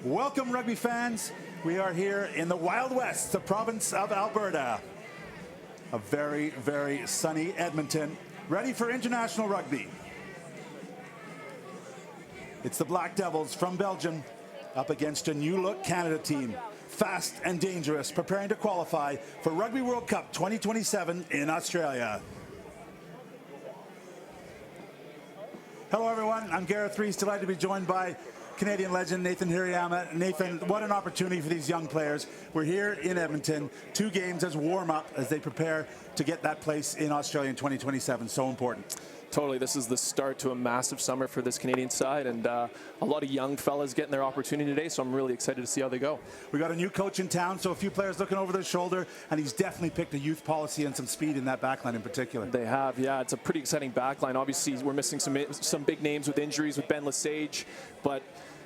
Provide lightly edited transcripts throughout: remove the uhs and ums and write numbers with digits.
Welcome, rugby fans. We are here in the Wild West, the province of Alberta. A very, very sunny Edmonton, ready for international rugby. It's the Black Devils from Belgium up against a new-look Canada team. Fast and dangerous, preparing to qualify for Rugby World Cup 2027 in Australia. Hello, everyone. I'm Gareth Rees, delighted to be joined by Canadian legend Nathan Hirayama. Nathan, what an opportunity for these young players. We're here in Edmonton, 2 games as warm-up as they prepare to get that place in Australia in 2027. So important. Totally. This is the start to a massive summer for this Canadian side, and a lot of young fellas getting their opportunity today, so I'm really excited to see how they go. We got a new coach in town, so a few players looking over their shoulder, and he's definitely picked a youth policy and some speed in that backline in particular. They have, yeah. It's a pretty exciting backline. Obviously, we're missing some big names with injuries with Ben Lesage, but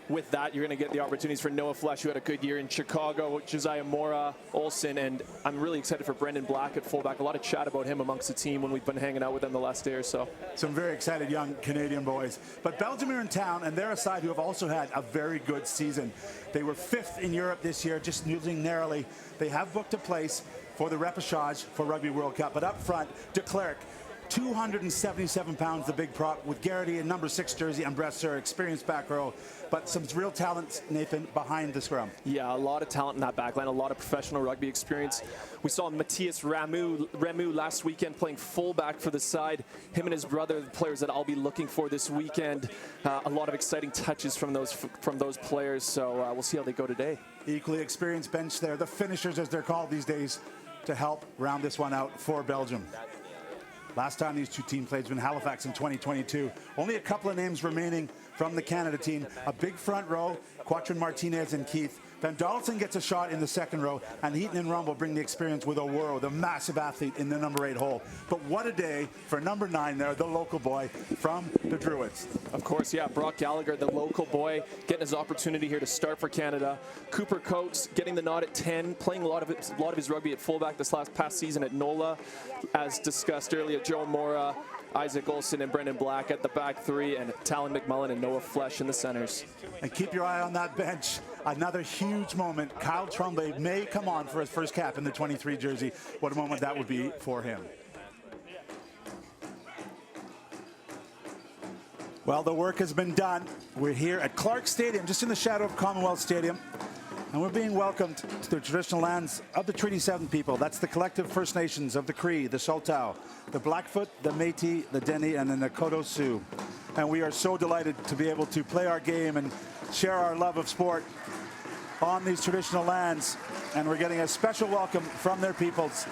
with that, you're going to get the opportunities for Noah Flesch, who had a good year in Chicago, Josiah Mora, Olsen, and I'm really excited for Brendan Black at fullback. A lot of chat about him amongst the team when we've been hanging out with them the last day or so. Some very excited young Canadian boys. But Belgium are in town, and they're a side who have also had a very good season. They were 5th in Europe this year, just losing narrowly. They have booked a place for the repechage for Rugby World Cup. But up front, de Klerk, 277 pounds, the big prop, with Garrity in number 6 jersey and Bresser, experienced back row. But some real talent, Nathan, behind the scrum. Yeah, a lot of talent in that back line, a lot of professional rugby experience. We saw Matthias Remu last weekend playing fullback for the side. Him and his brother, the players that I'll be looking for this weekend. A lot of exciting touches from those players, so we'll see how they go today. Equally experienced bench there, the finishers as they're called these days, to help round this one out for Belgium. Last time these two teams played was in Halifax in 2022. Only a couple of names remaining from the Canada team. A big front row, Quatrin Martinez and Keith. Van Donaldson gets a shot in the second row, and Heaton and Rumble bring the experience with O'Woro, the massive athlete in the number 8 hole. But what a day for number 9 there, the local boy from the Druids. Of course, yeah, Brock Gallagher, the local boy, getting his opportunity here to start for Canada. Cooper Coates getting the nod at 10, playing a lot of his rugby at fullback this past season at NOLA. As discussed earlier, Joe Mora, Isaac Olsen and Brendan Black at the back 3, and Talon McMullen and Noah Flesch in the centers. And keep your eye on that bench. Another huge moment. Kyle Tremblay may come on for his first cap in the 23 jersey. What a moment that would be for him. Well, the work has been done. We're here at Clark Stadium, just in the shadow of Commonwealth Stadium. And we're being welcomed to the traditional lands of the Treaty 7 people. That's the collective First Nations of the Cree, the Saulteaux, the Blackfoot, the Métis, the Dene, and the Nakota Sioux. And we are so delighted to be able to play our game and share our love of sport on these traditional lands. And we're getting a special welcome from their peoples.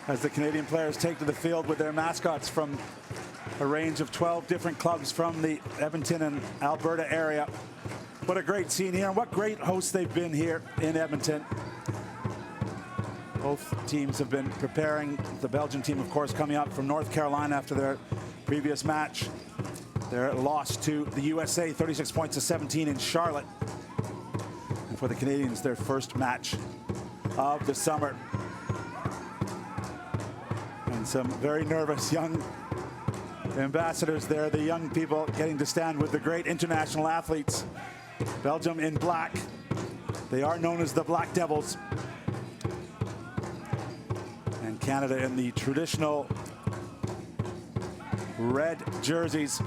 As the Canadian players take to the field with their mascots from a range of 12 different clubs from the Edmonton and Alberta area. What a great scene here, and what great hosts they've been here in Edmonton. Both teams have been preparing. The Belgian team, of course, coming up from North Carolina after their previous match. Their loss to the USA, 36 points to 17 in Charlotte. And for the Canadians, their first match of the summer. And some very nervous young ambassadors there, the young people getting to stand with the great international athletes. Belgium in black. They are known as the Black Devils. And Canada in the traditional red jerseys.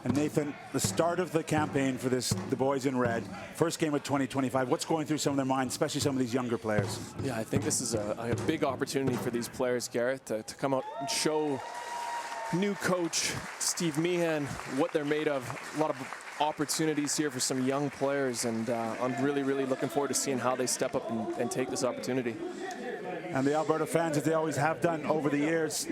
And Nathan, the start of the campaign for the boys in red, first game of 2025, what's going through some of their minds, especially some of these younger players? Yeah, I think this is a big opportunity for these players, Gareth, to come out and show new coach Steve Meehan what they're made of. A lot of opportunities here for some young players, and I'm really looking forward to seeing how they step up and take this opportunity. And the Alberta fans, as they always have done over the years,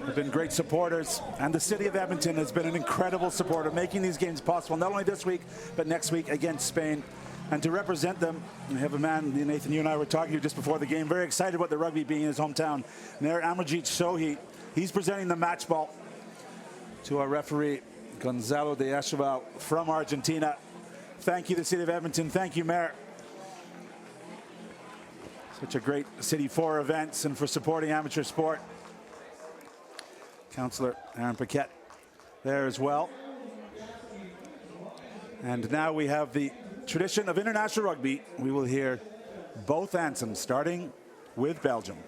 have been great supporters, and the city of Edmonton has been an incredible supporter, making these games possible, not only this week but next week against Spain. And to represent them, we have a man, Nathan, you and I were talking to just before the game, very excited about the rugby being in his hometown. Mayor Amarjeet Sohi, he's presenting the match ball to our referee, Gonzalo de Echeval from Argentina. Thank you, the city of Edmonton. Thank you, Mayor. Such a great city for events and for supporting amateur sport. Councillor Aaron Paquette there as well. And now we have the tradition of international rugby. We will hear both anthems, starting with Belgium.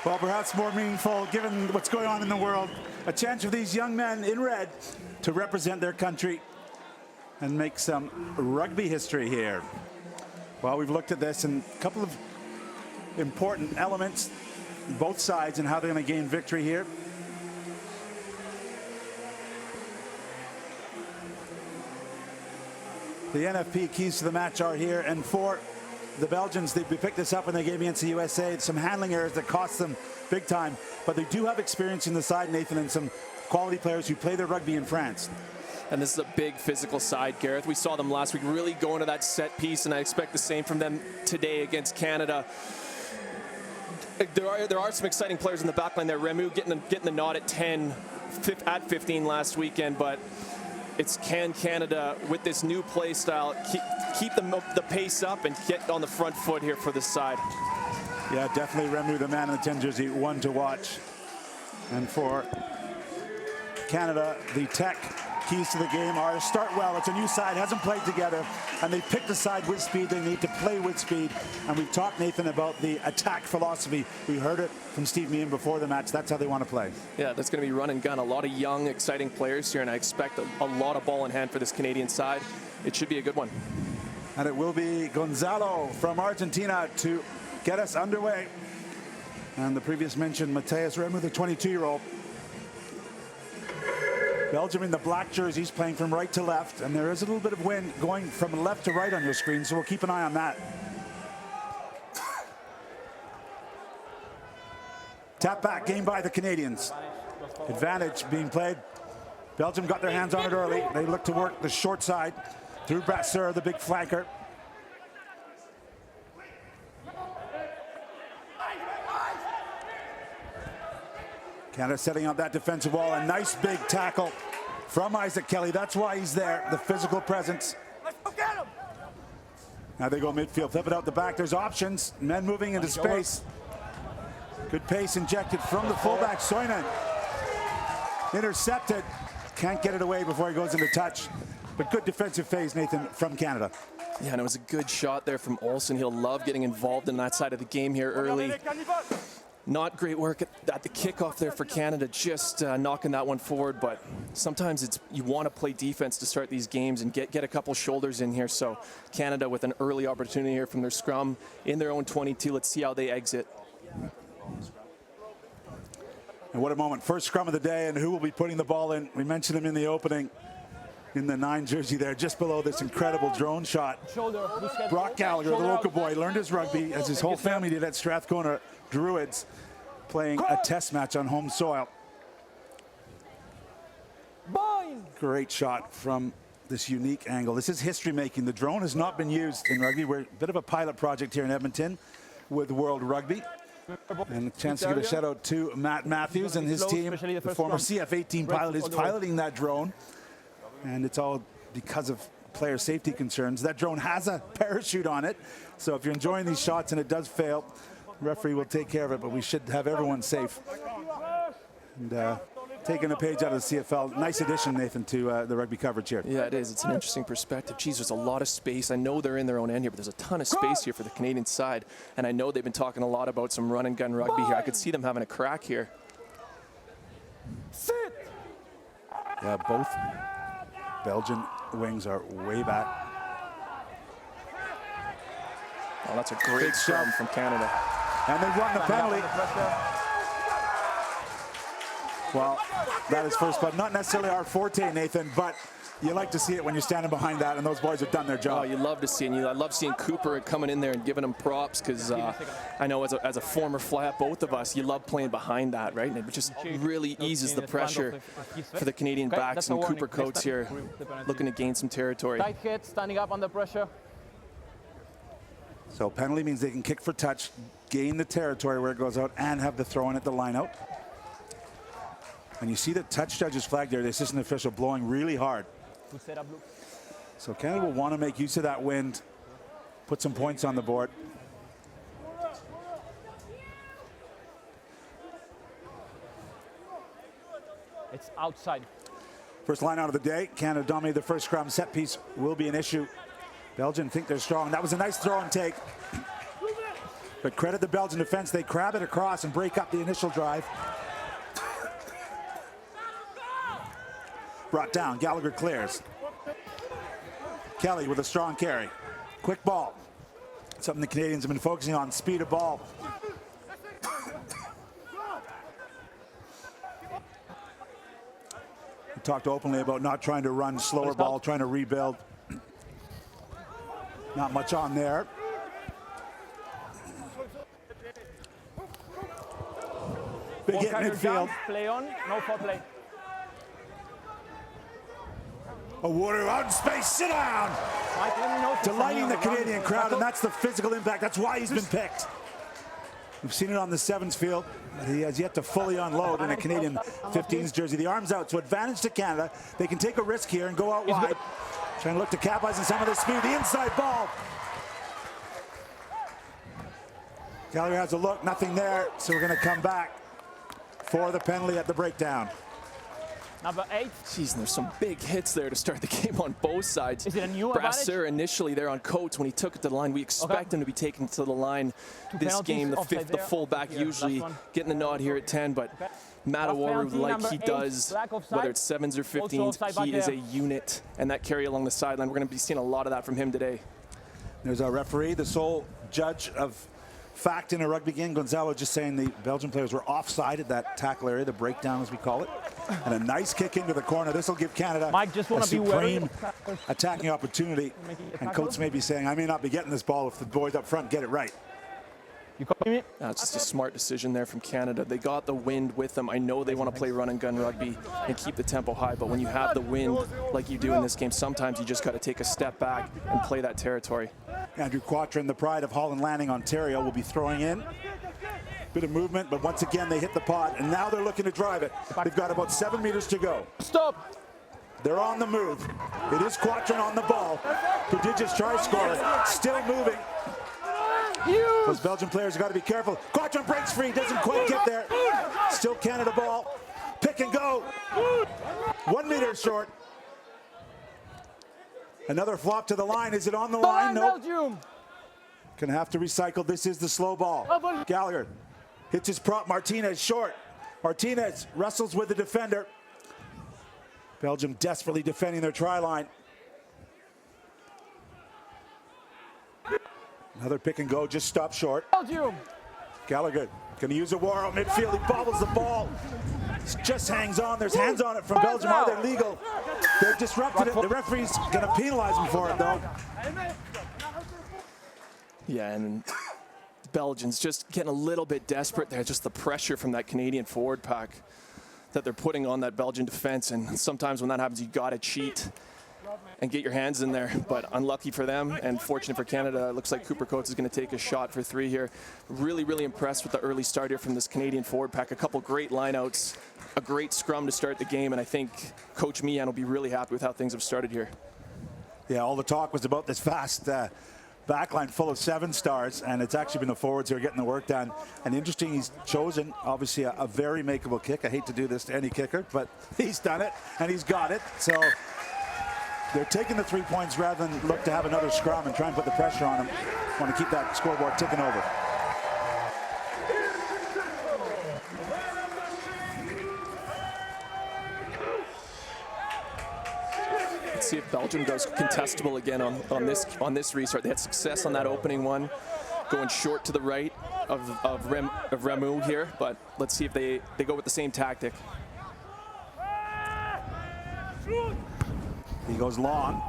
Well, perhaps more meaningful given what's going on in the world. A chance for these young men in red to represent their country and make some rugby history here. Well, we've looked at this and a couple of important elements, both sides, and how they're going to gain victory here. The NFP keys to the match are here, and for the Belgians, they picked this up when they gave against the USA. Some handling errors that cost them big time, but they do have experience in the side, Nathan, and some quality players who play their rugby in France. And this is a big physical side, Gareth. We saw them last week really go into that set piece, and I expect the same from them today against Canada. There are some exciting players in the back line there. Remu getting the nod at 10, at 15 last weekend, but it's can Canada, with this new play style, keep the pace up and get on the front foot here for this side. Yeah, definitely Remu, the man in the 10 jersey, one to watch. And for Canada, the tech keys to the game are start well. It's a new side, hasn't played together, and they picked the side with speed. They need to play with speed. And we've talked, Nathan, about the attack philosophy. We heard it from Steve Meehan before the match. That's how they want to play. Yeah, that's going to be run and gun. A lot of young, exciting players here, and I expect a lot of ball in hand for this Canadian side. It should be a good one. And it will be Gonzalo from Argentina to get us underway. And the previous mentioned Mateus Remu, the 22-year-old. Belgium in the black jerseys, playing from right to left, and there is a little bit of wind going from left to right on your screen, so we'll keep an eye on that. Tap back, game by the Canadians. Advantage being played. Belgium got their hands on it early. They look to work the short side through Brasseur, the big flanker. Canada setting up that defensive wall. A nice big tackle from Isaac Kelly. That's why he's there, the physical presence. Let's go get him. Now they go midfield, flip it out the back. There's options. Men moving into space. Good pace injected from the fullback, Soinen. Intercepted. Can't get it away before he goes into touch. But good defensive phase, Nathan, from Canada. Yeah, and it was a good shot there from Olsen. He'll love getting involved in that side of the game here early. Not great work at the kickoff there for Canada, just knocking that one forward. But sometimes you want to play defense to start these games and get a couple shoulders in here. So Canada with an early opportunity here from their scrum in their own 22. Let's see how they exit. And what a moment. First scrum of the day, and who will be putting the ball in? We mentioned him in the opening. In the 9 jersey there, just below this incredible drone shot. Brock Gallagher, the local boy, learned his rugby, as his whole family did at Strathcona Druids, playing a test match on home soil. Great shot from this unique angle. This is history making. The drone has not been used in rugby. We're a bit of a pilot project here in Edmonton with World Rugby. And a chance to give a shout out to Matt Matthews and his team. The former CF-18 pilot is piloting that drone. And it's all because of player safety concerns. That drone has a parachute on it. So if you're enjoying these shots and it does fail, the referee will take care of it, but we should have everyone safe. And taking a page out of the CFL. Nice addition, Nathan, to the rugby coverage here. Yeah, it is. It's an interesting perspective. Geez, there's a lot of space. I know they're in their own end here, but there's a ton of space here for the Canadian side. And I know they've been talking a lot about some run and gun rugby here. I could see them having a crack here. Yeah, both Belgian wings are way back. Oh, that's a great scrum from Canada. And they run the penalty. Well, that is first, but not necessarily our forte, Nathan, but you like to see it when you're standing behind that, and those boys have done their job. Oh, you love to see it. I love seeing Cooper coming in there and giving him props, because I know as a former fly-up, both of us, you love playing behind that, right? And it just really eases the pressure for the Canadian backs, and Cooper Coates here looking to gain some territory. Tight hit, standing up under pressure. So penalty means they can kick for touch, gain the territory where it goes out, and have the throw in at the line out. And you see the touch judge's flag there, the assistant official blowing really hard. So Canada will want to make use of that wind, put some points on the board. It's outside. First line out of the day. Canada dominated the first scrum. Set piece will be an issue. Belgium think they're strong. That was a nice throw and take. But credit the Belgian defense. They crab it across and break up the initial drive. Brought down. Gallagher clears. Kelly with a strong carry. Quick ball. Something the Canadians have been focusing on. Speed of ball. We talked openly about not trying to run slower ball, trying to rebuild. Not much on there. Big hit midfield. Play on, no foul play. A Water out in space, sit down! Delighting the Canadian crowd, and that's the physical impact. That's why he's been picked. We've seen it on the sevens field. He has yet to fully unload in a Canadian 15s jersey. The arm's out, so advantage to Canada. They can take a risk here and go out wide. Trying to look to capitalize on some of the speed. The inside ball. Gallagher has a look, nothing there, so we're going to come back for the penalty at the breakdown. Number 8. Jeez, and there's some big hits there to start the game on both sides. Is it a new Brasseur initially there on Coates when he took it to the line. We expect him to be taken to the line this game. The fifth, the fullback usually getting the nod here at 10, but Matawaru, like he does, whether it's 7s or 15s, he is a unit, and that carry along the sideline, we're going to be seeing a lot of that from him today. There's our referee, the sole judge of fact in a rugby game. Gonzalo just saying the Belgian players were offside at that tackle area, the breakdown as we call it. And a nice kick into the corner. This will give Canada a supreme attacking opportunity. And Coates may be saying, I may not be getting this ball if the boys up front get it right. You copy me? That's just a smart decision there from Canada. They got the wind with them. I know they want to play run and gun rugby and keep the tempo high, but when you have the wind like you do in this game, sometimes you just got to take a step back and play that territory. Andrew Quatrin, the pride of Holland Landing, Ontario, will be throwing in. Bit of movement, but once again they hit the pot, and now they're looking to drive it. They've got about 7 meters to go. Stop! They're on the move. It is Quatrin on the ball. Prodigious try scorer, still moving. Those Belgian players have got to be careful. Quatrin breaks free, doesn't quite get Another flop to the line. Is it on the Go line? on, No. Belgium. Gonna have to recycle. This is the slow ball. Gallagher hits his prop. Martinez short. Martinez wrestles with the defender. Belgium desperately defending their try line. Another pick and go, just stop short. Belgium. Gallagher gonna use a war out midfield. He bobbles the ball. Just hangs on. There's hands on it from Belgium. Are they legal? They've disrupted it. The referee's gonna penalize him for it though. Yeah, and Belgians just getting a little bit desperate there. Just the pressure from that Canadian forward pack that they're putting on that Belgian defense. And sometimes when that happens, you got to cheat and get your hands in there. But unlucky for them and fortunate for Canada, it looks like Cooper Coates is going to take a shot for 3 here. Really, really impressed with the early start here from this Canadian forward pack. A couple great lineouts, a great scrum to start the game. And I think Coach Meehan will be really happy with how things have started here. Yeah, all the talk was about this fast backline full of 7-stars, and it's actually been the forwards who are getting the work done. And interesting, he's chosen, obviously, a very makeable kick. I hate to do this to any kicker, but he's done it, and he's got it. So they're taking the 3 points rather than look to have another scrum and try and put the pressure on them. Want to keep that scoreboard ticking over. See if Belgium goes contestable again on this restart. They had success on that opening one, going short to the right of Rameau here, but let's see if they go with the same tactic. He goes long.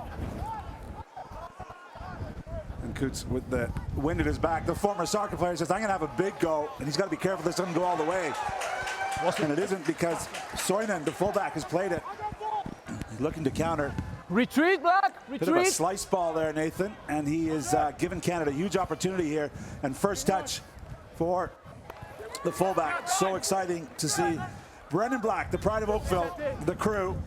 And Coots with the wind at his back. The former soccer player says, I'm going to have a big go, and he's got to be careful this doesn't go all the way. And it isn't because Soinen, the fullback, has played it. He's looking to counter. Retreat, Black. Bit of a Retreat. slice ball there, Nathan, and he is giving Canada a huge opportunity here. And first touch for the fullback. So exciting to see Brendan Black, the pride of Oakville, the crew,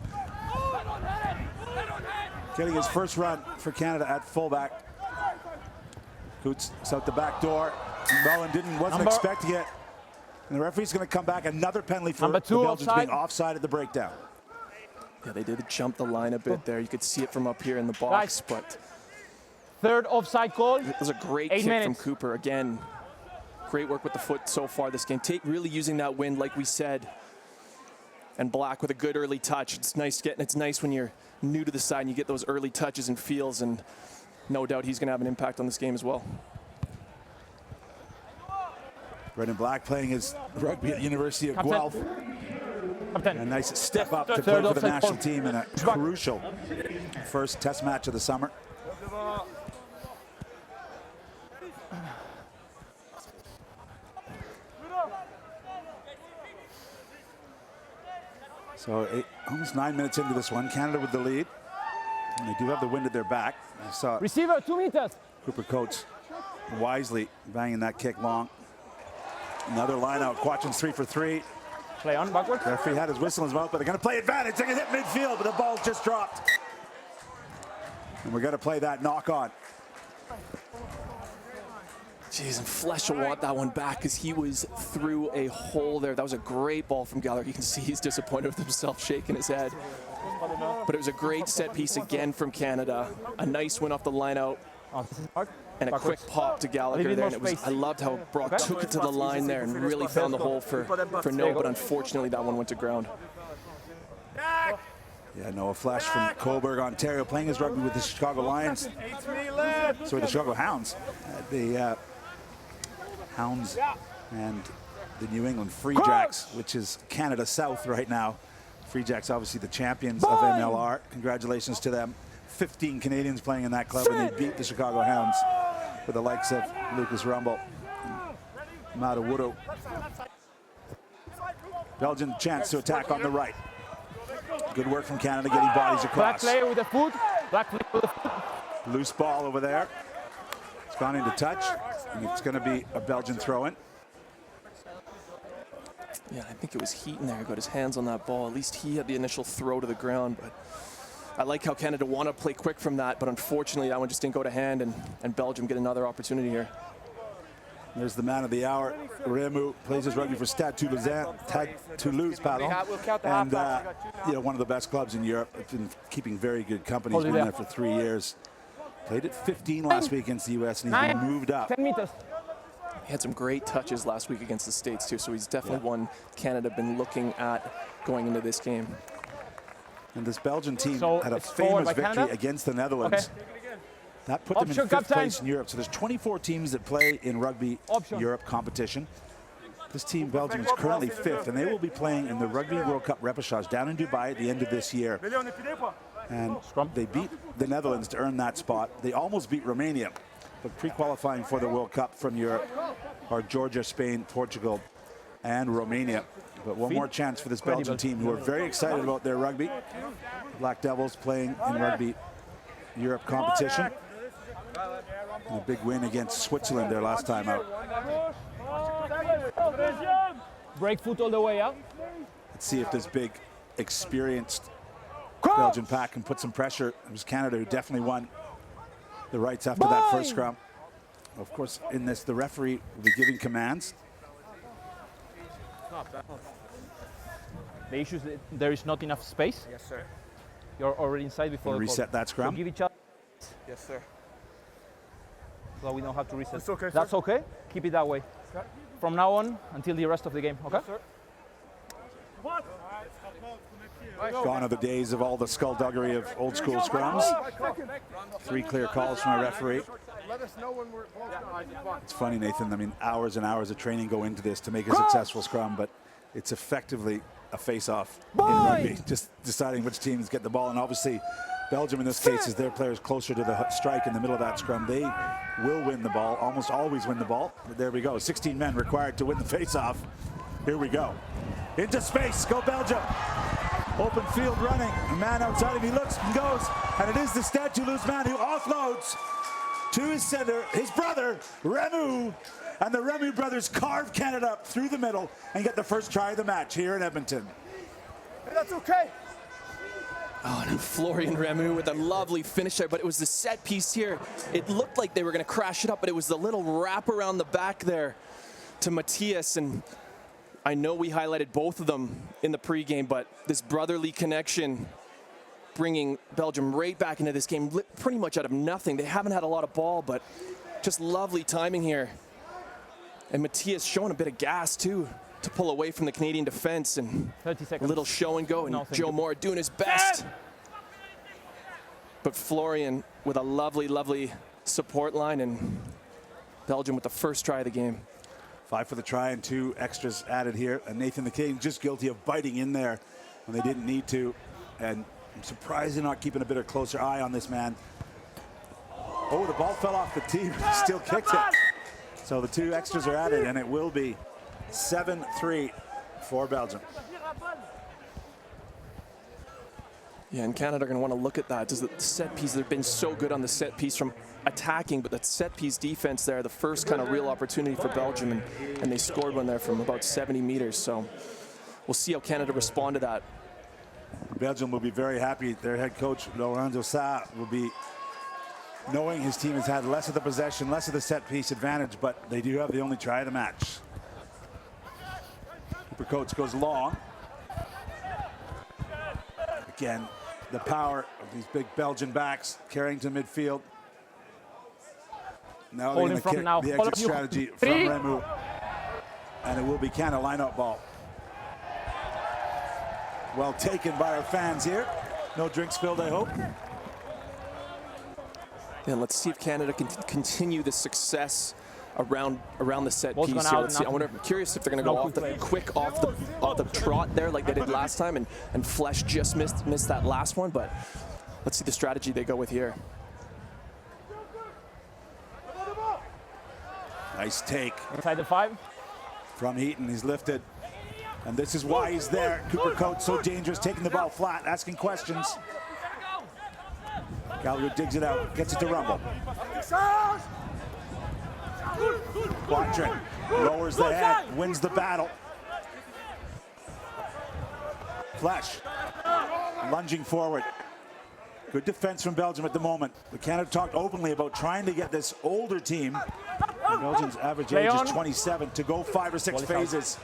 getting his first run for Canada at fullback. Coots out the back door. Mullen wasn't expecting it. And the referee's going to come back. Another penalty for the Belgians being offside at the breakdown. Yeah, they did jump the line a bit there. You could see it from up here in the box, but third offside call. It was a great kick from Cooper. Again, great work with the foot so far this game. Really using that wind, like we said. And Black with a good early touch. It's nice when you're new to the side and you get those early touches and feels, and no doubt he's going to have an impact on this game as well. Brendan Black playing his rugby at the University of Guelph. A nice step up to play for the national team in a crucial first test match of the summer. So almost 9 minutes into this one, Canada with the lead. And they do have the wind at their back. I saw Receiver, 2 meters. Cooper Coates wisely banging that kick long. Another line out. Quachin's 3 for 3. Play on, backward. The referee had his whistle in his mouth, but they're going to play advantage. They're going to hit midfield, but the ball just dropped. And we're going to play that knock on. Jeez, and Flesch will want that one back because he was through a hole there. That was a great ball from Gallagher. You can see he's disappointed with himself, shaking his head. But it was a great set piece again from Canada. A nice win off the line out. And a quick pop to Gallagher there. And I loved how Brock took it to the line there and really found the hole for No, but unfortunately that one went to ground. Yeah, Noah Flesch from Cobourg, Ontario, playing his rugby with the Chicago Lions. Sorry, the Chicago Hounds. The Hounds and the New England Free Jacks, which is Canada South right now. Free Jacks, obviously the champions of MLR. Congratulations to them. 15 Canadians playing in that club, and they beat the Chicago Hounds with the likes of Lucas Rumble and Matawudu. Belgian chance to attack on the right. Good work from Canada getting bodies across. Black player with the foot. Black player with the foot. Loose ball over there. It's gone into touch, and it's going to be a Belgian throw-in. Yeah, I think it was Heaton there. He got his hands on that ball. At least he had the initial throw to the ground, but I like how Canada want to play quick from that, but unfortunately that one just didn't go to hand, and Belgium get another opportunity here. There's the man of the hour. Remu plays his rugby for Stade Toulouse, pardon. And one of the best clubs in Europe. It's been keeping very good company. He's been there for 3 years. Played at 15 last week against the U.S. and he's been moved up. 10 meters. He had some great touches last week against the States too, so he's definitely one Canada been looking at going into this game. And this Belgian team had a famous victory against the Netherlands. That put them in 5th place in Europe. So there's 24 teams that play in Rugby Europe competition. This team, Belgium, is currently 5th, and they will be playing in the Rugby World Cup repechage down in Dubai at the end of this year. And they beat the Netherlands to earn that spot. They almost beat Romania, but pre-qualifying for the World Cup from Europe are Georgia, Spain, Portugal, and Romania. But one more chance for this Belgian team, who are very excited about their rugby. Black Devils playing in Rugby Europe competition. And a big win against Switzerland their last time out. Break foot all the way out. Let's see if this big, experienced Belgian pack can put some pressure. It was Canada who definitely won the rights after that first scrum. Of course, in this, the referee will be giving commands. The issue is that there is not enough space. Yes, sir. You're already inside before the reset that scrum. So give each other. Yes, sir. So we don't have to reset. That's okay, That's sir. okay. Keep it that way. Okay. From now on until the rest of the game. Okay. Yes, sir. Gone are the days of all the skullduggery of old school scrums. 3 clear calls from a referee. Let us know when we're It's funny, Nathan. I mean, hours and hours of training go into this to make a successful scrum, but it's effectively a face-off in rugby, just deciding which teams get the ball. And obviously, Belgium in this case is their players closer to the strike in the middle of that scrum. They will win the ball, almost always win the ball. But there we go, 16 men required to win the face-off. Here we go. Into space, go Belgium. Open field running, a man outside him, he looks and goes, and it is the Stade Toulouse man who offloads to his center, his brother, Remu. And the Remu brothers carve Canada up through the middle and get the first try of the match here in Edmonton. Hey, that's okay. Oh, and Florian Remu with a lovely finish there, but it was the set piece here. It looked like they were going to crash it up, but it was the little wrap around the back there to Matthias. And I know we highlighted both of them in the pregame, but this brotherly connection bringing Belgium right back into this game pretty much out of nothing. They haven't had a lot of ball, but just lovely timing here. And Matthias showing a bit of gas too to pull away from the Canadian defense, and 30 seconds. a little show and go, and Joe Moore doing his best. But Florian with a lovely, lovely support line, and Belgium with the first try of the game. 5 for the try and 2 extras added here. And Nathan, the Canadian, just guilty of biting in there when they didn't need to. And I'm surprised they're not keeping a bit of closer eye on this man. Oh, the ball fell off the tee, but he still kicked it. So the 2 extras are added, and it will be 7-3 for Belgium. Yeah, and Canada are going to want to look at that. Does the set piece, they've been so good on the set piece from attacking, but that set piece defense there, the first kind of real opportunity for Belgium, and they scored one there from about 70 meters. So we'll see how Canada respond to that. Belgium will be very happy. Their head coach, Lorenzo Sa, will be knowing his team has had less of the possession, less of the set piece advantage, but they do have the only try of the match. Cooper Coates goes long. Again, the power of these big Belgian backs carrying to midfield. Now they're going to kick the exit strategy from Remu, and it will be Canada line-out ball. Well taken by our fans here. No drink spilled, I hope. And let's see if Canada can continue the success around the set piece here. Let's see. I'm curious if they're going to go off the trot there like they did last time, and Flesh just missed that last one. But let's see the strategy they go with here. Nice take. Inside the 5. From Heaton, he's lifted. And this is why he's there. Cooper Coates so dangerous, taking the ball flat, asking questions. Gallagher digs it out, gets it to Rumble. Quadrant lowers the head, wins the battle. Flesh lunging forward. Good defense from Belgium at the moment. But Canada talked openly about trying to get this older team Belgium's average age is 27. To go 5 or 6 phases.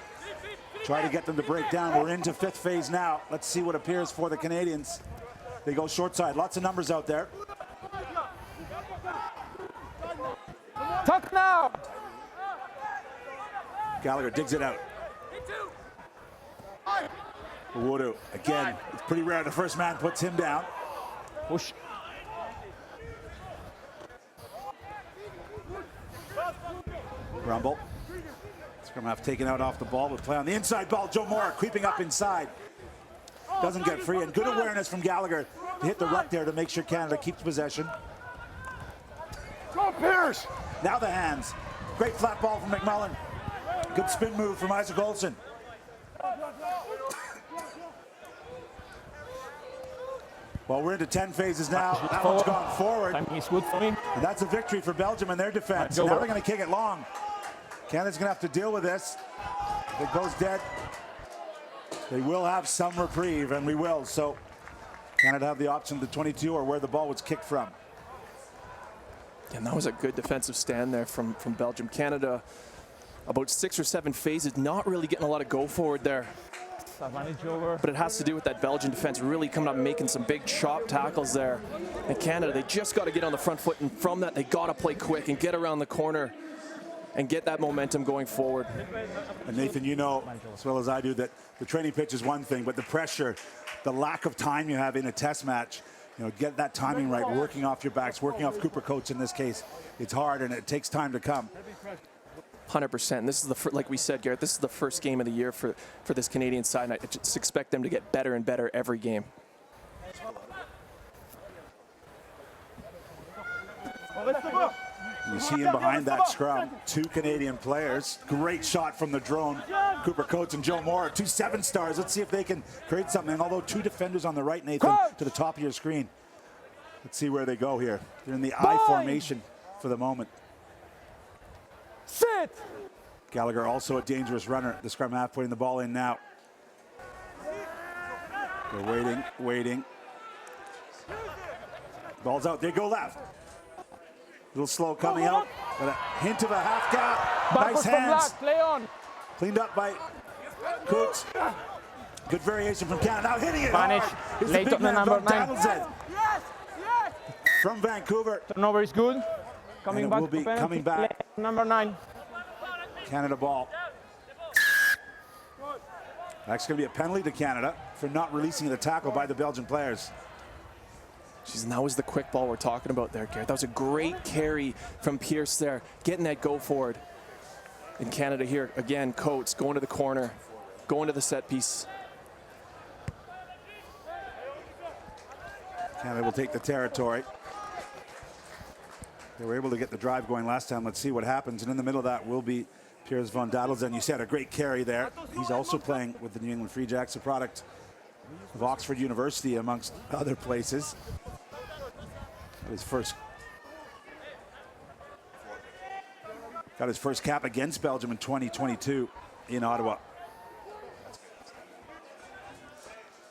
Try to get them to break down. We're into 5th phase now. Let's see what appears for the Canadians. They go short side. Lots of numbers out there. Tuck now. Gallagher digs it out. Woodoo, again, it's pretty rare. The first man puts him down. Push. Rumble. Scrum half taken out off the ball. We'll play on the inside ball. Joe Moore creeping up inside. Doesn't get free, and good awareness from Gallagher to hit the ruck there to make sure Canada keeps possession. Go, Pierce! Now the hands. Great flat ball from McMullen. Good spin move from Isaac Olsen. Well, we're into 10 phases now. That one's gone forward. Timing is good for me. And that's a victory for Belgium in their defense. Now they're going to kick it long. Canada's going to have to deal with this. If it goes dead, they will have some reprieve, and we will. So Canada have the option to 22 or where the ball was kicked from. And that was a good defensive stand there from Belgium. Canada, about 6 or 7 phases, not really getting a lot of go forward there. Advantage over. But it has to do with that Belgian defense really coming up and making some big chop tackles there. And Canada, they just got to get on the front foot, and from that, they got to play quick and get around the corner and get that momentum going forward. And Nathan, you know as well as I do that the training pitch is one thing, but the pressure, the lack of time you have in a test match, you know, get that timing right, working off your backs, working off Cooper Coates in this case. It's hard and it takes time to come. 100%. This is like we said, Garrett, this is the first game of the year for this Canadian side, and I just expect them to get better and better every game. You see him behind that scrum, 2 Canadian players. Great shot from the drone. Cooper Coates and Joe Moore, 2 7-stars. Let's see if they can create something. Although 2 defenders on the right, Nathan, to the top of your screen. Let's see where they go here. They're in the I formation for the moment. Sit! Gallagher also a dangerous runner. The scrum half putting the ball in now. They're waiting. Ball's out, they go left. A little slow coming out, but a hint of a half gap. Nice hands. Play on. Cleaned up by Cooks. Good variation from Canada. Now hitting it Manage. hard is the Late big on the man number from 9. Donaldson. From Vancouver. Turnover is good. Coming And it back. will be to penalty. coming back. Play number 9. Canada ball. That's going to be a penalty to Canada for not releasing the tackle by the Belgian players. Jeez, and that was the quick ball we're talking about there, Garrett. That was a great carry from Pierce there, getting that go forward. In Canada here, again, Coates going to the corner, going to the set piece. Canada will take the territory. They were able to get the drive going last time. Let's see what happens. And in the middle of that will be Piers van Dadelszen. You said a great carry there. He's also playing with the New England Free Jacks, a product of Oxford University, amongst other places. Got his first cap against Belgium in 2022 in Ottawa.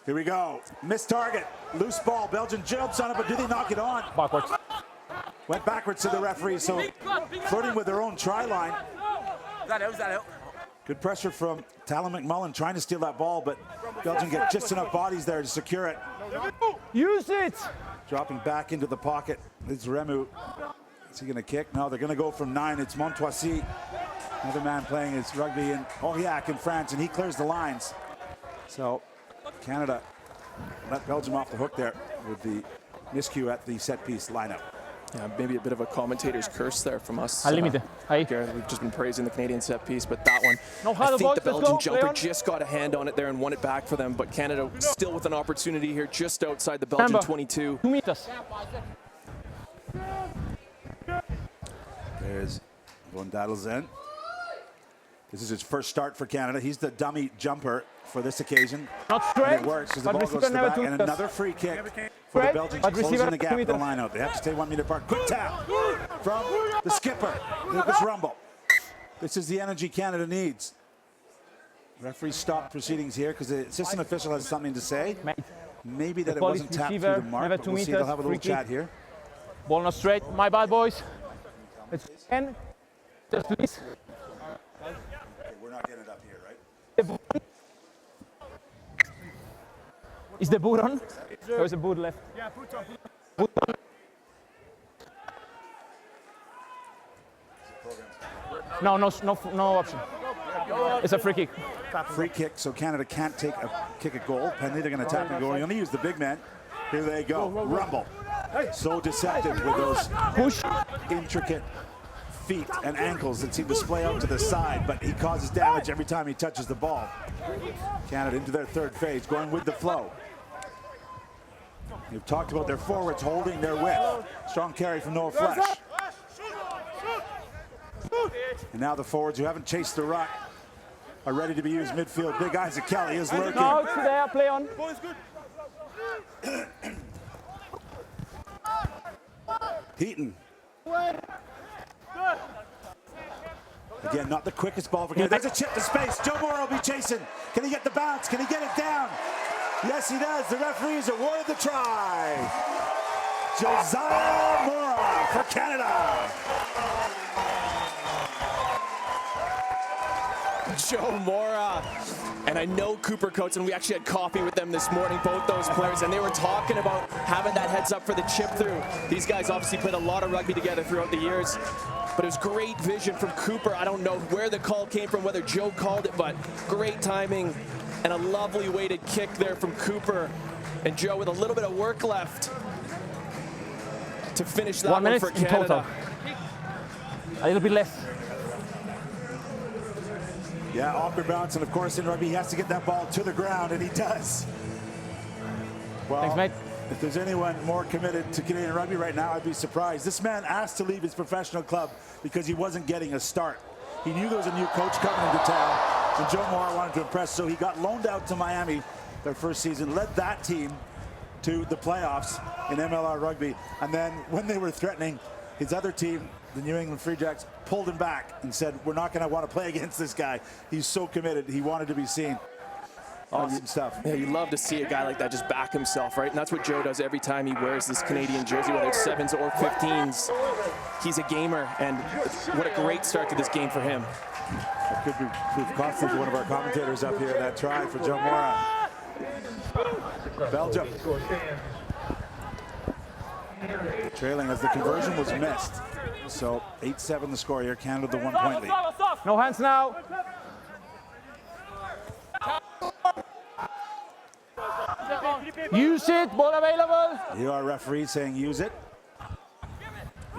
Here we go. Missed target. Loose ball. Belgium jumps on it, but do they knock it on? Backwards. Went backwards to the referee, so flirting with their own try line. Was that out? Good pressure from Talon McMullen trying to steal that ball, but Belgium get just enough bodies there to secure it. Use it. Dropping back into the pocket is Remu. Is he going to kick? No, they're going to go from 9. It's Montoissy. Another man playing his rugby in Aurillac in France, and he clears the lines. So Canada let Belgium off the hook there with the miscue at the set piece lineup. Yeah, maybe a bit of a commentator's curse there from us. Al limite. Ahí. Garrett, we've just been praising the Canadian set piece, but that one, No I huddle, think boys, the let's Belgian go, jumper Leon. just got a hand on it there and won it back for them, but Canada still with an opportunity here just outside the Belgian Remember, 22. 2 meters. There's Van Dadelszen. This is his first start for Canada. He's the dummy jumper for this occasion. Not And straight. it works as the but ball goes to receiver the never back, 2 and meters. another free kick for the Straight, Belgians, but closing receiver the gap 2 in the meters. line out. They have to stay 1 meter apart. Quick tap from the skipper, Lucas Rumble. This is the energy Canada needs. Referee stopped proceedings here because the assistant official has something to say. Mate, Maybe that the it ball wasn't is tapped through receiver, the mark, never but 2 we'll see. They'll meters, have a little free kick. chat here. ball not straight. My bad, boys. Let's end. please. Okay, we're not getting it up here, right? Is the boot on? There is a boot left. Yeah, put on. Boot on. No option. It's a free kick. Free kick, so Canada can't kick a goal. Penalty, they're going to tap the goal. You're going to use the big man. Here they go. Rumble. So deceptive with those Push. intricate feet and ankles that seem to splay out to the side, but he causes damage every time he touches the ball. Canada into their third phase, going with the flow. You've talked about their forwards holding their width. Strong carry from Noah Flesh. And now the forwards who haven't chased the ruck are ready to be used midfield. Big Isaac Kelly is lurking. No, it's there. Play on. Heaton. Again, not the quickest ball for Canada. There's a chip to space. Joe Moore will be chasing. Can he get the bounce? Can he get it down? Yes, he does. The referees awarded the try. Josiah Moore for Canada. Joe Mora. And I know Cooper Coates, and we actually had coffee with them this morning, both those players, and they were talking about having that heads up for the chip through. These guys obviously played a lot of rugby together throughout the years, but it was great vision from Cooper. I don't know where the call came from, whether Joe called it, but great timing and a lovely weighted kick there from Cooper. And Joe with a little bit of work left to finish that 1 minute for in Canada. total. A little bit less. Yeah, awkward bounce, and of course in rugby he has to get that ball to the ground, and he does. Well, Thanks, mate. If there's anyone more committed to Canadian rugby right now, I'd be surprised. This man asked to leave his professional club because he wasn't getting a start. He knew there was a new coach coming into town, and Joe Moore wanted to impress, so he got loaned out to Miami their first season, led that team to the playoffs in MLR rugby, and then when they were threatening his other team, the New England Free Jacks, pulled him back and said, we're not going to want to play against this guy. He's so committed. He wanted to be seen. Awesome stuff. Yeah, you love to see a guy like that just back himself, right? And that's what Joe does every time he wears this Canadian jersey, whether it's 7s or 15s. He's a gamer, and what a great start to this game for him. That could be proof costly for one of our commentators up here, that try for Joe Mora. Belgium trailing as the conversion was missed. So 8-7 the score here. Canada the 1 point lead. No hands now. Use it, ball available. Here are referees saying use it.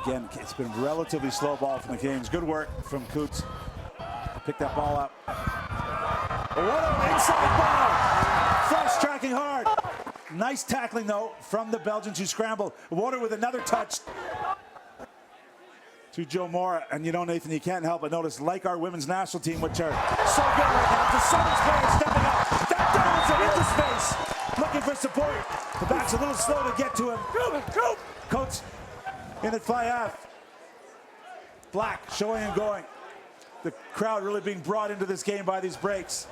Again, it's been relatively slow ball from the Canes. Good work from Coots. Pick that ball up. What an inside ball! Flesh tracking hard. Nice tackling though from the Belgians who scrambled. Water with another touch to Joe Moore. And you know, Nathan, you can't help but notice, like our women's national team, which are so good right now, the Summers players stepping up. That downs him into space, looking for support. The back's a little slow to get to him. Coates in at fly half. Black showing and going. The crowd really being brought into this game by these breaks.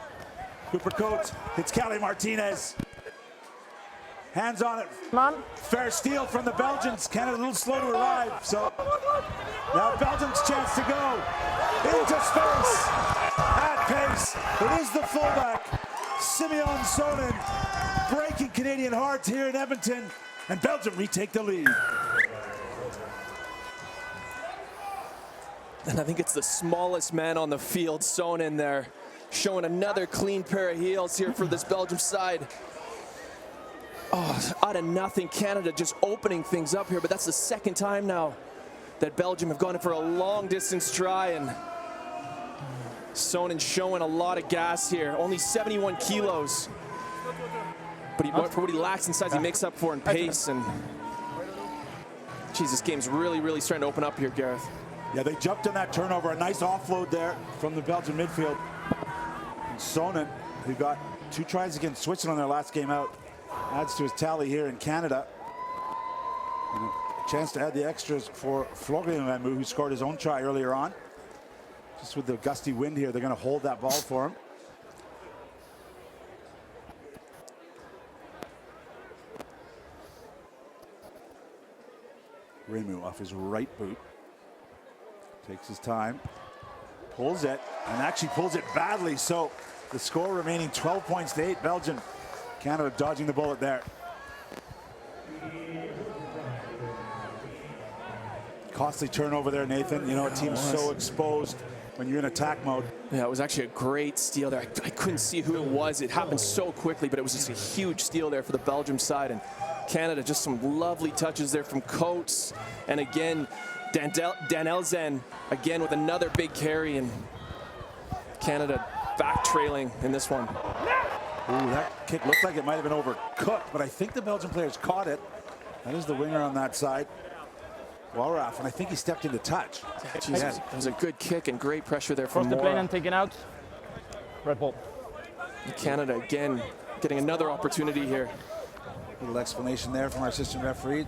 Cooper Coates hits Callie Martinez. Hands on it. Man. Fair steal from the Belgians. Canada a little slow to arrive. So now Belgium's chance to go into space at pace. It is the fullback, Simeon Sonnen, breaking Canadian hearts here in Edmonton, and Belgium retake the lead. And I think it's the smallest man on the field, Sonnen there, showing another clean pair of heels here for this Belgium side. Oh, out of nothing, Canada just opening things up here, but that's the second time now that Belgium have gone in for a long distance try, and Sonnen showing a lot of gas here. Only 71 kilos, but for what he lacks in size, he makes up for in pace, and geez, this game's really starting to open up here, Gareth. Yeah, they jumped on that turnover. A nice offload there from the Belgian midfield. And Sonnen, who got 2 tries against Switzerland their last game out, adds to his tally here in Canada. And a chance to add the extras for Florian Ramu, who scored his own try earlier on. Just with the gusty wind here, they're going to hold that ball for him. Ramu off his right boot. Takes his time. Pulls it, and actually pulls it badly. So the score remaining 12 points to 8, Belgium. Canada dodging the bullet there. Costly turnover there, Nathan. You know, a team's so exposed when you're in attack mode. Yeah, it was actually a great steal there. I couldn't see who it was. It happened so quickly, but it was just a huge steal there for the Belgium side. And Canada, just some lovely touches there from Coates. And again, Danelzen, again with another big carry. And Canada back trailing in this one. Ooh, that kick looked like it might have been overcooked, but I think the Belgian players caught it. That is the winger on that side. Walraff, and I think he stepped into touch. Jesus, that was a good kick and great pressure there from Cross the plane Mora. and taken out. Red ball. Canada again getting another opportunity here. Little explanation there from our assistant referee.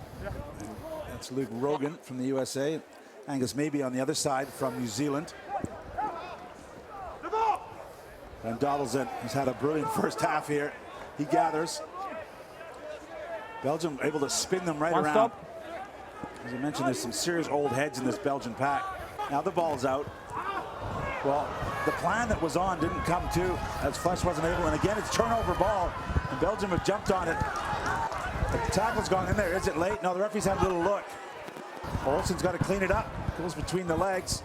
That's Luke Rogan from the USA. Angus Maybe on the other side from New Zealand. And Donaldson has had a brilliant first half here. He gathers. Belgium able to spin them right One around. stop. As I mentioned, there's some serious old heads in this Belgian pack. Now the ball's out. Well, the plan that was on didn't come to, as Flesh wasn't able. And again, it's turnover ball, and Belgium have jumped on it. The tackle's gone in there. Is it late? No, the referee's had a little look. Olsen's got to clean it up. Goes between the legs.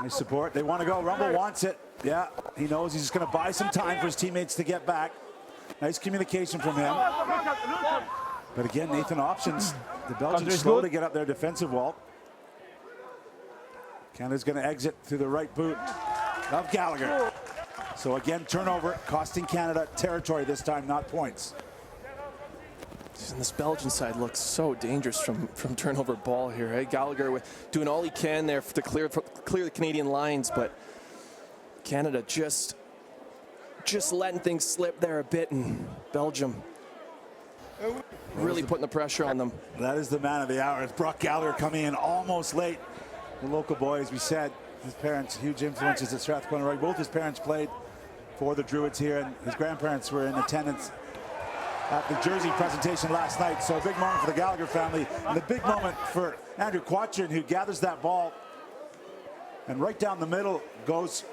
Nice support. They want to go. Rumble wants it. Yeah, he knows he's just going to buy some time for his teammates to get back. Nice communication from him. But again, Nathan, options. The Belgians slow to get up their defensive wall. Canada's going to exit through the right boot of Gallagher. So again, turnover costing Canada territory this time, not points. And this Belgian side looks so dangerous from turnover ball here. Hey, Gallagher with doing all he can there to clear the Canadian lines, but Canada just letting things slip there a bit, and Belgium really putting the pressure on them. That is the man of the hour. It's Brock Gallagher coming in almost late. The local boy, as we said, his parents, huge influences at Strathcona Rugby. Both his parents played for the Druids here, and his grandparents were in attendance at the jersey presentation last night. So a big moment for the Gallagher family, and a big moment for Andrew Quatrin, who gathers that ball. And right down the middle goes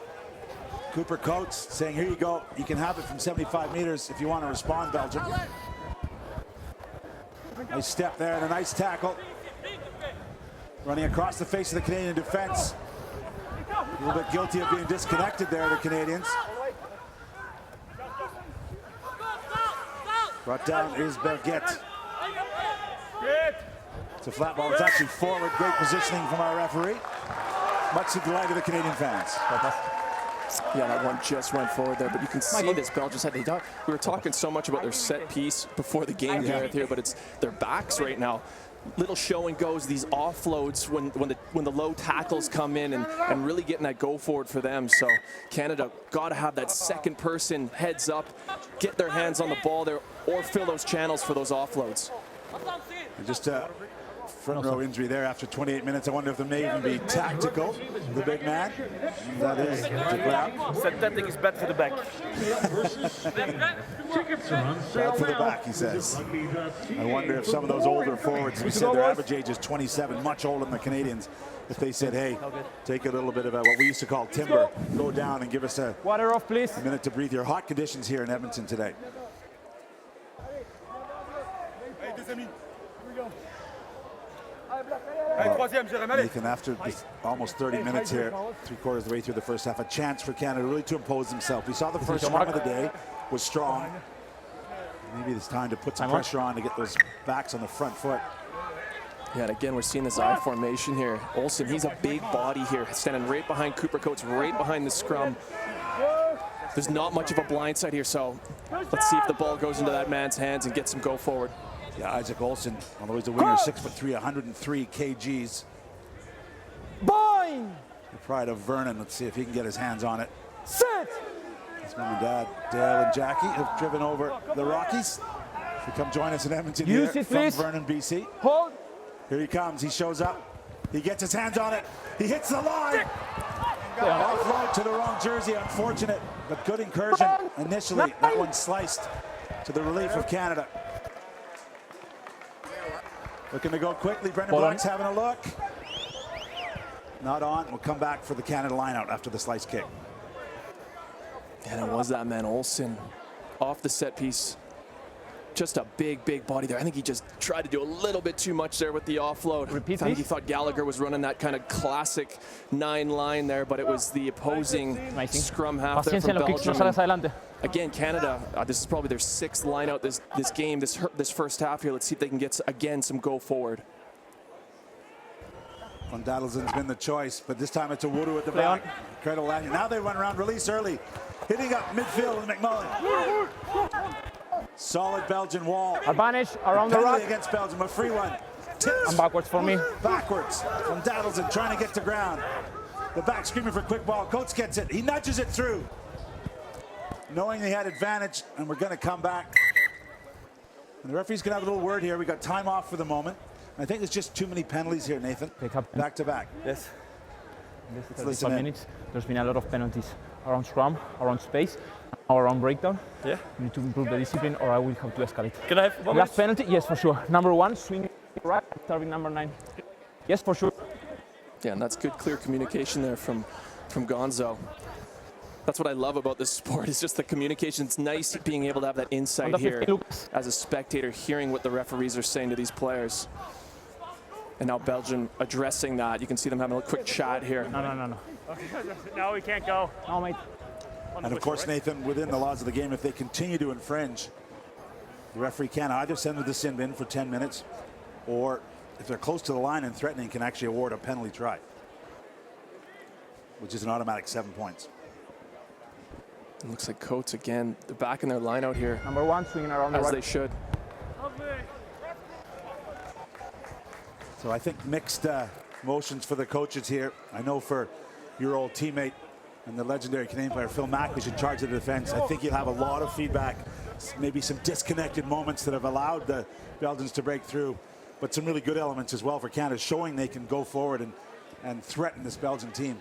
Cooper Coates, saying, here you go, you can have it from 75 meters if you want to respond, Belgium. Nice step there and a nice tackle. Running across the face of the Canadian defense. A little bit guilty of being disconnected there, the Canadians. Brought down is Berget. It's a flat ball. It's actually forward. Great positioning from our referee. Much to the delight of the Canadian fans. Yeah, that one just went forward there, but you can see this Belgian side. We were talking so much about their set piece before the game here, but it's their backs right now. Little show and goes, these offloads when the low tackles come in and really getting that go forward for them. So Canada got to have that second person heads up, get their hands on the ball there, or fill those channels for those offloads. Just a front row injury there after 28 minutes. I wonder if there may even be tactical. The big man. That is to grab. Synthetic is bad for the back. Bad for the back, he says. I wonder if some of those older forwards, we said their average age is 27, much older than the Canadians, if they said, hey, take a little bit of what we used to call timber, go down and give us a Water off, please. minute to breathe here. Hot conditions here in Edmonton today. Nathan, after this almost 30 minutes here, 3/4 of the way through the first half, a chance for Canada really to impose themselves. We saw the first scrum of the day was strong. Maybe it's time to put some pressure on to get those backs on the front foot. Yeah, and again, we're seeing this I formation here. Olsen, he's a big body here, standing right behind Cooper Coates, right behind the scrum. There's not much of a blind side here, so let's see if the ball goes into that man's hands and gets him go forward. Yeah, Isaac Olsen, although he's a winger, 6'3", 103 kgs. Bind! The pride of Vernon. Let's see if he can get his hands on it. Sit! His mom and dad, Dale and Jackie, have driven over the Rockies to come join us in Edmonton here from Vernon, BC. Hold! Here he comes, he shows up. He gets his hands on it. He hits the line. Offload to the wrong jersey, unfortunate, but good incursion initially. That one sliced to the relief of Canada. Looking to go quickly. Brendan Black's having a look. not on. We'll come back for the Canada lineout after the slice kick. And it was that man Olsen off the set piece. Just a big body there. I think he just tried to do a little bit too much there with the offload. Repeat, I think he please. thought Gallagher was running that kind of classic 9 line there, but it was the opposing scrum half there Paciencia from en los kicks, no Belgium. salgas adelante. Again, Canada, this is probably their 6th line out this game, this first half here. Let's see if they can get, again, some go forward. Von Dadelsen's been the choice, but this time it's a Woodoo at the Play on. back. Incredible landing. Now they run around, release early. Hitting up midfield with McMullen. Solid Belgian wall. Advantage around the Penalty rock. against Belgium, a free one. Tips And backwards for me. backwards from Dadelsen, trying to get to ground. The back screaming for quick ball. Coates gets it. He nudges it through. Knowing they had advantage, and we're going to come back. And the referee's going to have a little word here. We got time off for the moment. I think there's just too many penalties here, Nathan. Pick up. Back to back. Yes. In this listen 35 in. minutes, there's been a lot of penalties around scrum, around space, around breakdown. Yeah. We need to improve the discipline, or I will have to escalate. Can I have 1 minute? Last penalty, yes, for sure. Number 1, swing right, serving number 9. Yes, for sure. Yeah, and that's good, clear communication there from Gonzo. That's what I love about this sport, is just the communication. It's nice being able to have that insight Under here 50, Lucas. as a spectator, hearing what the referees are saying to these players. And now Belgium addressing that. You can see them having a quick chat here. No. No, we can't go. No, mate. And of course, Nathan, within the laws of the game, if they continue to infringe, the referee can either send them to the sin bin for 10 minutes, or if they're close to the line and threatening, can actually award a penalty try, which is an automatic 7 points. It looks like Coates again. They're back in their line out here, Number 1, swinging around the as right. they should. So I think mixed emotions for the coaches here. I know for your old teammate and the legendary Canadian player Phil Mack, who's in charge of the defense, I think you'll have a lot of feedback, maybe some disconnected moments that have allowed the Belgians to break through, but some really good elements as well for Canada, showing they can go forward and threaten this Belgian team.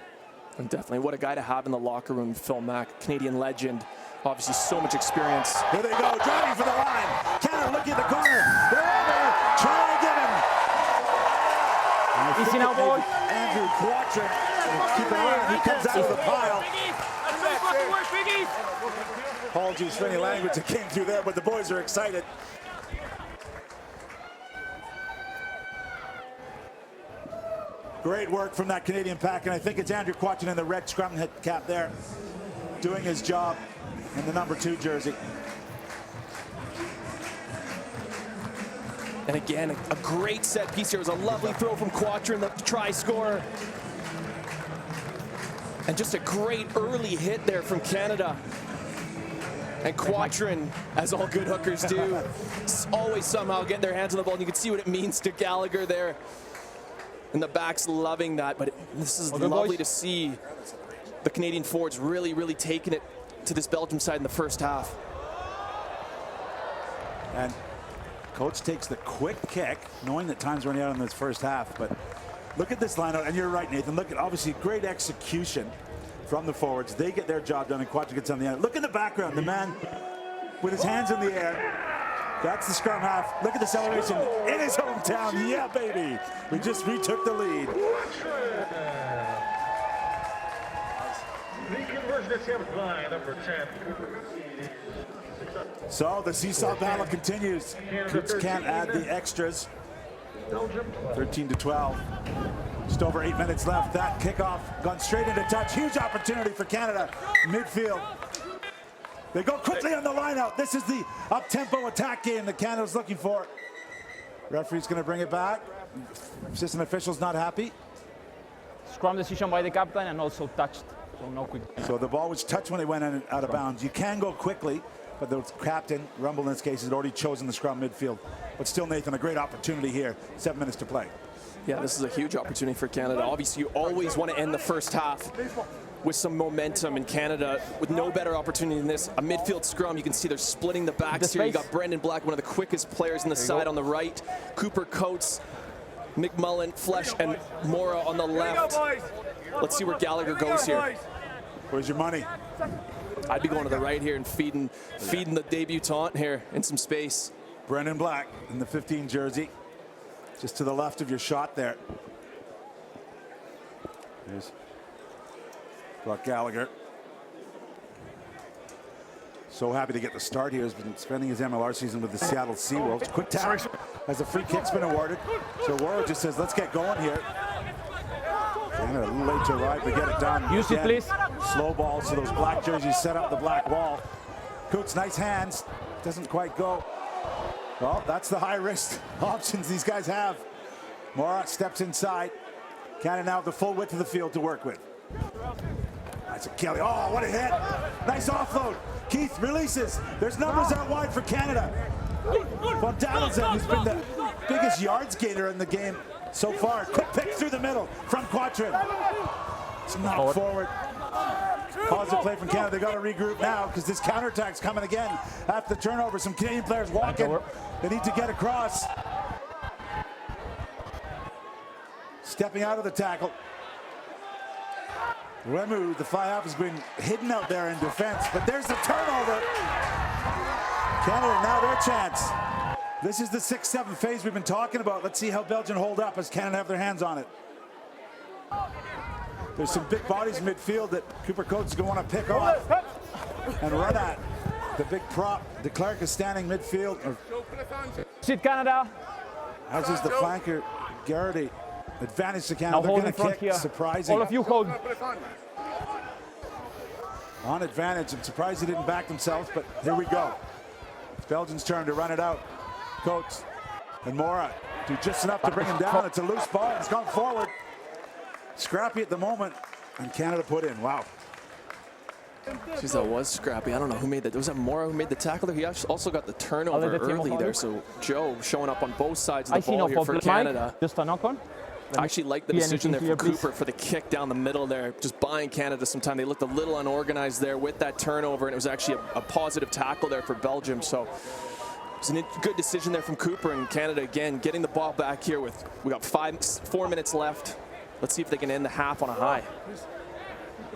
And definitely, what a guy to have in the locker room, Phil Mack, Canadian legend. Obviously, so much experience. Here they go, driving for the line. Canada looking at the corner. They're over. Try again. Easy now, boy. Andrew Quattrin. Keep it on. He comes out of the pile. Apologies for any language that came through there, but the boys are excited. Great work from that Canadian pack, and I think it's Andrew Quattrin in the red scrum head cap there, doing his job in the number 2 jersey. And again, a great set piece here. It was a lovely throw from Quattrin, the try scorer. And just a great early hit there from Canada. And Quattrin, as all good hookers do, always somehow get their hands on the ball. And you can see what it means to Gallagher there. And the back's loving that. But this is lovely to see the Canadian forwards really taking it to this Belgium side in the first half. And Coach takes the quick kick, knowing that time's running out in this first half. But look at this lineout, and you're right, Nathan. Look at, obviously, great execution from the forwards. They get their job done, and Quattrin gets on the end. Look in the background, the man with his hands in the air. That's the scrum half. Look at the celebration in his hometown. Yeah, baby. We just retook the lead. So the seesaw battle continues. Coots can't add the extras. 13-12. Just over 8 minutes left. That kickoff gone straight into touch. Huge opportunity for Canada. Midfield. They go quickly on the line out. This is the up-tempo attack game that Canada's looking for. Referee's going to bring it back. Assistant official's not happy. Scrum decision by the captain and also touched, so no quick. So the ball was touched when it went out of bounds. You can go quickly, but the captain, Rumble in this case, had already chosen the scrum midfield. But still, Nathan, a great opportunity here. 7 minutes to play. Yeah, this is a huge opportunity for Canada. Obviously, you always want to end the first half with some momentum. In Canada, with no better opportunity than this, a midfield scrum. You can see they're splitting the backs here. You got Brendan Black, one of the quickest players in the side on the right. Cooper Coates, McMullen, Flesh, and Mora on the left. Let's see where Gallagher goes here. Where's your money? I'd be going to the right here and feeding the debutant here in some space. Brendan Black in the 15 jersey. Just to the left of your shot there. Here's Brock Gallagher. So happy to get the start here. He's been spending his MLR season with the Seattle Seawolves. Quick tap as a free kick's been awarded. So Warren just says, let's get going here. Canada a little late to arrive, but get it done. Use it, please. Slow ball, so those black jerseys set up the black wall. Coots, nice hands. Doesn't quite go. Well, that's the high-risk options these guys have. Morat steps inside. Canada now have the full width of the field to work with. That's a Kelly. Oh, what a hit. Nice offload. Keith releases. There's numbers out wide for Canada. Von Dadelzen, who's been the biggest yards gainer in the game so far. Quick pick through the middle from Quatrin. It's knocked forward. Positive play from Canada. They got to regroup now because this counterattack's coming again after the turnover. Some Canadian players walking. They need to get across. Stepping out of the tackle. Remu, the fly-half, has been hidden out there in defense, but there's the turnover. Canada now their chance. This is the 6-7 phase we've been talking about. Let's see how Belgium hold up as Canada have their hands on it. There's some big bodies in midfield that Cooper Coates is going to want to pick off and run at. The big prop, De Klerk is standing midfield. Sit Canada. As is the flanker, Garrity. Advantage to Canada. They're going to kick. Here. Surprising. All of you hold. On advantage. I'm surprised they didn't back themselves, but here we go. It's Belgium's turn to run it out. Coates and Mora do just enough to bring him down. It's a loose ball. It's gone forward. Scrappy at the moment, and Canada put in. Wow. Jeez, that was scrappy. I don't know who made that. Was that Mora who made the tackle there? He actually also got the turnover early there. So Joe showing up on both sides of the ball here for Canada. Just a knock-on. I actually like the decision there from Cooper for the kick down the middle there, just buying Canada some time. They looked a little unorganized there with that turnover, and it was actually a positive tackle there for Belgium. So it was a good decision there from Cooper, and Canada again getting the ball back here with, we got 4 minutes left. Let's see if they can end the half on a high.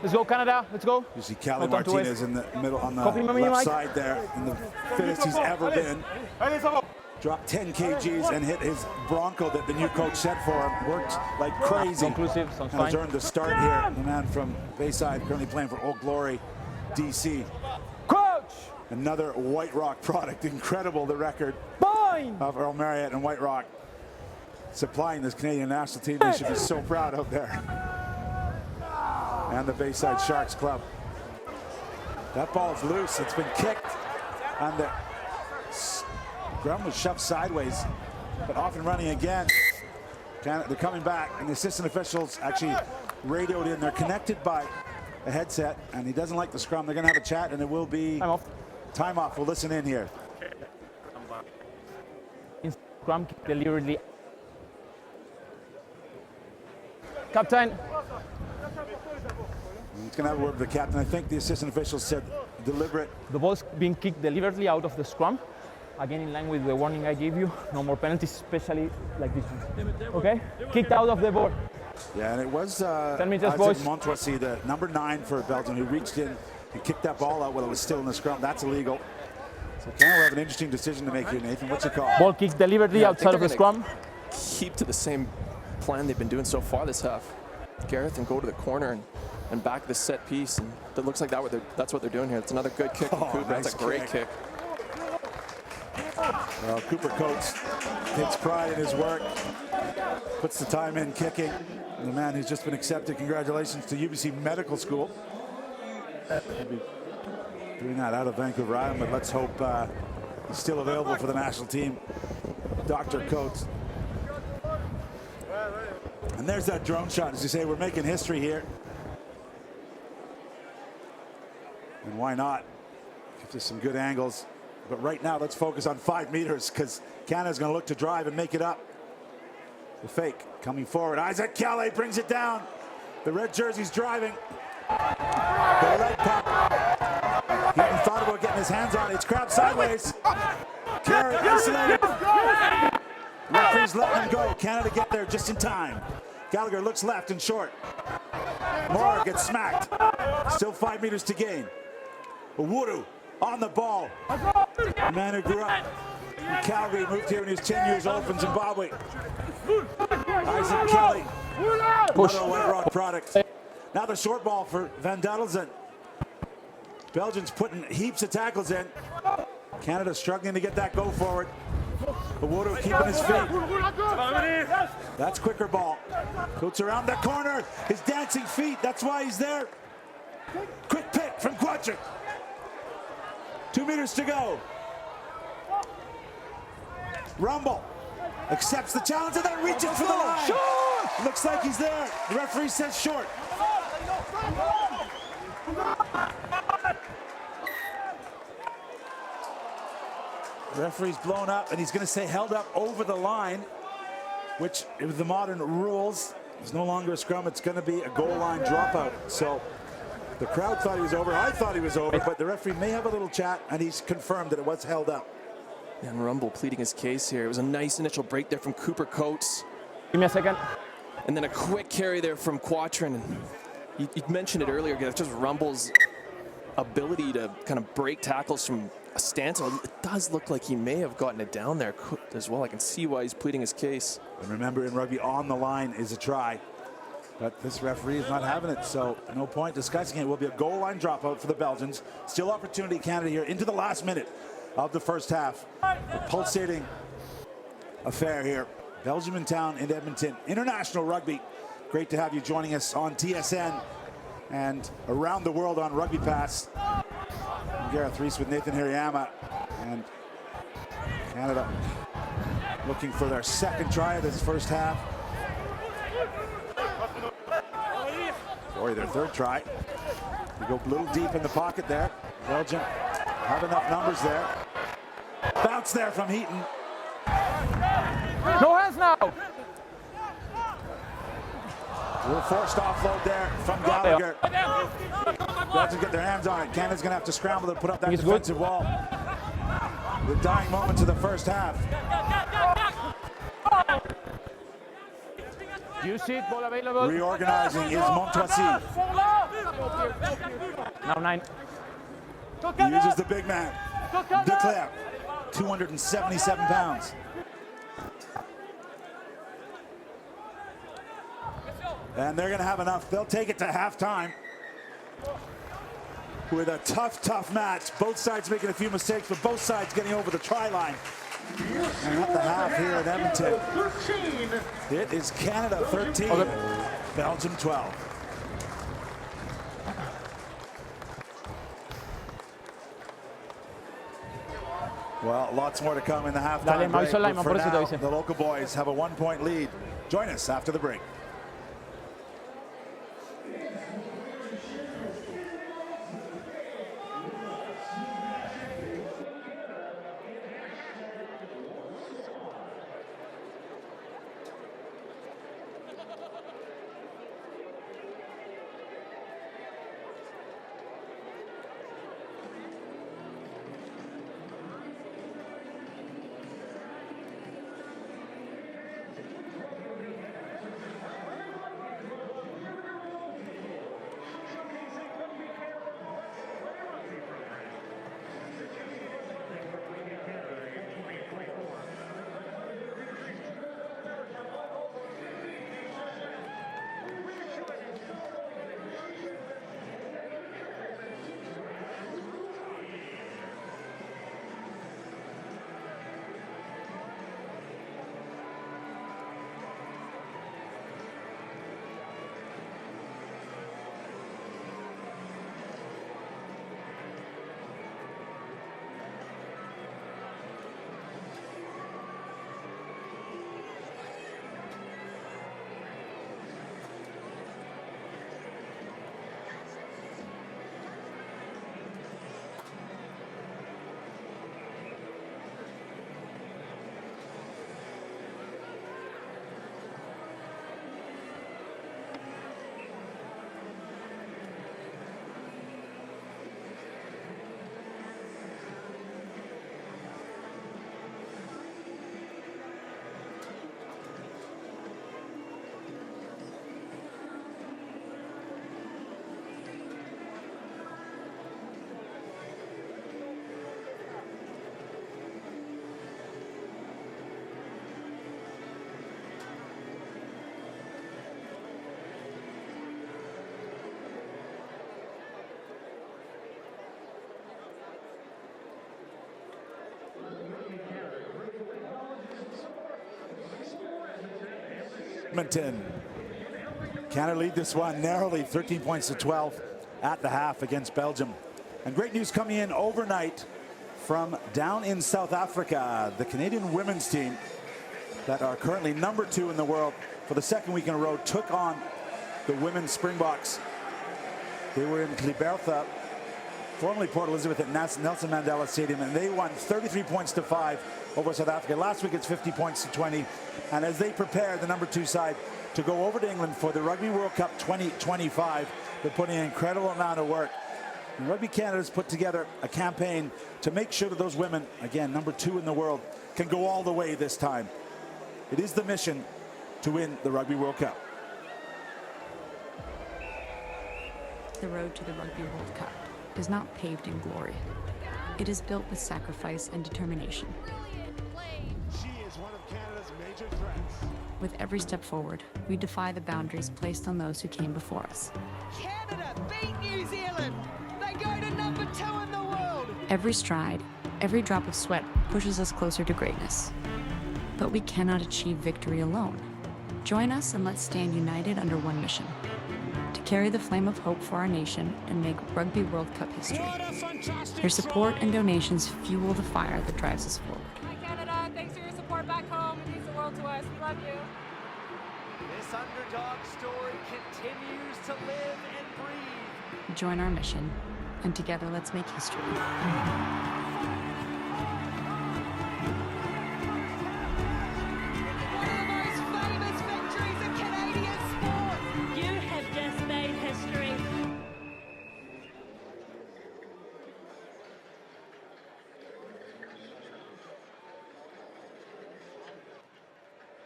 Let's go, Canada. Let's go. You see Cali Martinez in the middle on the left side there, in the fittest he's ever been. Dropped 10 kgs and hit his Bronco that the new coach set for him. Worked like crazy. Conclusive, sounds and has fine. earned the start here. The man from Bayside, currently playing for Old Glory, DC. Coach! Another White Rock product. Incredible, the record of Earl Marriott and White Rock supplying this Canadian national team. They should be so proud out there. And the Bayside Sharks Club. That ball's loose. It's been kicked, and the ground was shoved sideways, but off and running again. They're coming back, and the assistant officials actually radioed in. They're connected by a headset, and he doesn't like the scrum. They're going to have a chat, and it will be time off. We'll listen in here. In scrum deliberately. Captain. He's going to have a word with the captain. I think the assistant officials said deliberate. The ball's being kicked deliberately out of the scrum. Again, in line with the warning I gave you. No more penalties, especially like this one. Okay? Kicked out of the board. Yeah, and it was Isaac Montoisi, the number 9 for Belgium, who reached in and kicked that ball out while it was still in the scrum. That's illegal. So Canada have an interesting decision to make here, Nathan. What's your call? Ball kicked deliberately outside of the scrum. Keep to the same plan they've been doing so far this half. Gareth and go to the corner and back the set piece. And it looks like that's what they're doing here. It's another good kick from Cooper. Nice, that's a great kick. Well, Cooper Coates takes pride in his work, puts the time in kicking. The man who's just been accepted, congratulations to UBC Medical School. He'll be doing that out of Vancouver Island, but let's hope he's still available for the national team. Dr. Coates. And there's that drone shot. As you say, we're making history here. And why not? Gives us some good angles. But right now, let's focus on 5 meters because Canada's going to look to drive and make it up. The fake coming forward. Isaac Kelly brings it down. The red jersey's driving. The leg pump. He even thought about getting his hands on it. It's grabbed sideways. Carey isolated. Referee's letting him go. Canada get there just in time. Gallagher looks left and short. Moore gets smacked. Still 5 meters to gain. Owudu on the ball. A man who grew up in Calgary, moved here when he was 10 years old from Zimbabwe. Isaac Kelly Push. Another Wet Rock product. Now the short ball for Van Dudelzen. Belgium's putting heaps of tackles in. Canada struggling to get that go forward. Owudu keeping his feet. That's quicker ball. Coates around the corner. His dancing feet. That's why he's there. Quick pick from Quadric. 2 meters to go. Rumble accepts the challenge and then reaches for the line. Looks like he's there. The referee says short. The referee's blown up, and he's going to say held up over the line, which with the modern rules is no longer a scrum. It's going to be a goal line dropout. So the crowd thought he was over. I thought he was over, but the referee may have a little chat, and he's confirmed that it was held up. And Rumble pleading his case here. It was a nice initial break there from Cooper Coates. Give me a second. And then a quick carry there from Quatrin. And you mentioned it earlier, that's just Rumble's ability to kind of break tackles from a stance. It does look like he may have gotten it down there as well. I can see why he's pleading his case. And remember, in rugby, on the line is a try. But this referee is not having it, so no point discussing it. It will be a goal line dropout for the Belgians. Still opportunity, Canada, here into the last minute of the first half. A pulsating affair here. Belgium in town in Edmonton. International rugby. Great to have you joining us on TSN and around the world on Rugby Pass. Gareth Rees with Nathan Hirayama, and Canada looking for their second try of this first half. Sorry, their third try. They go a little deep in the pocket there. Belgium have enough numbers there. Bounce there from Heaton. No hands now. A little forced offload there from Gallagher. Belgium get their hands on it. Canada's going to have to scramble to put up that defensive wall. The dying moments of the first half. Use it, ball available. Reorganizing is Montoissy. Now 9. He uses the big man. Declare, 277 pounds. And they're going to have enough. They'll take it to halftime with a tough match. Both sides making a few mistakes, but both sides getting over the try line. And at the half here in Edmonton, it is Canada 13, Belgium 12. Well, lots more to come in the halftime break. But for now, the local boys have a 1-point lead. Join us after the break. Edmonton. Canada lead this one narrowly, 13 points to 12 at the half against Belgium. And great news coming in overnight from down in South Africa. The Canadian women's team that are currently #2 in the world for the second week in a row took on the women's Springboks. They were in Alberta, formerly Port Elizabeth, at Nelson Mandela Stadium, and they won 33 points to 5 over South Africa. Last week it's 50 points to 20. And as they prepare, the #2 side, to go over to England for the Rugby World Cup 2025, they're putting an incredible amount of work. And Rugby Canada's put together a campaign to make sure that those women, again, #2 in the world, can go all the way this time. It is the mission to win the Rugby World Cup. The road to the Rugby World Cup is not paved in glory. It is built with sacrifice and determination. She is one of Canada's major threats. With every step forward, we defy the boundaries placed on those who came before us. Canada beat New Zealand. They go to #2 in the world. Every stride, every drop of sweat pushes us closer to greatness. But we cannot achieve victory alone. Join us and let's stand united under one mission: to carry the flame of hope for our nation and make Rugby World Cup history. Your support and donations fuel the fire that drives us forward. Hi Canada, thanks for your support back home. It means the world to us. We love you. This underdog story continues to live and breathe. Join our mission, and together let's make history.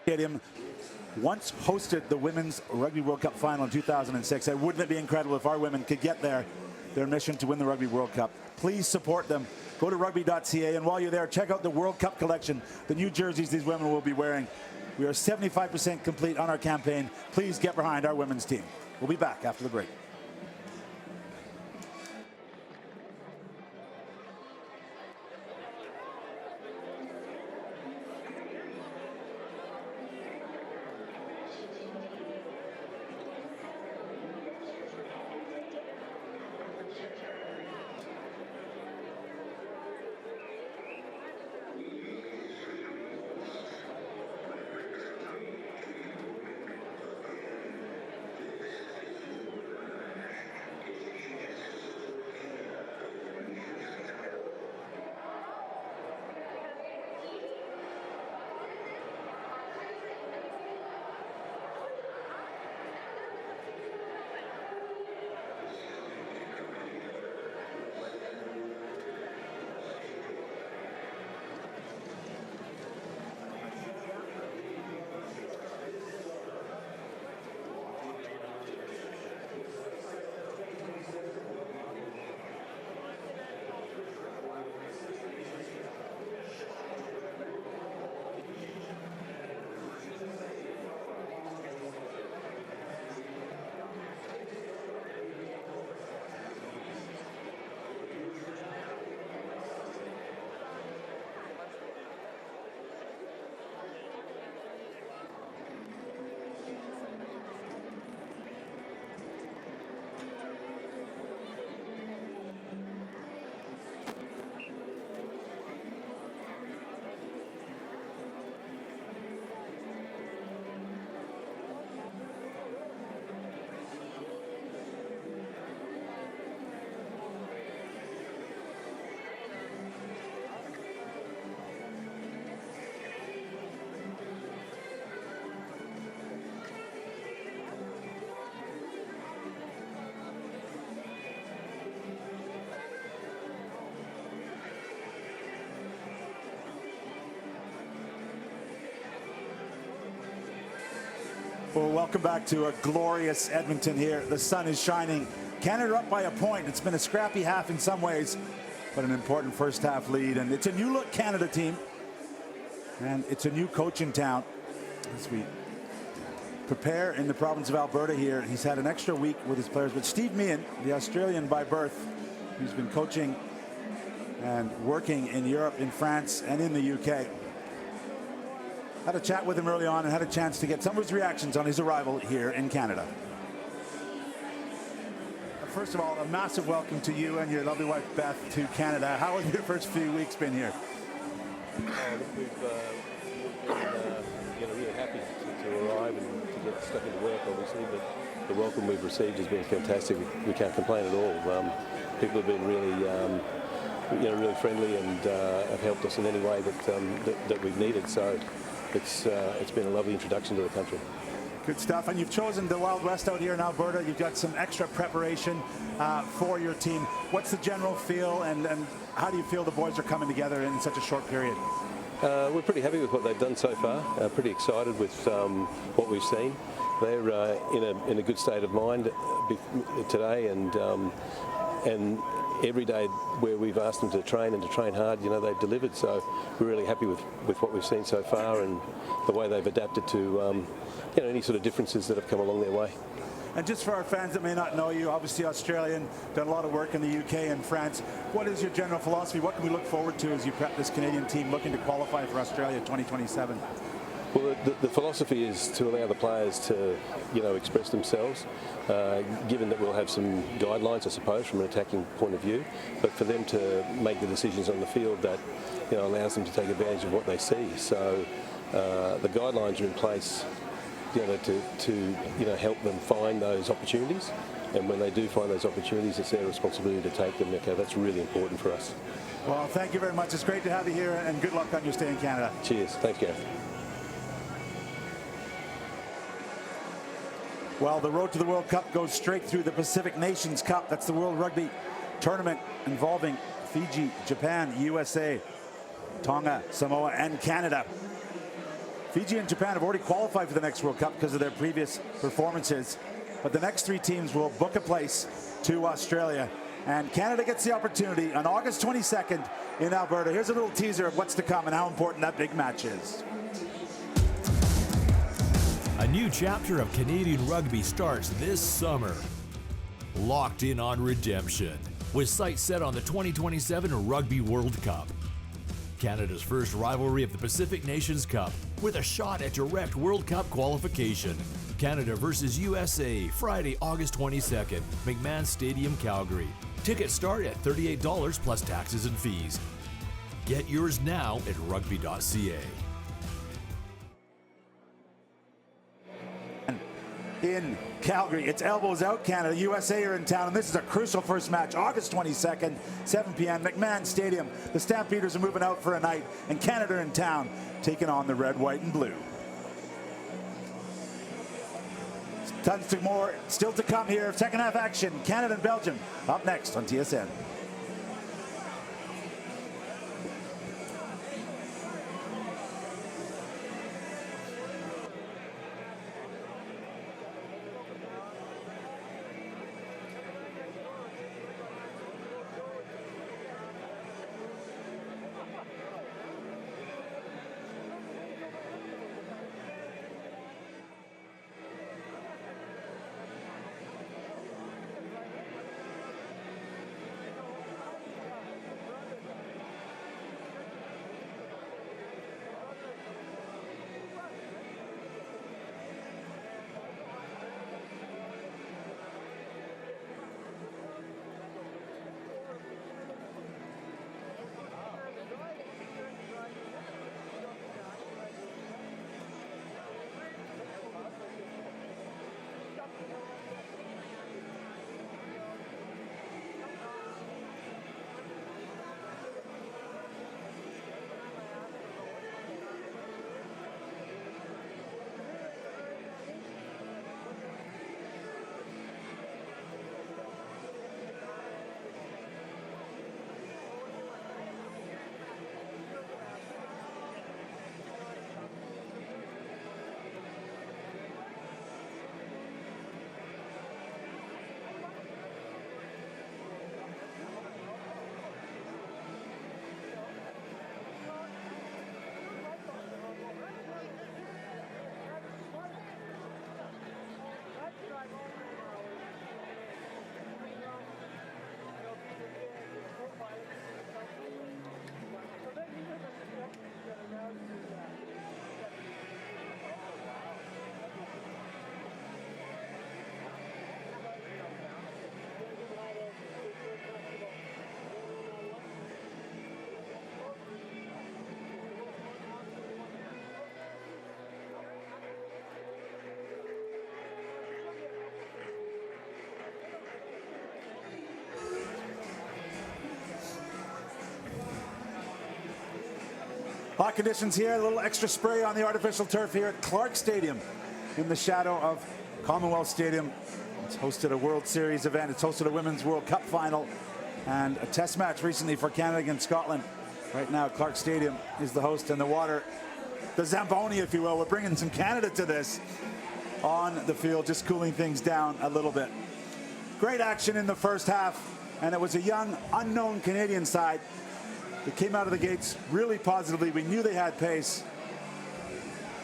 Stadium once hosted the Women's Rugby World Cup final in 2006. And wouldn't it be incredible if our women could get there, their mission to win the Rugby World Cup? Please support them. Go to rugby.ca, and while you're there, check out the World Cup collection, the new jerseys these women will be wearing. We are 75% complete on our campaign. Please get behind our women's team. We'll be back after the break. Well, welcome back to a glorious Edmonton here. The sun is shining. Canada up by a point. It's been a scrappy half in some ways, but an important first half lead. And it's a new look Canada team. And it's a new coach in town as we prepare in the province of Alberta here. He's had an extra week with his players. But Steve Meehan, the Australian by birth, who's been coaching and working in Europe, in France, and in the UK. Had a chat with him early on and had a chance to get some of his reactions on his arrival here in Canada. First of all, a massive welcome to you and your lovely wife Beth to Canada. How have your first few weeks been here? We've been really happy to arrive and to get stuck into work, obviously, but the welcome we've received has been fantastic. We can't complain at all. People have been really, really friendly and have helped us in any way that we've needed. So it's been a lovely introduction to the country. Good stuff. And you've chosen the Wild West out here in Alberta. You've got some extra preparation for your team. What's the general feel, and how do you feel the boys are coming together in such a short period? We're pretty happy with what they've done so far. Pretty excited with what we've seen. They're in a good state of mind today, and every day where we've asked them to train and to train hard, they've delivered. So we're really happy with what we've seen so far and the way they've adapted to any sort of differences that have come along their way. And just for our fans that may not know you, obviously Australian, done a lot of work in the UK and France. What is your general philosophy? What can we look forward to as you prep this Canadian team looking to qualify for Australia 2027? Well, the philosophy is to allow the players to, express themselves, given that we'll have some guidelines, I suppose, from an attacking point of view, but for them to make the decisions on the field that, allows them to take advantage of what they see. So the guidelines are in place, to help them find those opportunities, and when they do find those opportunities, it's their responsibility to take them. Okay, that's really important for us. Well, thank you very much. It's great to have you here, and good luck on your stay in Canada. Cheers. Thanks, Gareth. Well, the road to the World Cup goes straight through the Pacific Nations Cup. That's the World Rugby tournament involving Fiji, Japan, USA, Tonga, Samoa, and Canada. Fiji and Japan have already qualified for the next World Cup because of their previous performances, but the next three teams will book a place to Australia, and Canada gets the opportunity on August 22nd in Alberta. Here's a little teaser of what's to come and how important that big match is. A new chapter of Canadian rugby starts this summer. Locked in on redemption, with sights set on the 2027 Rugby World Cup. Canada's first rivalry of the Pacific Nations Cup, with a shot at direct World Cup qualification. Canada versus USA, Friday, August 22nd, McMahon Stadium, Calgary. Tickets start at $38 plus taxes and fees. Get yours now at rugby.ca. In Calgary, it's elbows out Canada. USA are in town, and this is a crucial first match, August 22nd, 7 p.m., McMahon Stadium. The Stampeders are moving out for a night, and Canada in town, taking on the red, white, and blue. Tons to more still to come here. Second half action, Canada and Belgium, up next on TSN. Hot conditions here, a little extra spray on the artificial turf here at Clark Stadium in the shadow of Commonwealth Stadium. It's hosted a World Series event. It's hosted a Women's World Cup final and a test match recently for Canada against Scotland. Right now, Clark Stadium is the host, and the water, the Zamboni, if you will. We're bringing some Canada to this on the field, just cooling things down a little bit. Great action in the first half, and it was a young, unknown Canadian side that came out of the gates really positively. We knew they had pace,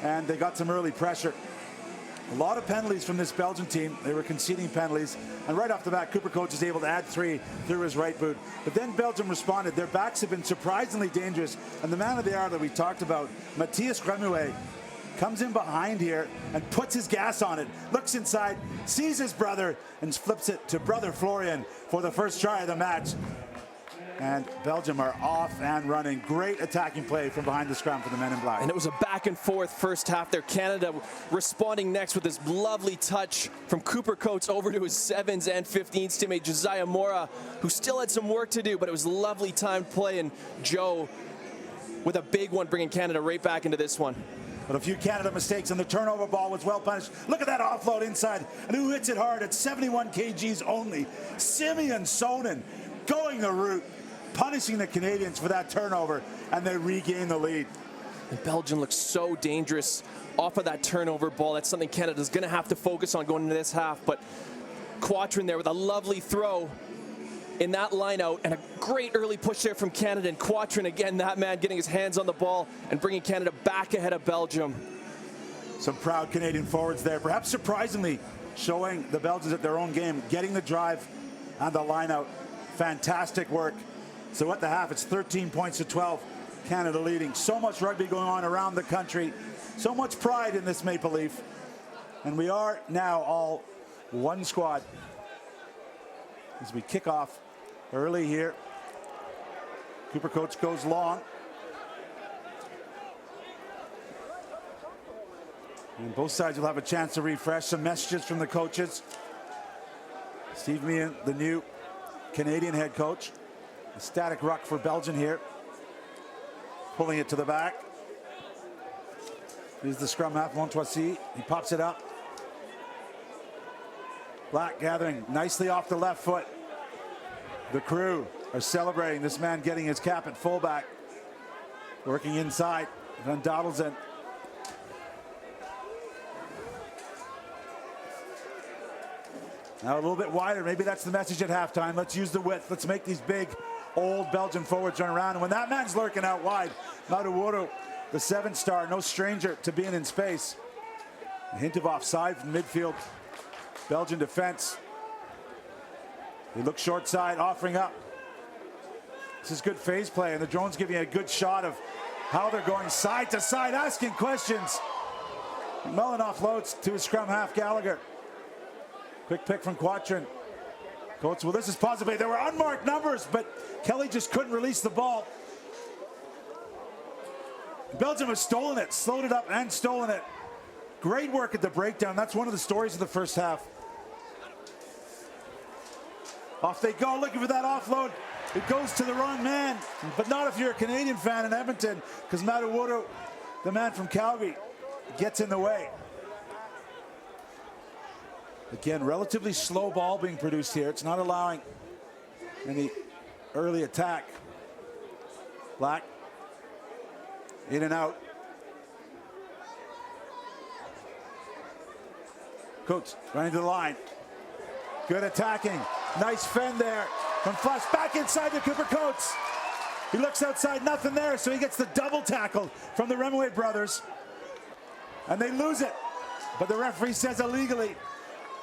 and they got some early pressure. A lot of penalties from this Belgian team. They were conceding penalties, and right off the bat, Cooper Coates is able to add 3 through his right boot. But then Belgium responded. Their backs have been surprisingly dangerous, and the man of the hour that we talked about, Matthias Remuet, comes in behind here and puts his gas on it, looks inside, sees his brother, and flips it to brother Florian for the first try of the match. And Belgium are off and running. Great attacking play from behind the scrum for the men in black. And it was a back and forth first half there. Canada responding next with this lovely touch from Cooper Coates over to his 7s and 15s teammate Josiah Mora, who still had some work to do, but it was lovely timed play, and Joe with a big one bringing Canada right back into this one. But a few Canada mistakes, and the turnover ball was well punished. Look at that offload inside, and who hits it hard at 71 kgs only? Simeon Sonnen going the route, punishing the Canadians for that turnover, and they regain the lead. And Belgium looks so dangerous off of that turnover ball. That's something Canada's going to have to focus on going into this half. But Quatrin there with a lovely throw in that line out, and a great early push there from Canada. And Quatrin, again, that man getting his hands on the ball and bringing Canada back ahead of Belgium. Some proud Canadian forwards there, perhaps surprisingly showing the Belgians at their own game, getting the drive and the line out. Fantastic work. So at the half, it's 13 points to 12, Canada leading. So much rugby going on around the country. So much pride in this Maple Leaf. And we are now all one squad as we kick off early here. Cooper Coates goes long. And both sides will have a chance to refresh. Some messages from the coaches. Steve Meehan, the new Canadian head coach. A static ruck for Belgium here. Pulling it to the back. Here's the scrum half, Montoissy. He pops it up. Black gathering nicely off the left foot. The crew are celebrating this man getting his cap at fullback. Working inside. Van Dodelsen. Now a little bit wider. Maybe that's the message at halftime. Let's use the width. Let's make these big, old Belgian forwards run around. And when that man's lurking out wide, Maduworo, the 7-star, no stranger to being in space. A hint of offside from midfield. Belgian defense. They look short side, offering up. This is good phase play, and the drone's giving you a good shot of how they're going side to side, asking questions. Mullen offloads to his scrum half, Gallagher. Quick pick from Quatrin. Coates, well, this is possibly, there were unmarked numbers, but Kelly just couldn't release the ball. Belgium has stolen it, slowed it up and stolen it. Great work at the breakdown. That's one of the stories of the first half. Off they go, looking for that offload. It goes to the wrong man, but not if you're a Canadian fan in Edmonton, because Maduworo, the man from Calgary, gets in the way. Again, relatively slow ball being produced here. It's not allowing any early attack. Black, in and out. Coates running to the line. Good attacking. Nice fend there from Flush. Back inside to Cooper Coates. He looks outside, nothing there, so he gets the double tackle from the Remuet brothers. And they lose it. But the referee says illegally.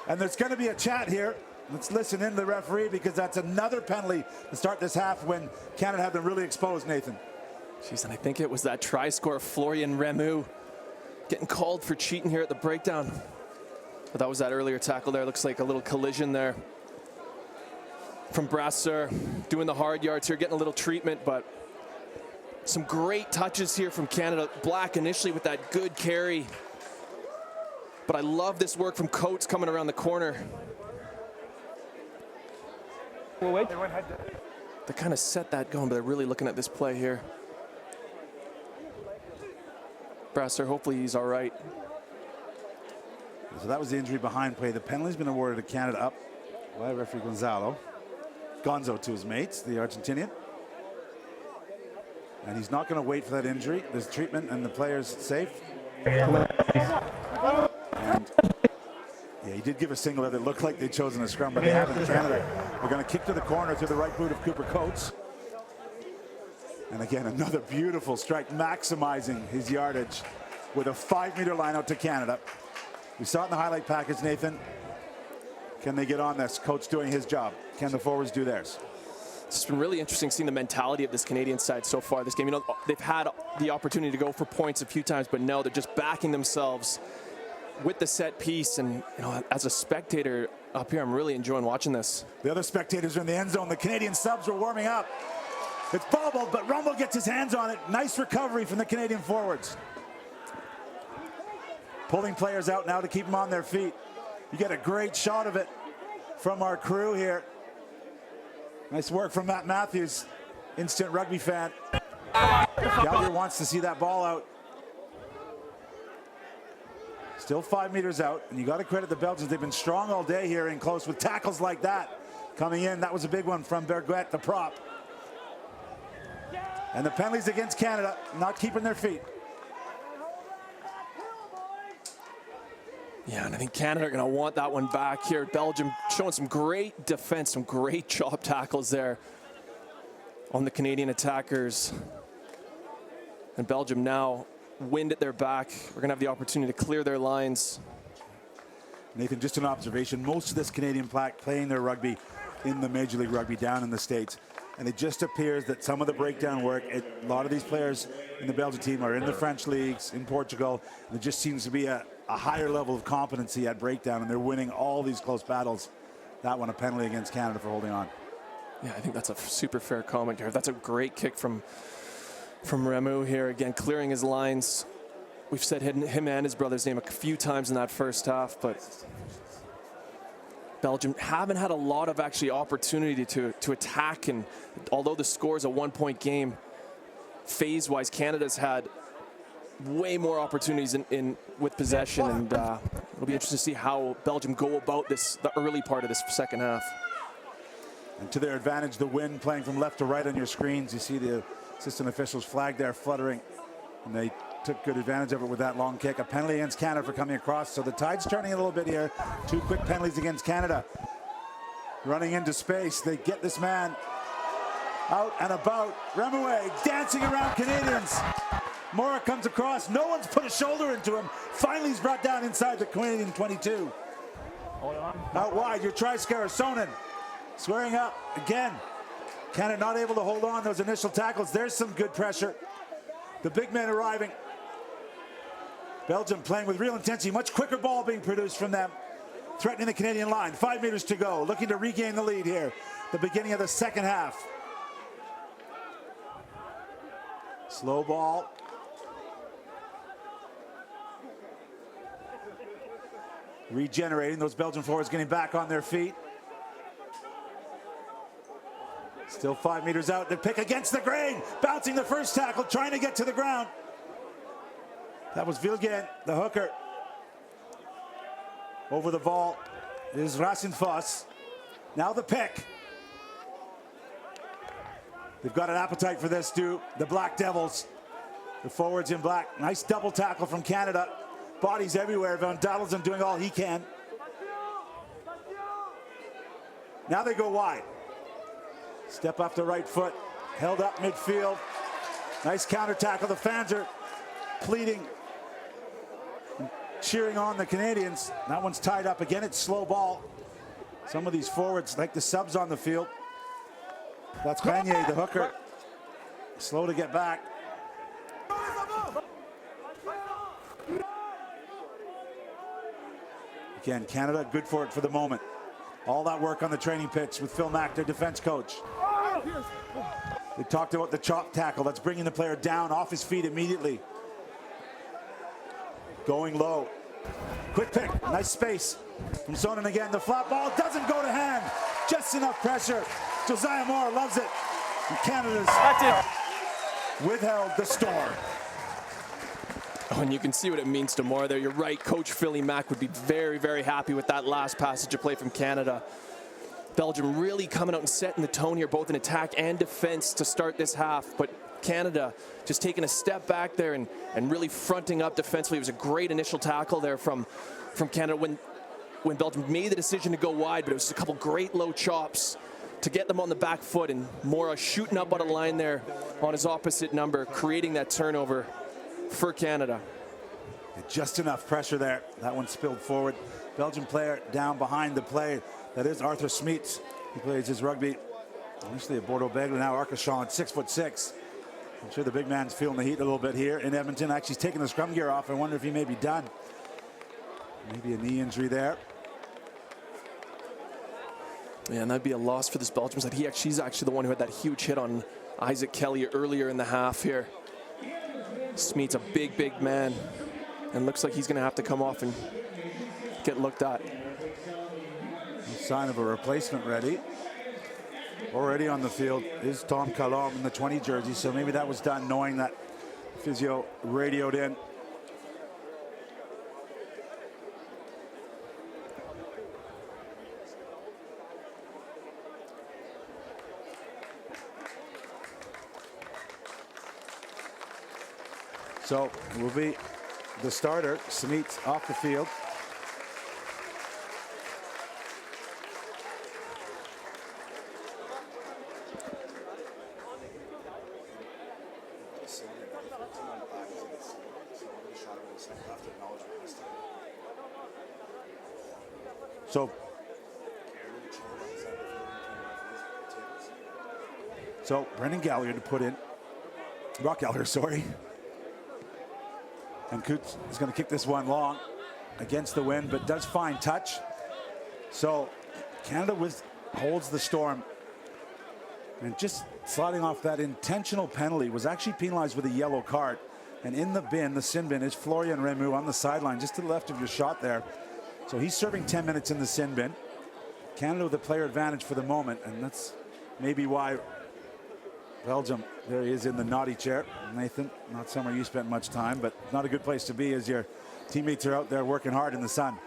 And there's going to be a chat here. Let's listen in to the referee, because that's another penalty to start this half when Canada had them really exposed, Nathan. Jeez, and I think it was that try scorer, Florian Remu, getting called for cheating here at the breakdown. But that was that earlier tackle there. Looks like a little collision there from Brasseur, doing the hard yards here, getting a little treatment, but some great touches here from Canada. Black initially with that good carry. But I love this work from Coates coming around the corner. We'll wait. They kind of set that going, but they're really looking at this play here. Brasser. Hopefully he's all right. So that was the injury behind play. The penalty's been awarded to Canada up by referee Gonzo to his mates, the Argentinian. And he's not going to wait for that injury. There's treatment and the player's safe. And yeah, he did give a single that looked like they'd chosen a scrum, but they haven't. Canada, they're going to kick to the corner through the right boot of Cooper Coates. And again, another beautiful strike, maximizing his yardage with a 5-meter line out to Canada. We saw it in the highlight package, Nathan. Can they get on this? Coach doing his job. Can the forwards do theirs? It's been really interesting seeing the mentality of this Canadian side so far this game. You know, they've had the opportunity to go for points a few times, but no, they're just backing themselves with the set piece. And you know, as a spectator up here, I'm really enjoying watching this. The other spectators are in the end zone. The Canadian subs were warming up. It's bobbled, but Rumble gets his hands on it. Nice recovery from the Canadian forwards. Pulling players out now to keep them on their feet. You get a great shot of it from our crew here. Nice work from Matt Matthews, instant rugby fan. Gallagher wants to see that ball out. Still 5 meters out, and you got to credit the Belgians. They've been strong all day here in close with tackles like that coming in. That was a big one from Berguet, the prop. And the penalties against Canada, not keeping their feet. Yeah, and I think Canada are going to want that one back here. Belgium showing some great defense, some great chop tackles there on the Canadian attackers. And Belgium now, wind at their back. We're going to have the opportunity to clear their lines. Nathan, just an observation. Most of this Canadian pack playing their rugby in the Major League Rugby down in the States. And it just appears that some of the breakdown work, a lot of these players in the Belgian team are in the French leagues, in Portugal. There just seems to be a higher level of competency at breakdown, and they're winning all these close battles. That one, a penalty against Canada for holding on. Yeah, I think that's a super fair comment here. That's a great kick from Ramu here. Again, clearing his lines. We've said him and his brother's name a few times in that first half, but Belgium haven't had a lot of actually opportunity to attack, and although the score is a 1-point game, phase-wise, Canada's had way more opportunities with possession, and it'll be interesting to see how Belgium go about the early part of this second half. And to their advantage, the wind playing from left to right on your screens. You see the assistant officials flag there fluttering, and they took good advantage of it with that long kick. A penalty against Canada for coming across, so the tide's turning a little bit here. 2 quick penalties against Canada. Running into space, they get this man out and about. Remoué dancing around Canadians. Mora comes across, no one's put a shoulder into him. Finally he's brought down inside the Canadian 22. Out wide, your try-scarer, Sonnen. Squaring up again. Canada not able to hold on those initial tackles. There's some good pressure. The big men arriving. Belgium playing with real intensity. Much quicker ball being produced from them. Threatening the Canadian line. 5 meters to go. Looking to regain the lead here. The beginning of the second half. Slow ball. Regenerating. Those Belgian forwards getting back on their feet. Still 5 meters out. The pick against the grain. Bouncing the first tackle. Trying to get to the ground. That was Vilgen, the hooker. Over the ball is Rasenfoss. Now the pick. They've got an appetite for this, too. The Black Devils. The forwards in black. Nice double tackle from Canada. Bodies everywhere. Van Dadelsson doing all he can. Now they go wide. Step off the right foot. Held up midfield. Nice counter tackle. The fans are pleading, cheering on the Canadians. That one's tied up again. It's slow ball. Some of these forwards, like the subs on the field. That's Gagné, the hooker. Slow to get back. Again, Canada good for it for the moment. All that work on the training pitch with Phil Mack, their defense coach. They talked about the chop tackle. That's bringing the player down off his feet immediately. Going low. Quick pick, nice space from Sonnen again. The flat ball doesn't go to hand. Just enough pressure. Josiah Moore loves it. And Canada's withheld the storm. Oh, and you can see what it means to more there. You're right, Coach Philly Mack would be very, very happy with that last passage of play from Canada. Belgium really coming out and setting the tone here, both in attack and defense to start this half. But Canada just taking a step back there and really fronting up defensively. It was a great initial tackle there from Canada when Belgium made the decision to go wide, but it was just a couple great low chops to get them on the back foot, and Mora shooting up on a line there on his opposite number, creating that turnover for Canada. Just enough pressure there. That one spilled forward. Belgian player down behind the play. That is Arthur Smeets. He plays his rugby initially at Bordeaux-Bègles, now Arcachon, 6'6". I'm sure the big man's feeling the heat a little bit here in Edmonton. Actually, he's taking the scrum gear off. I wonder if he may be done. Maybe a knee injury there. Yeah, and that'd be a loss for this Belgium side. He's actually the one who had that huge hit on Isaac Kelly earlier in the half here. Smeets a big, big man, and looks like he's going to have to come off and get looked at. Sign of a replacement ready. Already on the field is Tom Calom in the 20 jersey, so maybe that was done knowing that physio radioed in. So it will be the starter, Smeets, off the field. So Brendan Gallagher to put in. Brock Gallagher, sorry. And Coots is going to kick this one long against the wind, but does find touch. So Canada holds the storm. And just sliding off that intentional penalty, was actually penalized with a yellow card. And in the bin, the sin bin, is Florian Remu on the sideline, just to the left of your shot there. So he's serving 10 minutes in the sin bin. Canada with the player advantage for the moment, and that's maybe why Belgium, there he is in the naughty chair. Nathan, not somewhere you spent much time, but not a good place to be as your teammates are out there working hard in the sun.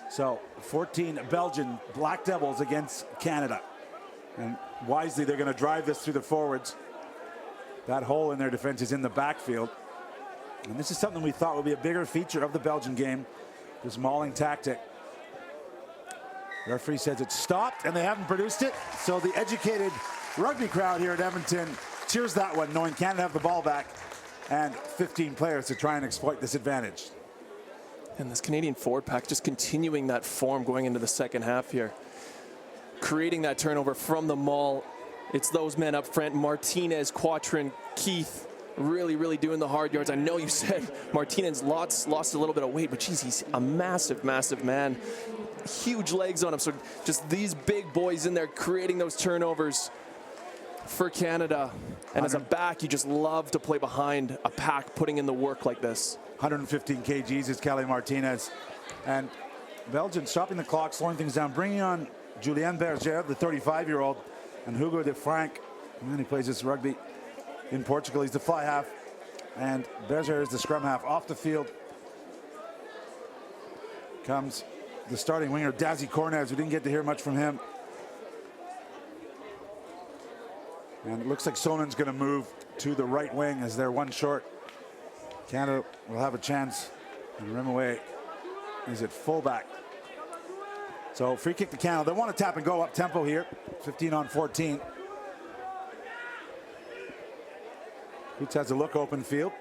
So 14 Belgian Black Devils against Canada. And wisely, they're going to drive this through the forwards. That hole in their defense is in the backfield. And this is something we thought would be a bigger feature of the Belgian game, this mauling tactic. The referee says it's stopped, and they haven't produced it. So the educated rugby crowd here at Edmonton cheers that one, knowing Canada have the ball back and 15 players to try and exploit this advantage. And this Canadian forward pack just continuing that form going into the second half here. Creating that turnover from the maul. It's those men up front, Martinez, Quatrin, Keith, really, really doing the hard yards. I know you said Martinez lost a little bit of weight, but geez, he's a massive, massive man. Huge legs on him. So just these big boys in there creating those turnovers for Canada. And as a back, you just love to play behind a pack putting in the work like this. 115 kgs is Kelly Martinez. And Belgium stopping the clock, slowing things down, bringing on Julien Berger, the 35-year-old, and Hugo de Frank. And then he plays this rugby in Portugal. He's the fly half, and Berger is the scrum half. Off the field comes the starting winger, Dazzy Cornez. We didn't get to hear much from him. And it looks like Sonen's going to move to the right wing as they're one short. Canada will have a chance. And Remaway is at fullback. So free kick to Canada. They want to tap and go up tempo here. 15 on 14. Coots has a look open field.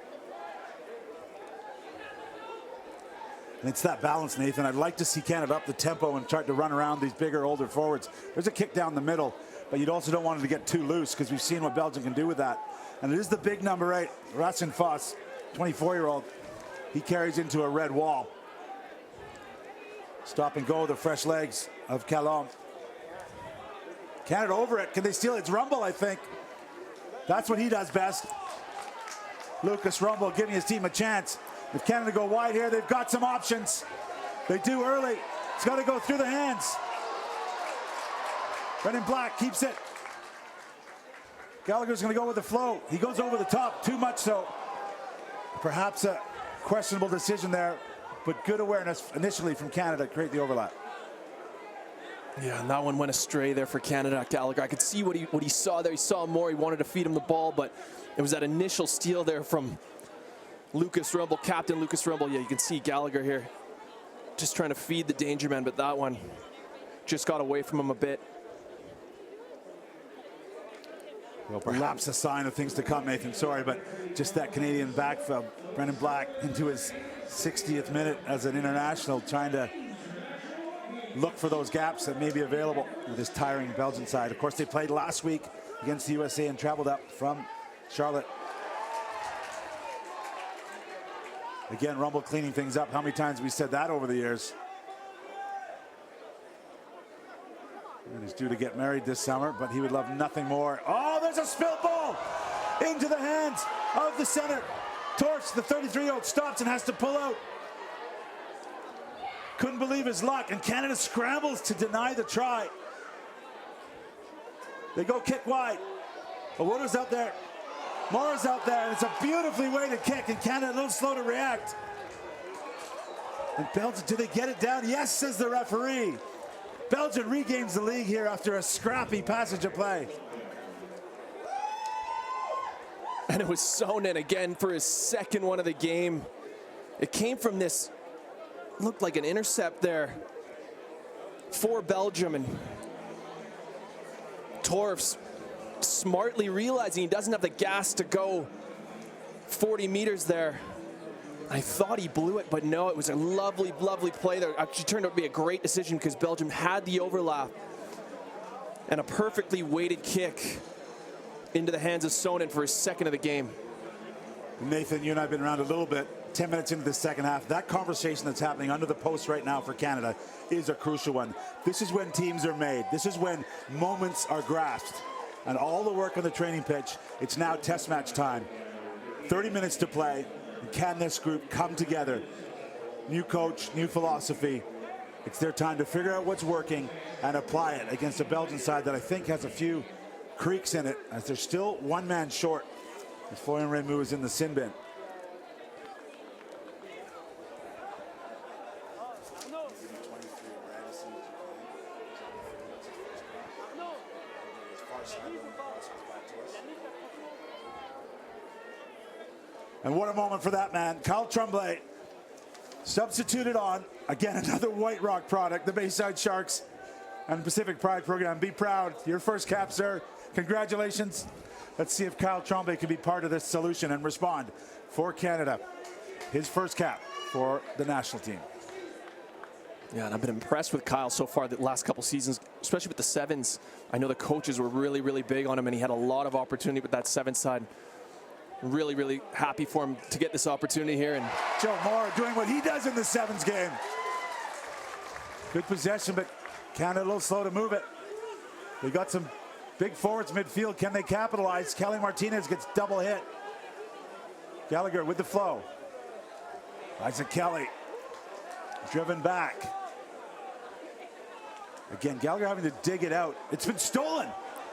And it's that balance, Nathan. I'd like to see Canada up the tempo and try to run around these bigger, older forwards. There's a kick down the middle, but you'd also don't want it to get too loose because we've seen what Belgium can do with that. And it is the big number 8, Racine Foss, 24-year-old. He carries into a red wall. Stop and go, the fresh legs of Calom. Canada over it. Can they steal it? It's Rumble, I think. That's what he does best. Lucas Rumble giving his team a chance. If Canada go wide here, they've got some options. They do early. It's got to go through the hands. Brendan Black keeps it. Gallagher's going to go with the flow. He goes over the top, too much so. Perhaps a questionable decision there, but good awareness initially from Canada to create the overlap. Yeah, and that one went astray there for Canada. Gallagher, I could see what he saw there. He saw more. He wanted to feed him the ball, but it was that initial steal there from Lucas Rumble, Captain Lucas Rumble. Yeah, you can see Gallagher here just trying to feed the danger man, but that one just got away from him a bit. Well, perhaps a sign of things to come, Nathan. Sorry, but just that Canadian backfield. Brendan Black into his 60th minute as an international, trying to look for those gaps that may be available with this tiring Belgian side. Of course, they played last week against the USA and traveled up from Charlotte. Again, Rumble cleaning things up. How many times have we said that over the years? And he's due to get married this summer, but he would love nothing more. Oh, there's a spilled ball into the hands of the center. Torch, the 33-year-old, stops and has to pull out. Couldn't believe his luck, and Canada scrambles to deny the try. They go kick wide. But Woodard's out there. Morris out there, and it's a beautifully weighted kick, and Canada a little slow to react. And Belgium, do they get it down? Yes, says the referee. Belgium regains the lead here after a scrappy passage of play. And it was Sonnen again for his second one of the game. It came from this, looked like an intercept there for Belgium, and Torfs smartly realizing he doesn't have the gas to go 40 meters there. I thought he blew it, but no, it was a lovely, lovely play there. Actually turned out to be a great decision because Belgium had the overlap. And a perfectly weighted kick into the hands of Sonnen for his second of the game. Nathan, you and I have been around a little bit. 10 minutes into the second half, that conversation that's happening under the post right now for Canada is a crucial one. This is when teams are made. This is when moments are grasped. And all the work on the training pitch, it's now test match time. 30 minutes to play. Can this group come together? New coach, new philosophy. It's their time to figure out what's working and apply it against a Belgian side that I think has a few creaks in it, as they're still one man short as Florian Remu is in the sin bin. And what a moment for that man. Kyle Tremblay substituted on. Again, another White Rock product, the Bayside Sharks and Pacific Pride program. Be proud. Your first cap, sir. Congratulations. Let's see if Kyle Tremblay can be part of this solution and respond for Canada. His first cap for the national team. Yeah, and I've been impressed with Kyle so far the last couple seasons, especially with the sevens. I know the coaches were really, really big on him, and he had a lot of opportunity with that seven side. Really, really happy for him to get this opportunity here. And Joe Moore doing what he does in the sevens game. Good possession, but Canada a little slow to move it. They got some big forwards midfield. Can they capitalize? Kelly Martinez gets double hit. Gallagher with the flow. Isaac Kelly driven back. Again, Gallagher having to dig it out. It's been stolen.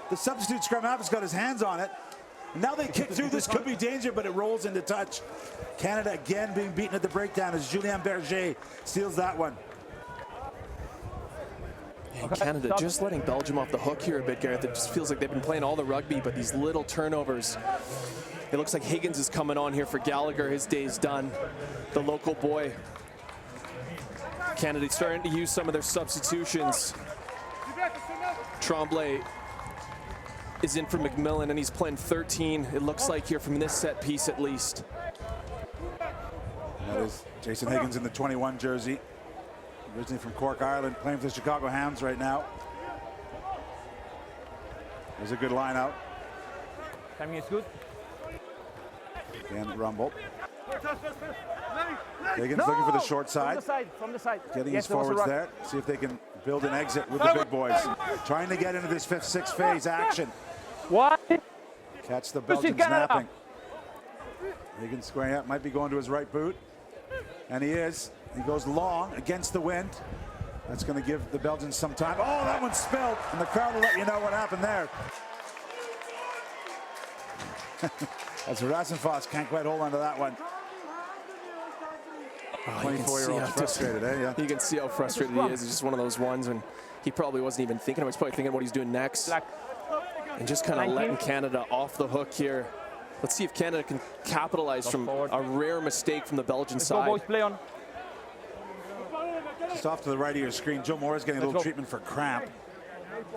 The substitute scrum half has got his hands on it. Now they kick through. This could be danger, but it rolls into touch. Canada again being beaten at the breakdown as Julien Berger steals that one. And Canada just letting Belgium off the hook here a bit, Gareth. It just feels like they've been playing all the rugby, but these little turnovers. It looks like Higgins is coming on here for Gallagher. His day's done. The local boy. Canada starting to use some of their substitutions. Tremblay is in for McMillan, and he's playing 13, it looks like, here from this set piece at least. That is Jason Higgins in the 21 jersey. Originally from Cork, Ireland, playing for the Chicago Hams right now. There's a good line out. Timing is good. Again, Rumble. Higgins looking for the short side. From the side. Getting his forwards there. See if they can build an exit with the big boys. Trying to get into this 5th, 6th phase action. What? Catch the Belgian snapping. Higgins squaring up, might be going to his right boot. And he is. He goes long against the wind. That's going to give the Belgians some time. Oh, that one spilled. And the crowd will let you know what happened there. As Rasenfoss can't quite hold on to that one. 24-year-old frustrated, eh? Yeah. You can see how frustrated he is. It's just one of those ones when he probably wasn't even thinking of it. He's probably thinking what he's doing next. And just kind of letting Canada off the hook here. Let's see if Canada can capitalize from a rare mistake from the Belgian side. Boys, play on. Just off to the right of your screen, Joe Moore is getting a little treatment for cramp.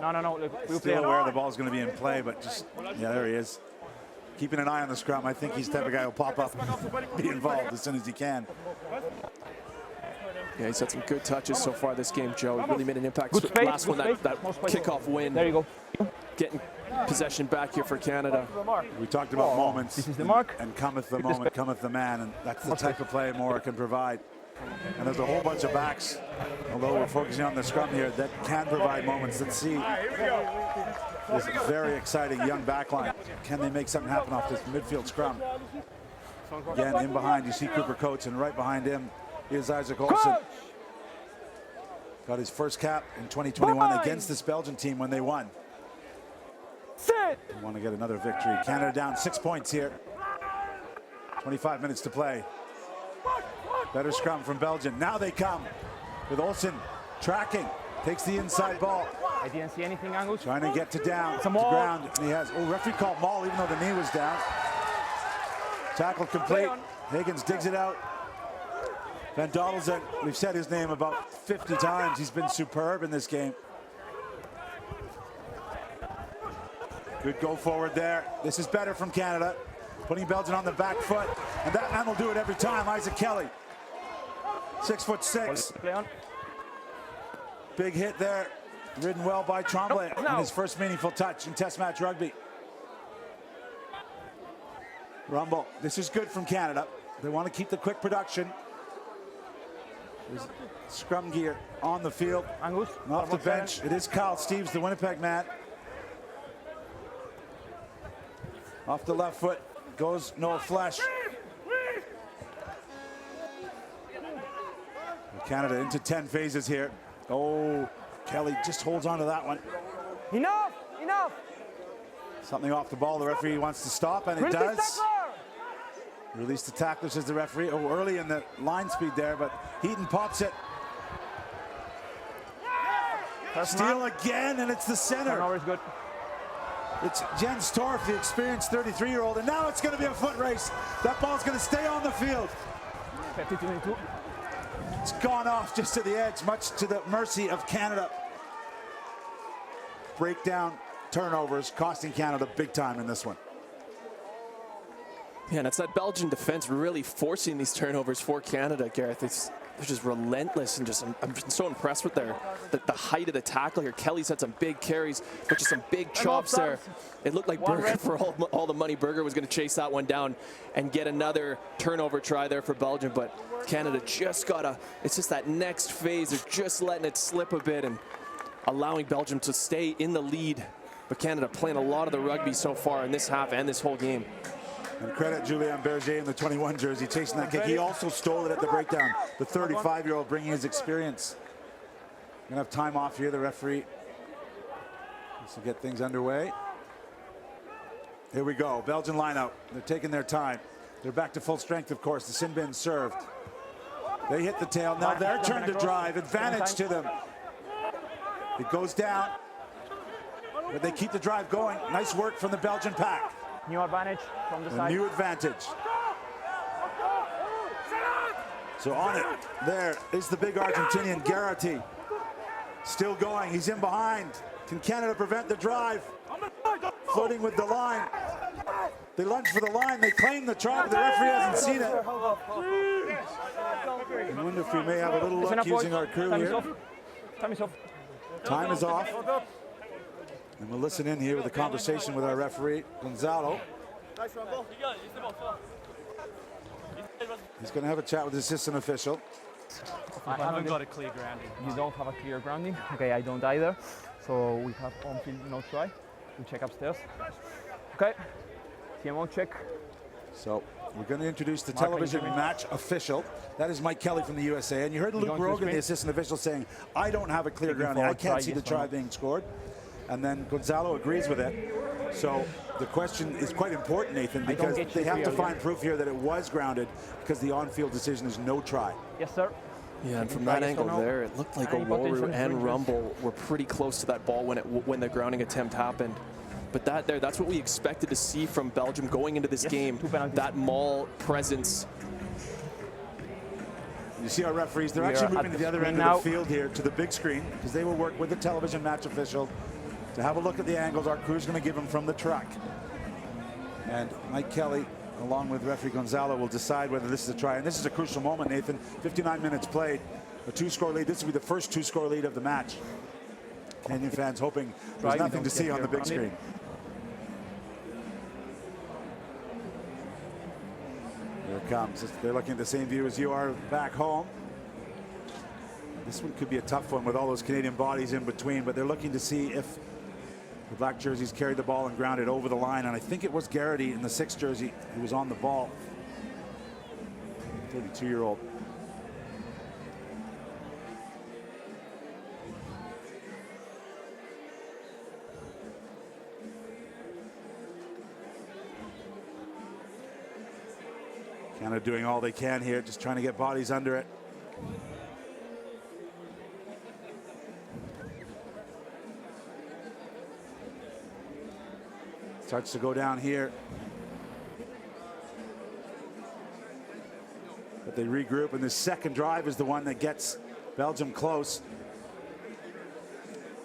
No. Look, Still aware the ball's going to be in play, but just, yeah, there he is. Keeping an eye on the scrum. I think he's the type of guy who'll pop up and be involved as soon as he can. Yeah, he's had some good touches so far this game, Joe. He really made an impact. Last one, that kickoff win. There you go. Getting possession back here for Canada. We talked about moments. This is the mark. And cometh the moment, cometh the man. And that's the type of play Moore can provide. And there's a whole bunch of backs, although we're focusing on the scrum here, that can provide moments. Let's see this very exciting young back line. Can they make something happen off this midfield scrum? Again, in behind, you see Cooper Coates, and right behind him is Isaac Olsen. Got his first cap in 2021 against this Belgian team when they won. They want to get another victory. Canada down 6 points here. 25 minutes to play. Better scrum from Belgium. Now they come with Olsen tracking. Takes the inside ball. I didn't see anything, Angus. Trying to get to ground. And he has, referee called maul even though the knee was down. Tackle complete. Higgins digs it out. Van Dodelzen, we've said his name about 50 times. He's been superb in this game. Good go forward there. This is better from Canada. Putting Belgium on the back foot. And that man will do it every time. Isaac Kelly. 6'6". Big hit there. Ridden well by Tremblay in his first meaningful touch in Test match rugby. Rumble. This is good from Canada. They want to keep the quick production. There's scrum gear on the field. Angus. Off the bench. It is Kyle Steeves, the Winnipeg man. Off the left foot goes Noah Flesh. Canada into 10 phases here. Oh, Kelly just holds on to that one. Enough! Something off the ball. The referee wants to stop, and it does. Release the tackler, says the referee. Oh, early in the line speed there, but Heaton pops it. Steal again, and it's the center. Is good. It's Jens Torf, the experienced 33-year-old, and now it's going to be a foot race. That ball's going to stay on the field. 50-22. It's gone off just to the edge, much to the mercy of Canada. Breakdown turnovers costing Canada big time in this one. Yeah, and it's that Belgian defense really forcing these turnovers for Canada, Gareth. They're just relentless, and I'm so impressed with the height of the tackle here. Kelly's had some big carries, but just some big chops there. It looked like Berger, for all the money, Berger was going to chase that one down and get another turnover try there for Belgium, but Canada just it's just that next phase. They're just letting it slip a bit and allowing Belgium to stay in the lead. But Canada playing a lot of the rugby so far in this half and this whole game. And credit Julien Berger in the 21 jersey chasing that kick. He also stole it at the breakdown. The 35-year-old bringing his experience. Gonna have time off here, the referee. This will get things underway. Here we go, Belgian lineout. They're taking their time. They're back to full strength, of course. The sin bin served. They hit the tail. Now their turn to drive. Advantage to them. It goes down. But they keep the drive going. Nice work from the Belgian pack. New advantage from the side. New advantage. So on it, there is the big Argentinian, Garrity. Still going, he's in behind. Can Canada prevent the drive? Floating with the line. They lunge for the line, they claim the try, but the referee hasn't seen it. I wonder if we may have a little luck using our crew here. Time is off. Time is off. And we'll listen in here with a conversation with our referee, Gonzalo. He's going to have a chat with the assistant official. I haven't got a clear grounding. You don't have a clear grounding? Okay, I don't either. So we have on-field no try. We check upstairs. Okay, TMO check. So we're going to introduce the television match official. That is Mike Kelly from the USA. And you heard Luke Rogan, the assistant official, saying, I don't have a clear grounding. I can't see the try being scored. And then Gonzalo agrees with it. So the question is quite important, Nathan, because they have to find proof here that it was grounded, because the on-field decision is no try. Yes, sir. Yeah, and from that angle there, it looked like O'Rourke and Rumble were pretty close to that ball when the grounding attempt happened. But that's what we expected to see from Belgium going into this game, that maul presence. You see our referees, they're actually moving to the other end of the field here to the big screen, because they will work with the television match official to have a look at the angles our crew's going to give them from the truck. And Mike Kelly, along with referee Gonzalo, will decide whether this is a try. And this is a crucial moment, Nathan. 59 minutes played, a 2-score lead. This will be the first 2-score lead of the match. Canadian fans hoping there's nothing to see on the big screen. Here it comes. They're looking at the same view as you are back home. This one could be a tough one with all those Canadian bodies in between, but they're looking to see if the black jerseys carried the ball and grounded over the line. And I think it was Garrity in the 6th jersey who was on the ball. 32-year-old. Canada doing all they can here, just trying to get bodies under it. Starts to go down here. But they regroup, and this second drive is the one that gets Belgium close.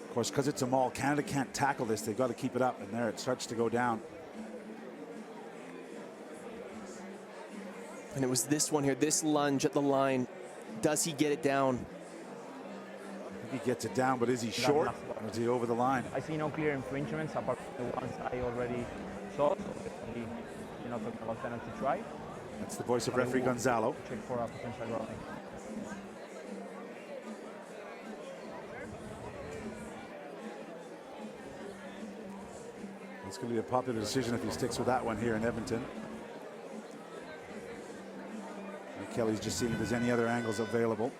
Of course, because it's a maul, Canada can't tackle this. They've got to keep it up, and there it starts to go down. And it was this one here, this lunge at the line. Does he get it down? I think he gets it down, but is he short? Or is he over the line? I see no clear infringements apart from the ones I already saw. So definitely, you're not talking about penalty try. That's the voice of referee Gonzalo. Check for a potential grounding. It's going to be a popular decision if he sticks with that one here in Edmonton. And Kelly's just seeing if there's any other angles available.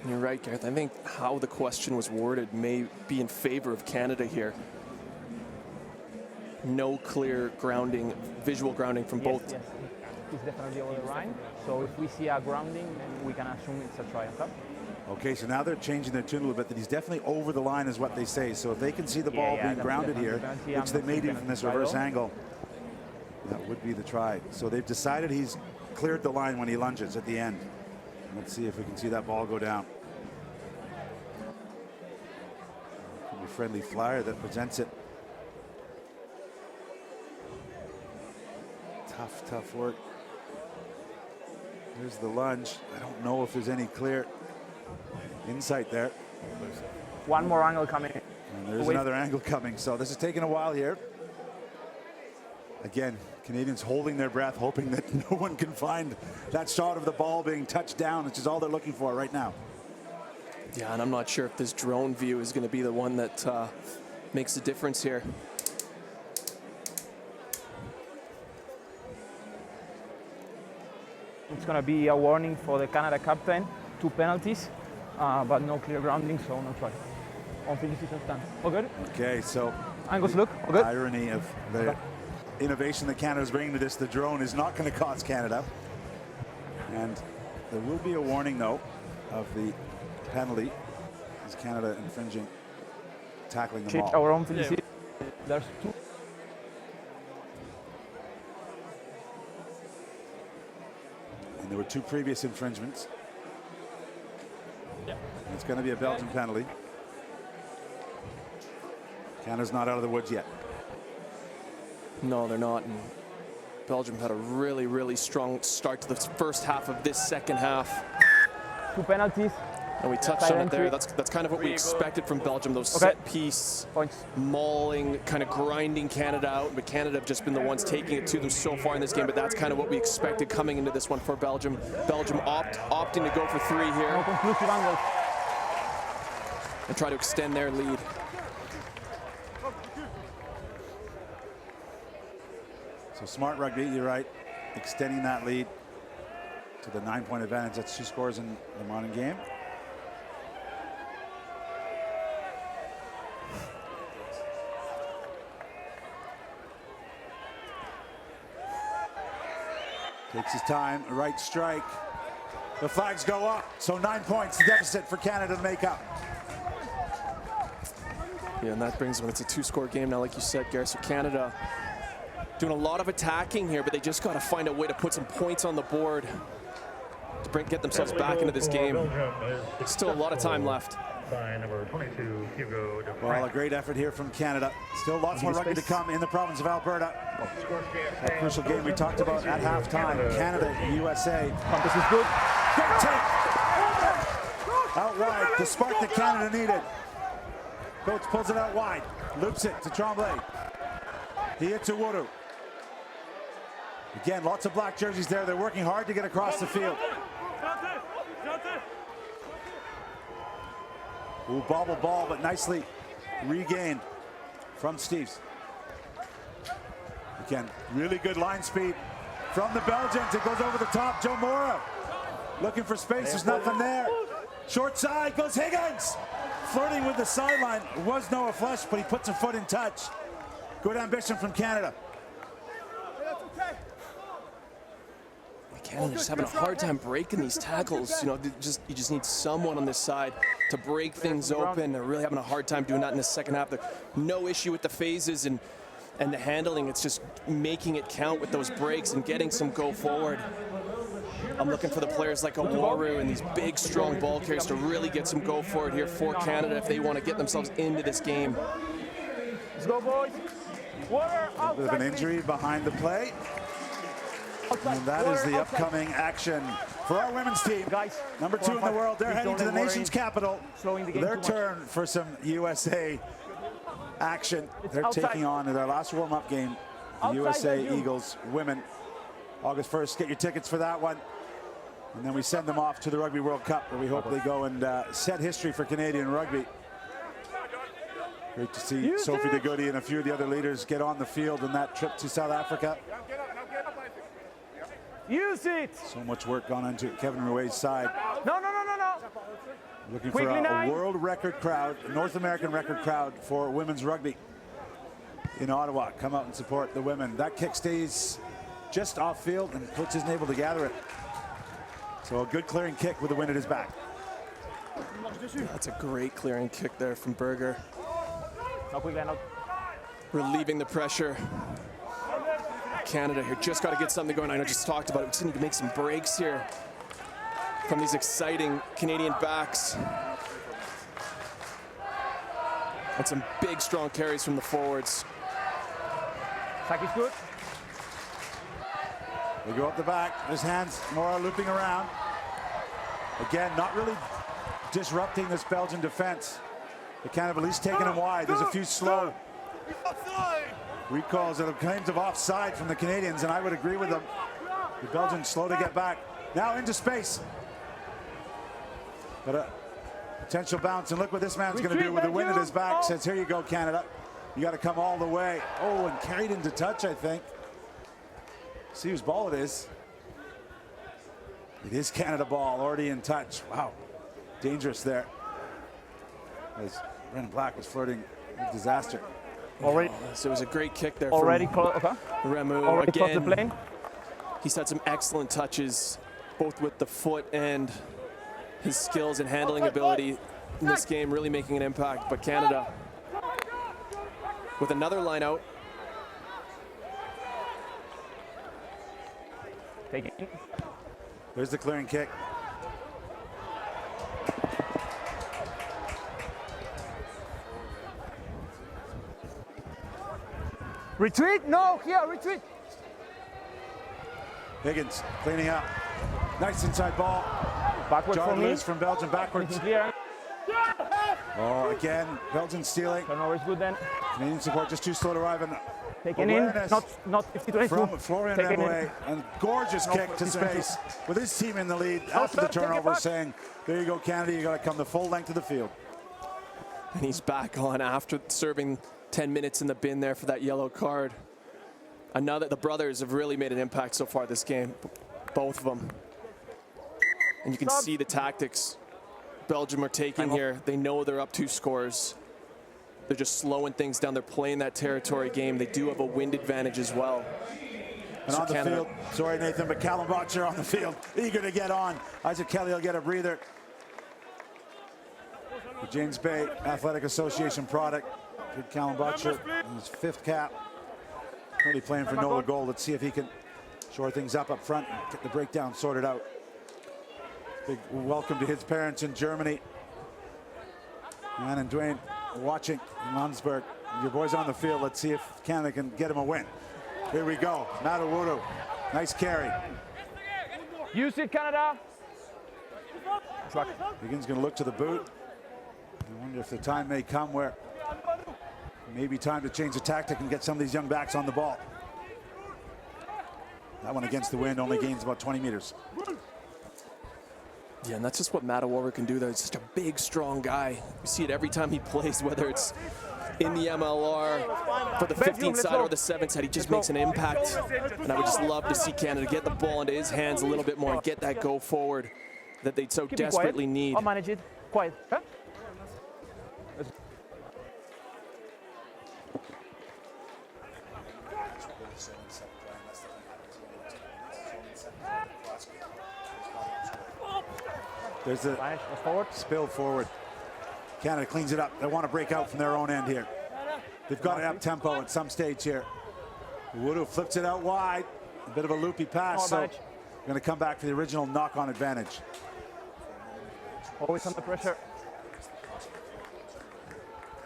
You're right, Gareth. I think how the question was worded may be in favor of Canada here. No clear grounding, visual grounding from both. Yes, he's definitely over the line. So if we see a grounding, then we can assume it's a try on top. Okay, so now they're changing their tune a little bit, that he's definitely over the line is what they say. So if they can see the ball being grounded here, which they may do from this reverse angle, that would be the try. So they've decided he's cleared the line when he lunges at the end. Let's see if we can see that ball go down. Could be a friendly flyer that presents it. Tough work. There's the lunge. I don't know if there's any clear insight there. One more angle coming. And there's another angle coming. So this is taking a while here. Again, Canadians holding their breath, hoping that no one can find that shot of the ball being touched down, which is all they're looking for right now. Yeah, and I'm not sure if this drone view is going to be the one that makes a difference here. It's going to be a warning for the Canada captain, 2 penalties, but no clear grounding, so no try. On-field decision stand. All good? Okay, so angles look all good. Irony of the innovation that Canada is bringing to this, the drone is not going to cost Canada. And there will be a warning, though, of the penalty. Is Canada infringing, tackling the ball? Our on-field decision. There's 2. And there were 2 previous infringements. It's going to be a Belgian penalty. Canada's not out of the woods yet. No, they're not. And Belgium had a really strong start to the first half of this second half. 2 penalties. And we touched on it there. That's kind of what we expected from Belgium. Those set piece, mauling, kind of grinding Canada out. But Canada have just been the ones taking it to them so far in this game. But that's kind of what we expected coming into this one for Belgium. Belgium opting to go for 3 here. No conclusive angles. And try to extend their lead. So smart rugby, you're right, extending that lead to the 9-point advantage. That's 2 scores in the modern game. Takes his time, right strike. The flags go up, so 9 points, the deficit for Canada to make up. Yeah, and that brings when it's a 2-score game now, like you said, Gareth. So Canada doing a lot of attacking here, but they just got to find a way to put some points on the board to get themselves back into this game. Still a lot of time left. Well, a great effort here from Canada. Still lots more rugby to come in the province of Alberta. That crucial game we talked about at halftime. Canada, USA. This is good. Great take. Out wide, the spark that Canada needed. Coach pulls it out wide, loops it to Tremblay. He hits Uwodu. Again, lots of black jerseys there. They're working hard to get across the field. Ooh, bobble ball, but nicely regained from Steves. Again, really good line speed from the Belgians. It goes over the top. Joe Mora looking for space. There's nothing there. Short side goes Higgins. Flirting with the sideline. It was Noah Flesh, but he puts a foot in touch. Good ambition from Canada. Canada just having a hard time breaking these tackles. You know, you just need someone on this side to break things open. They're really having a hard time doing that in the second half. There's no issue with the phases and the handling. It's just making it count with those breaks and getting some go forward. I'm looking for the players like Awaru and these big, strong ball carriers to really get some go forward here for Canada if they want to get themselves into this game. Let's go, boys. Water, a bit of an injury behind the play. And that is the upcoming action for our women's team. Guys, number 2 in the world. They're heading to the nation's capital. Their turn for some USA action. They're taking on in their last warm-up game, the USA Eagles women. August 1st, get your tickets for that one. And then we send them off to the Rugby World Cup, where we hope they go and set history for Canadian rugby. Great to see Sophie De Goody and a few of the other leaders get on the field in that trip to South Africa. Use it. So much work gone into Kevin Rui's side. No. Looking for a world record crowd, North American record crowd for women's rugby in Ottawa. Come out and support the women. That kick stays just off field and coach isn't able to gather it. So a good clearing kick with the wind at his back. That's a great clearing kick there from Berger. No, relieving the pressure. Canada here just got to get something going. I just talked about it. We just need to make some breaks here from these exciting Canadian backs. And some big, strong carries from the forwards. Sack is good. They go up the back. His hands more looping around. Again, not really disrupting this Belgian defense. But Canada at least taking him wide. There's a few slow recalls and claims of offside from the Canadians, and I would agree with them. The Belgians slow to get back. Now into space. But a potential bounce, and look what this man's going to do with the wind at his back. Says, here you go, Canada. You got to come all the way. Oh, and carried into touch, I think. See whose ball it is. It is Canada ball, already in touch. Wow, dangerous there. As Brendan Black was flirting with disaster. Already, so it was a great kick there. Already from close. Okay. Remu already again. Close the plane. He's had some excellent touches, both with the foot and his skills and handling ability in this game, really making an impact. But Canada with another line out. Take it. There's the clearing kick. Retreat? No, here, retreat. Higgins cleaning up. Nice inside ball. Backward Jarred for me. loose from Belgium backwards. Oh, again, Belgium stealing. Turnover is good then. Canadian support just too slow to arrive. And taken in, not 50-22. From Florian Emoué, and gorgeous kick to space with his team in the lead after the turnover, saying, there you go, Canada, you got to come the full length of the field. And he's back on after serving 10 minutes in the bin there for that yellow card. The brothers have really made an impact so far this game, both of them. And you can see the tactics Belgium are taking here. They know they're up 2 scores. They're just slowing things down. They're playing that territory game. They do have a wind advantage as well. And on the field, sorry Nathan, but Callum Botcher on the field, eager to get on. Isaac Kelly will get a breather. The James Bay Athletic Association product. Good Callum Botcher in his 5th cap. Currently playing for Nola Gold. Let's see if he can shore things up front and get the breakdown sorted out. Big welcome to his parents in Germany. Ann and Dwayne watching in Landsberg. Your boys on the field. Let's see if Canada can get him a win. Here we go. Matawudu. Nice carry. Use it, Canada. Higgins going to look to the boot. I wonder if the time may come where maybe time to change the tactic and get some of these young backs on the ball. That one against the wind only gains about 20 meters. Yeah, and that's just what Matawudu can do there. He's such a big, strong guy. You see it every time he plays, whether it's in the MLR for the 15 side or the 7 side, he just makes an impact. And I would just love to see Canada get the ball into his hands a little bit more and get that go forward that they so desperately need. I'll manage it. Quiet. Huh? There's a spill forward. Canada cleans it up. They want to break out from their own end here. They've got it up tempo at some stage here. Woodoo flips it out wide. A bit of a loopy pass, so going to come back for the original knock-on advantage. Always under pressure.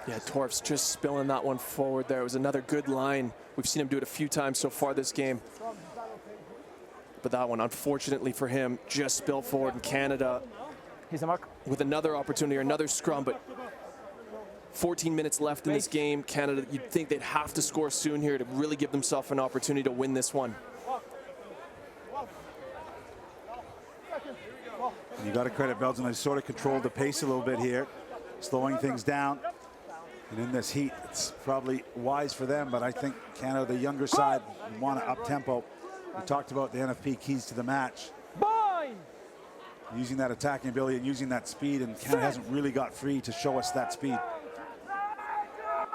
Yeah, Torf's just spilling that one forward there. It was another good line. We've seen him do it a few times so far this game. But that one, unfortunately for him, just spilled forward, and Canada with another opportunity or another scrum, but 14 minutes left in this game. Canada, you'd think they'd have to score soon here to really give themselves an opportunity to win this one. You got to credit Belgium. They sort of controlled the pace a little bit here, slowing things down. And in this heat, it's probably wise for them, but I think Canada, the younger side, want to up tempo. We talked about the NFP keys to the match. Using that attacking ability and using that speed, and Canada hasn't really got free to show us that speed.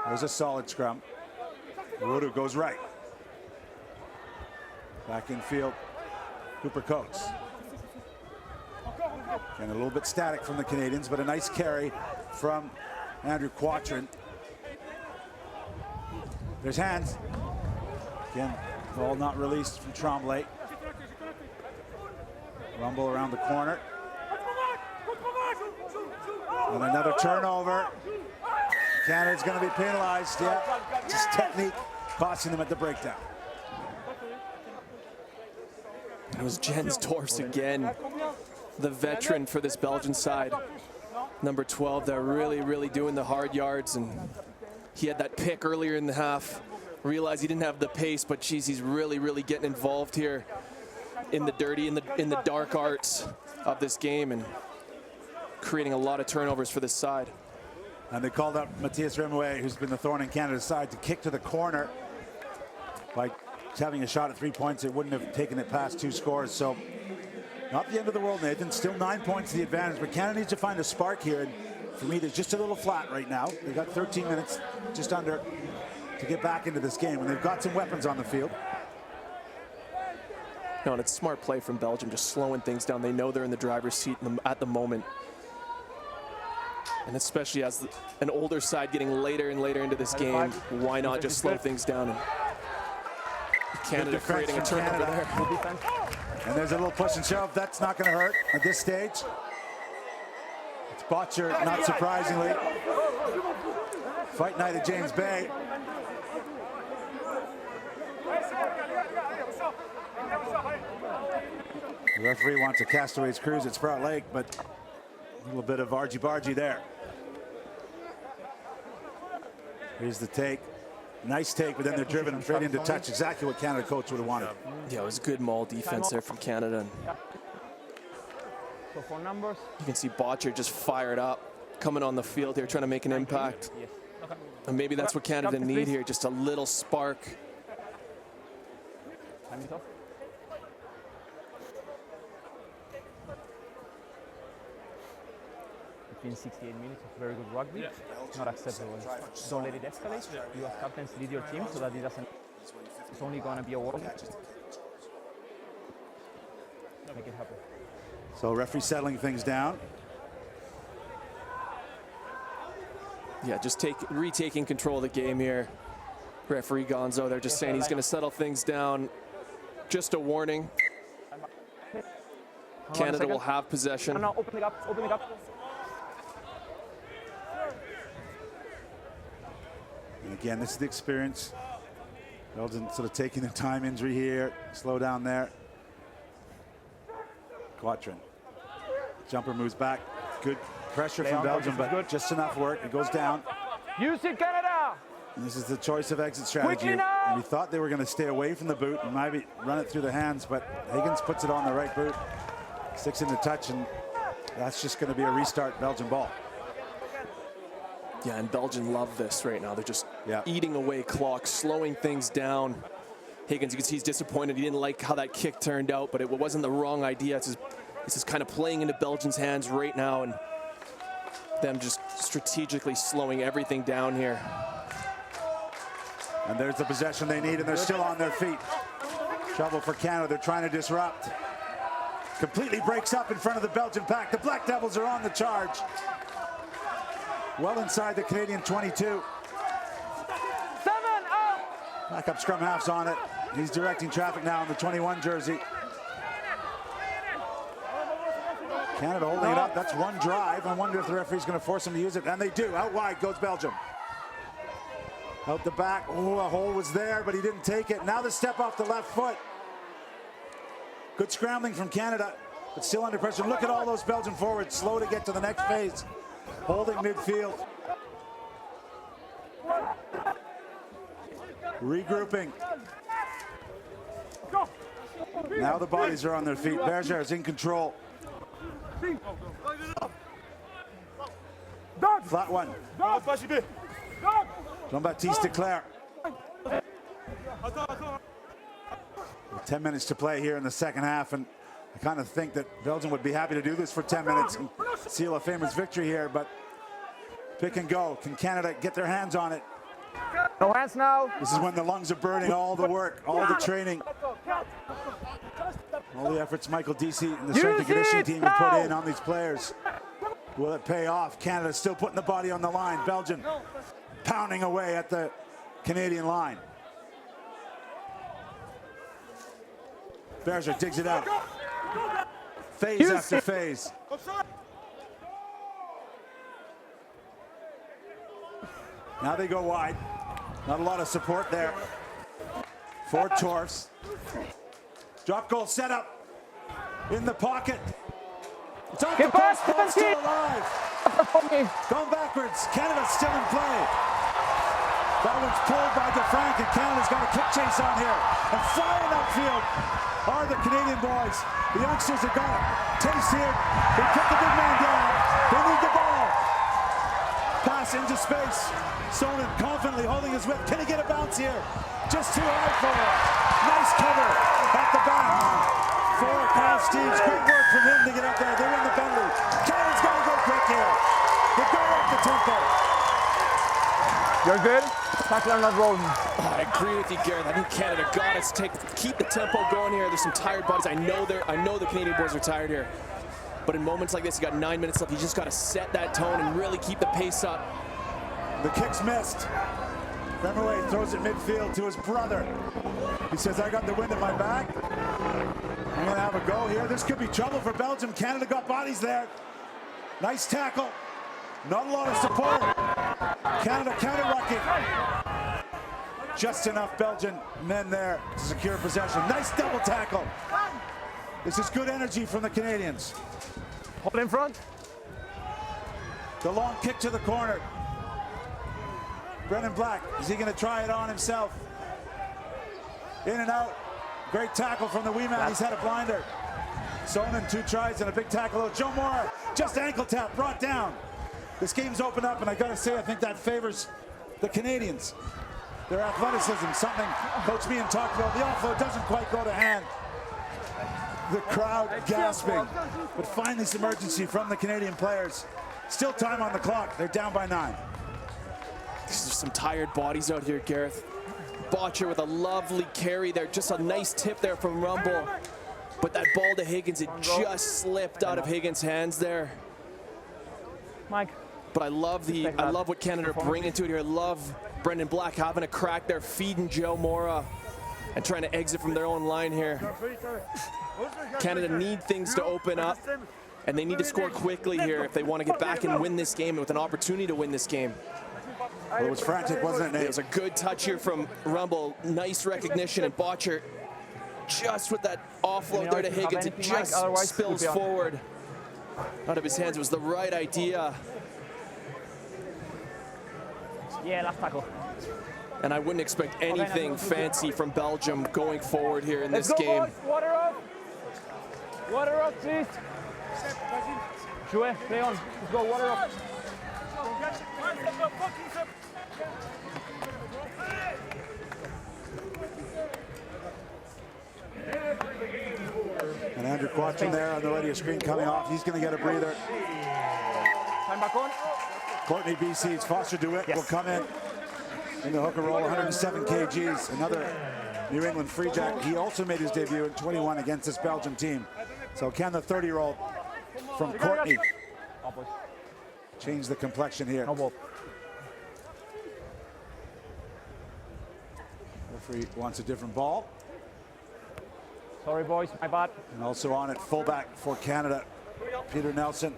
There's a solid scrum. Woodoo goes right. Back in field, Cooper Coates. And a little bit static from the Canadians, but a nice carry from Andrew Quatrin. There's hands. Again, ball not released from Tremblay. Rumble around the corner. And another turnover. Canada's going to be penalized. Yeah, just technique costing them at the breakdown. It was Jens Torfs again, the veteran for this Belgian side. Number 12, they're really doing the hard yards, and he had that pick earlier in the half. Realized he didn't have the pace, but geez, he's really getting involved here in the dirty, in the dark arts of this game, and creating a lot of turnovers for this side. And they called up Matthias Remouet, who's been the thorn in Canada's side, to kick to the corner. By having a shot at 3 points, it wouldn't have taken it past 2 scores. So not the end of the world, Nathan. Still 9 points to the advantage, but Canada needs to find a spark here. And for me, they're just a little flat right now. They've got 13 minutes, just under, to get back into this game, and they've got some weapons on the field. No, and it's smart play from Belgium, just slowing things down. They know they're in the driver's seat at the moment. And especially as an older side getting later and later into this game, why not just slow things down? And Canada creating a turnover there. And there's a little push and shove. That's not going to hurt at this stage. It's Botcher, not surprisingly. Fight night at James Bay. The referee wants a Castaways cruise at Sprout Lake, but a little bit of argy-bargy there. Here's the take. Nice take, but then they're driven straight into touch. Exactly what Canada coach would have wanted. Yeah, it was good maul defense there from Canada. So for numbers, you can see Botcher just fired up, coming on the field here, trying to make an impact. And maybe that's what Canada need here, just a little spark. Between 68 minutes of very good rugby, not acceptable. Don't let it escalate. You as captains lead your team so that it doesn't. It's only going to be a war. So referee settling things down. Yeah, just retaking control of the game here. Referee Gonzo, they're just saying he's going to settle things down. Just a warning. Canada will have possession. No, opening up. And again, this is the experience. Belgium sort of taking their time, injury here. Slow down there. Quatrin. Jumper moves back. Good pressure from Belgium, but just enough work. It goes down. Use it, Canada! And this is the choice of exit strategy. And we thought they were going to stay away from the boot and maybe run it through the hands, but Higgins puts it on the right boot. Sticks in the touch, and that's just going to be a restart Belgian ball. Yeah, and Belgium love this right now. They're just eating away clock, slowing things down. Higgins, you can see he's disappointed. He didn't like how that kick turned out, but it wasn't the wrong idea. This is kind of playing into Belgium's hands right now, and them just strategically slowing everything down here. And there's the possession they need, and they're still on their feet. Trouble for Canada. They're trying to disrupt. Completely breaks up in front of the Belgian pack. The Black Devils are on the charge. Well inside the Canadian 22. Backup scrum half's on it. He's directing traffic now in the 21 jersey. Canada holding it up. That's one drive. I wonder if the referee's going to force him to use it. And they do. Out wide goes Belgium. Out the back. Oh, a hole was there, but he didn't take it. Now the step off the left foot. Good scrambling from Canada, but still under pressure. Look at all those Belgian forwards, slow to get to the next phase. Holding midfield. Regrouping. Now the bodies are on their feet. Berger is in control. Flat one. Jean-Baptiste Leclerc. 10 minutes to play here in the second half, and I kind of think that Belgium would be happy to do this for 10 minutes and seal a famous victory here, but pick and go. Can Canada get their hands on it? No hands now. This is when the lungs are burning, all the work, all the training, all the efforts Michael Deasy and the strength and conditioning team have put in on these players. Will it pay off? Canada still putting the body on the line. Belgium pounding away at the Canadian line. Berger digs it out. Phase after phase. Now they go wide. Not a lot of support there for Torfs. Drop goal set up in the pocket. It's off the post, ball still alive. Going backwards. Canada's still in play. That one's pulled by DeFrank, and Canada's got a kick chase on here. And flying upfield are the Canadian boys. The youngsters have got a taste here. They put the big man down. They need the ball. Pass into space. Sonnen confidently holding his whip. Can he get a bounce here? Just too high for him. Nice cover at the back for Kyle Steeves. Great work from him to get up there. They're in the penalty. Canada's got to go quick here. They go up the tempo. You're good? Tackler not rolling. I agree with you, Gareth. I think Canada got us. Keep the tempo going here. There's some tired bodies. I know the Canadian boys are tired here. But in moments like this, you got 9 minutes left. You just got to set that tone and really keep the pace up. The kick's missed. Remaway throws it midfield to his brother. He says, I got the wind at my back. I'm going to have a go here. This could be trouble for Belgium. Canada got bodies there. Nice tackle. Not a lot of support. Canada counter-rucking. Just enough Belgian men there to secure possession. Nice double tackle. This is good energy from the Canadians. Hold in front. The long kick to the corner. Brendan Black, is he going to try it on himself? In and out. Great tackle from the wee man. He's had a blinder. Sonnen, 2 tries and a big tackle. Oh, Joe Moore, just ankle tap, brought down. This game's opened up, and I got to say, I think that favors the Canadians. Their athleticism, something Coach Meehan talked about. The offload doesn't quite go to hand. The crowd gasping, but finally some urgency from the Canadian players. Still time on the clock. They're down by 9. There's some tired bodies out here, Gareth. Botcher with a lovely carry there. Just a nice tip there from Rumble. But that ball to Higgins, it just slipped out of Higgins' hands there. Mike. But I love what Canada are bringing to it here. I love Brendan Black having a crack there, feeding Joe Mora and trying to exit from their own line here. Canada need things to open up, and they need to score quickly here if they want to get back and win this game, and with an opportunity to win this game. Well, it was frantic, wasn't it, Nate? It was a good touch here from Rumble. Nice recognition, and Botcher just with that offload there to Higgins, it just spills forward out of his hands. It was the right idea. Yeah, last tackle. And I wouldn't expect anything fancy from Belgium going forward here in this game. Boys. Water up. Water up, please. Jouer, play on. Let's go, water up. And Andrew watching there on the radio screen coming off. He's going to get a breather. Time back on. Courtney BC's Foster DeWitt will come in the hooker roll, 107 kgs. Another New England Free Jack. He also made his debut in 21 against this Belgium team. So can the 30-year-old from Courtney change the complexion here? No ball. Referee wants a different ball. Sorry, boys, my bad. And also on at fullback for Canada, Peter Nelson.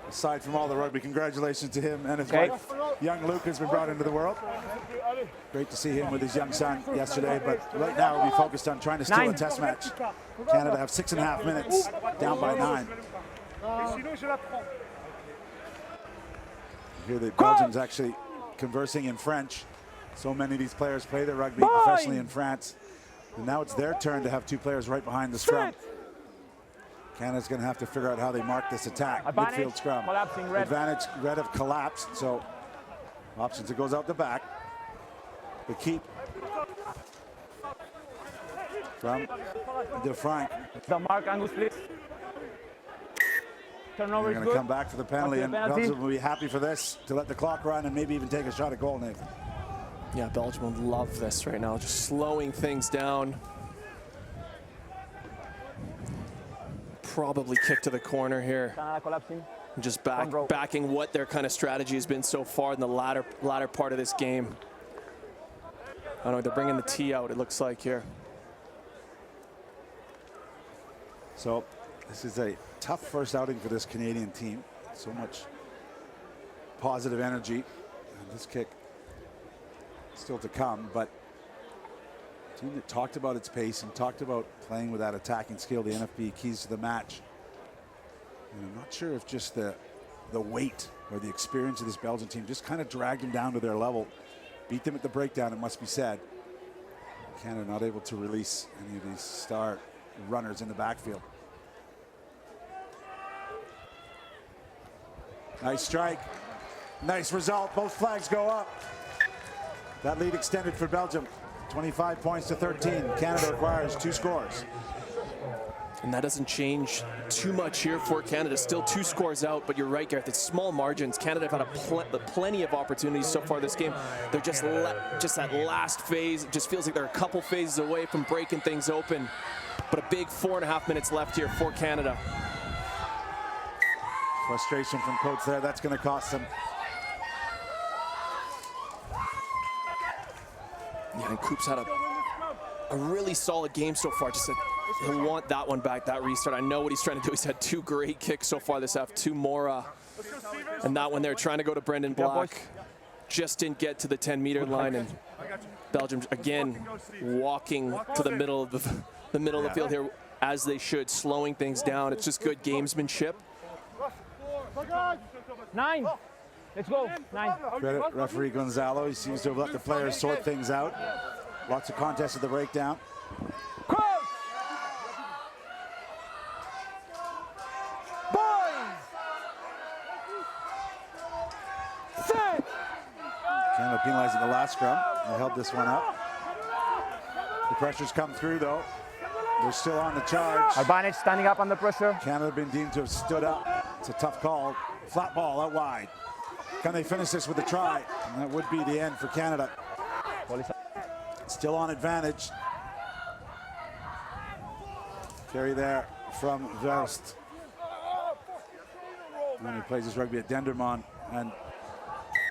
Aside from all the rugby, congratulations to him and his wife. Young Luke has been brought into the world. Great to see him with his young son yesterday, but right now we'll be focused on trying to steal a test match. Canada have 6.5 minutes, down by 9. Here the Belgians actually conversing in French. So many of these players play their rugby professionally in France. And now it's their turn to have two players right behind the scrum. Canada's going to have to figure out how they mark this attack. Midfield scrum. Advantage, red have collapsed, so options, it goes out the back. The keep from DeFrank. The mark, Angus, please. Turnover They're going to come back for the penalty, and Belgium will be happy for this, to let the clock run and maybe even take a shot at goal, Nathan. Yeah, Belgium would love this right now, just slowing things down. Probably kick to the corner here. Just backing what their kind of strategy has been so far in the latter part of this game. I don't know, they're bringing the tee out, it looks like here. So this is a tough first outing for this Canadian team. So much positive energy. And this kick still to come, but a team that talked about its pace and talked about playing with that attacking skill, the NFB keys to the match. And I'm not sure if just the weight or the experience of this Belgian team just kind of dragged them down to their level. Beat them at the breakdown, it must be said. Canada not able to release any of these star runners in the backfield. Nice strike, nice result, both flags go up. That lead extended for Belgium, 25 points to 13. Canada requires 2 scores. And that doesn't change too much here for Canada. Still 2 scores out, but you're right, Gareth. It's small margins. Canada have had plenty of opportunities so far this game. They're just that last phase. It just feels like they're a couple phases away from breaking things open. But a big 4.5 minutes left here for Canada. Frustration from coach there. That's going to cost them. Yeah, and Coop's had a really solid game so far. Just he'll want that one back, that restart. I know what he's trying to do. He's had 2 great kicks so far this half, 2 Mora. And that one there, trying to go to Brendan Black. Just didn't get to the 10-meter line. And Belgium, again, walking to the middle of the field here, as they should, slowing things down. It's just good gamesmanship. 9. Let's go. 9. Credit referee Gonzalo. He seems to have let the players sort things out. Lots of contests at the breakdown. Canada penalizing the last scrum. They held this one up. The pressure's come through, though. They're still on the charge. Albanich standing up under pressure. Canada been deemed to have stood up. It's a tough call. Flat ball out wide. Can they finish this with a try? And that would be the end for Canada. Still on advantage. Carry there from Verst. And he plays his rugby at Dendermonde and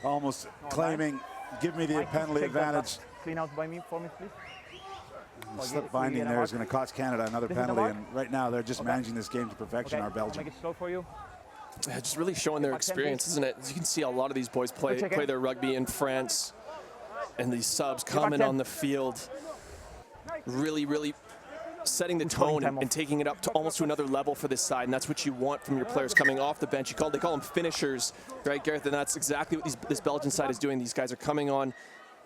almost claiming, give me the penalty advantage. Clean out by me for me, please. The slip binding there is going to cost Canada another penalty, and right now they're just managing this game to perfection, our Belgium. Make it slow for you. Yeah, just really showing their experience, isn't it? As you can see, a lot of these boys play their rugby in France, and these subs coming on the field, really setting the tone and taking it up to almost to another level for this side, and that's what you want from your players coming off the bench. They call them finishers, right, Gareth? And that's exactly what this Belgian side is doing. These guys are coming on,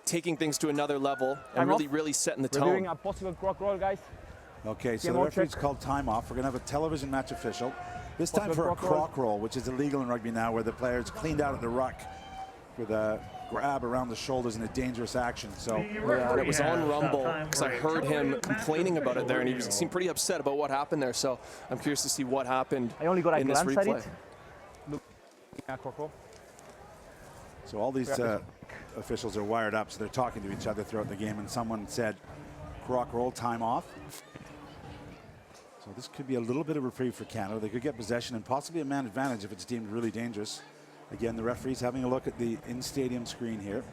taking things to another level, and really setting the tone. We're doing a possible croc roll, guys. Okay, so the referee's called time off. We're going to have a television match official. This time for a croc roll, which is illegal in rugby now, where the player's cleaned out at the ruck with a grab around the shoulders in a dangerous action. So yeah, and it was on Rumble because I heard him complaining about it there, and he seemed pretty upset about what happened there. So I'm curious to see what happened in this replay. So all these officials are wired up, so they're talking to each other throughout the game, and someone said, croc roll, time off. So this could be a little bit of reprieve for Canada. They could get possession and possibly a man advantage if it's deemed really dangerous. Again, the referee's having a look at the in-stadium screen here.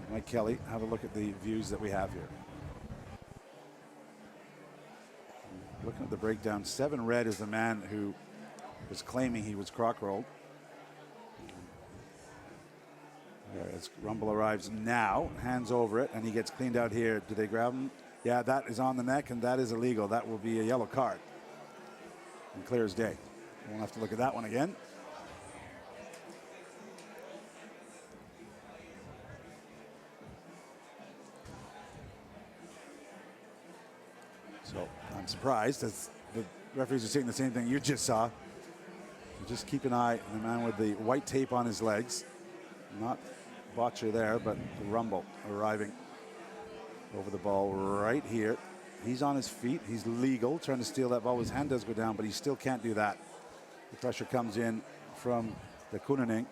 Mike Kelly, have a look at the views that we have here. Looking at the breakdown, 7 red is the man who was claiming he was croc rolled. As Rumble arrives now, hands over it, and he gets cleaned out here. Do they grab him? Yeah, that is on the neck, and that is illegal. That will be a yellow card. And clear as day. Won't have to look at that one again. So I'm surprised, as the referees are seeing the same thing you just saw. So just keep an eye on the man with the white tape on his legs. Not Botcher there, but Rumble arriving over the ball right here. He's on his feet. He's legal, trying to steal that ball. His hand does go down, but he still can't do that. The pressure comes in from the Koenenink,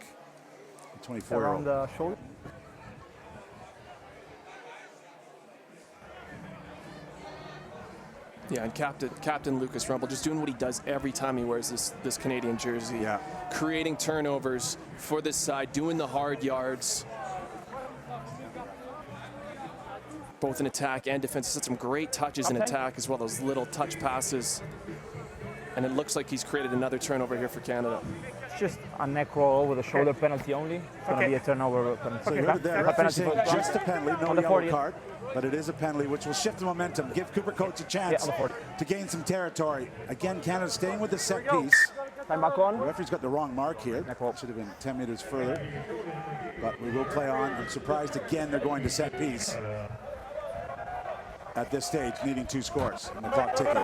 the 24-year-old. Around the shoulder. Yeah, and Captain Lucas Rumble just doing what he does every time he wears this Canadian jersey. Yeah. Creating turnovers for this side, doing the hard yards. Both in attack and defense. He's had some great touches in attack as well, those little touch passes. And it looks like he's created another turnover here for Canada. It's just a neck roll with a shoulder penalty only. It's going to be a turnover penalty. So you heard there, referee saying just a penalty, no yellow card. But it is a penalty, which will shift the momentum, give Cooper Coates a chance to gain some territory. Again, Canada staying with the set piece. Time back on. The referee's got the wrong mark here. Should have been 10 meters further. But we will play on. I'm surprised again they're going to set piece at this stage, needing 2 scores and the clock ticking.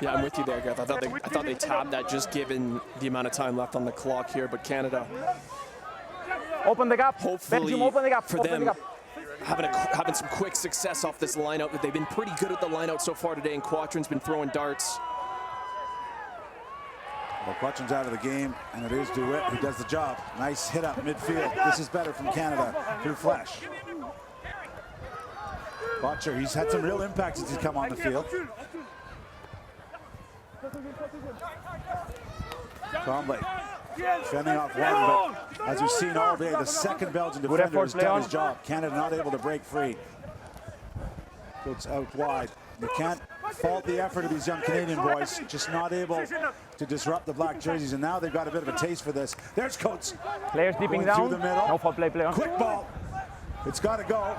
Yeah, I'm with you there, Gareth. I thought they tabbed that just given the amount of time left on the clock here, but Canada. Open the gap. Hopefully, Belgium, open the gap. for them, having some quick success off this line out. They've been pretty good at the line out so far today, and Quatrin's been throwing darts. Well, Quatrin's out of the game, and it is DeWitt who does the job. Nice hit up midfield. This is better from Canada through Flesh. Botcher, he's had some real impact since he's come on the field. Tremblay fending off one, but as we've seen all day, the second Belgian defender has done his job. Canada not able to break free. Goes out wide. You can't fault the effort of these young Canadian boys, just not able to disrupt the black jerseys, and now they've got a bit of a taste for this. There's Coates. Players deeping down. Through the middle. No foul play, player. Quick ball. It's got to go.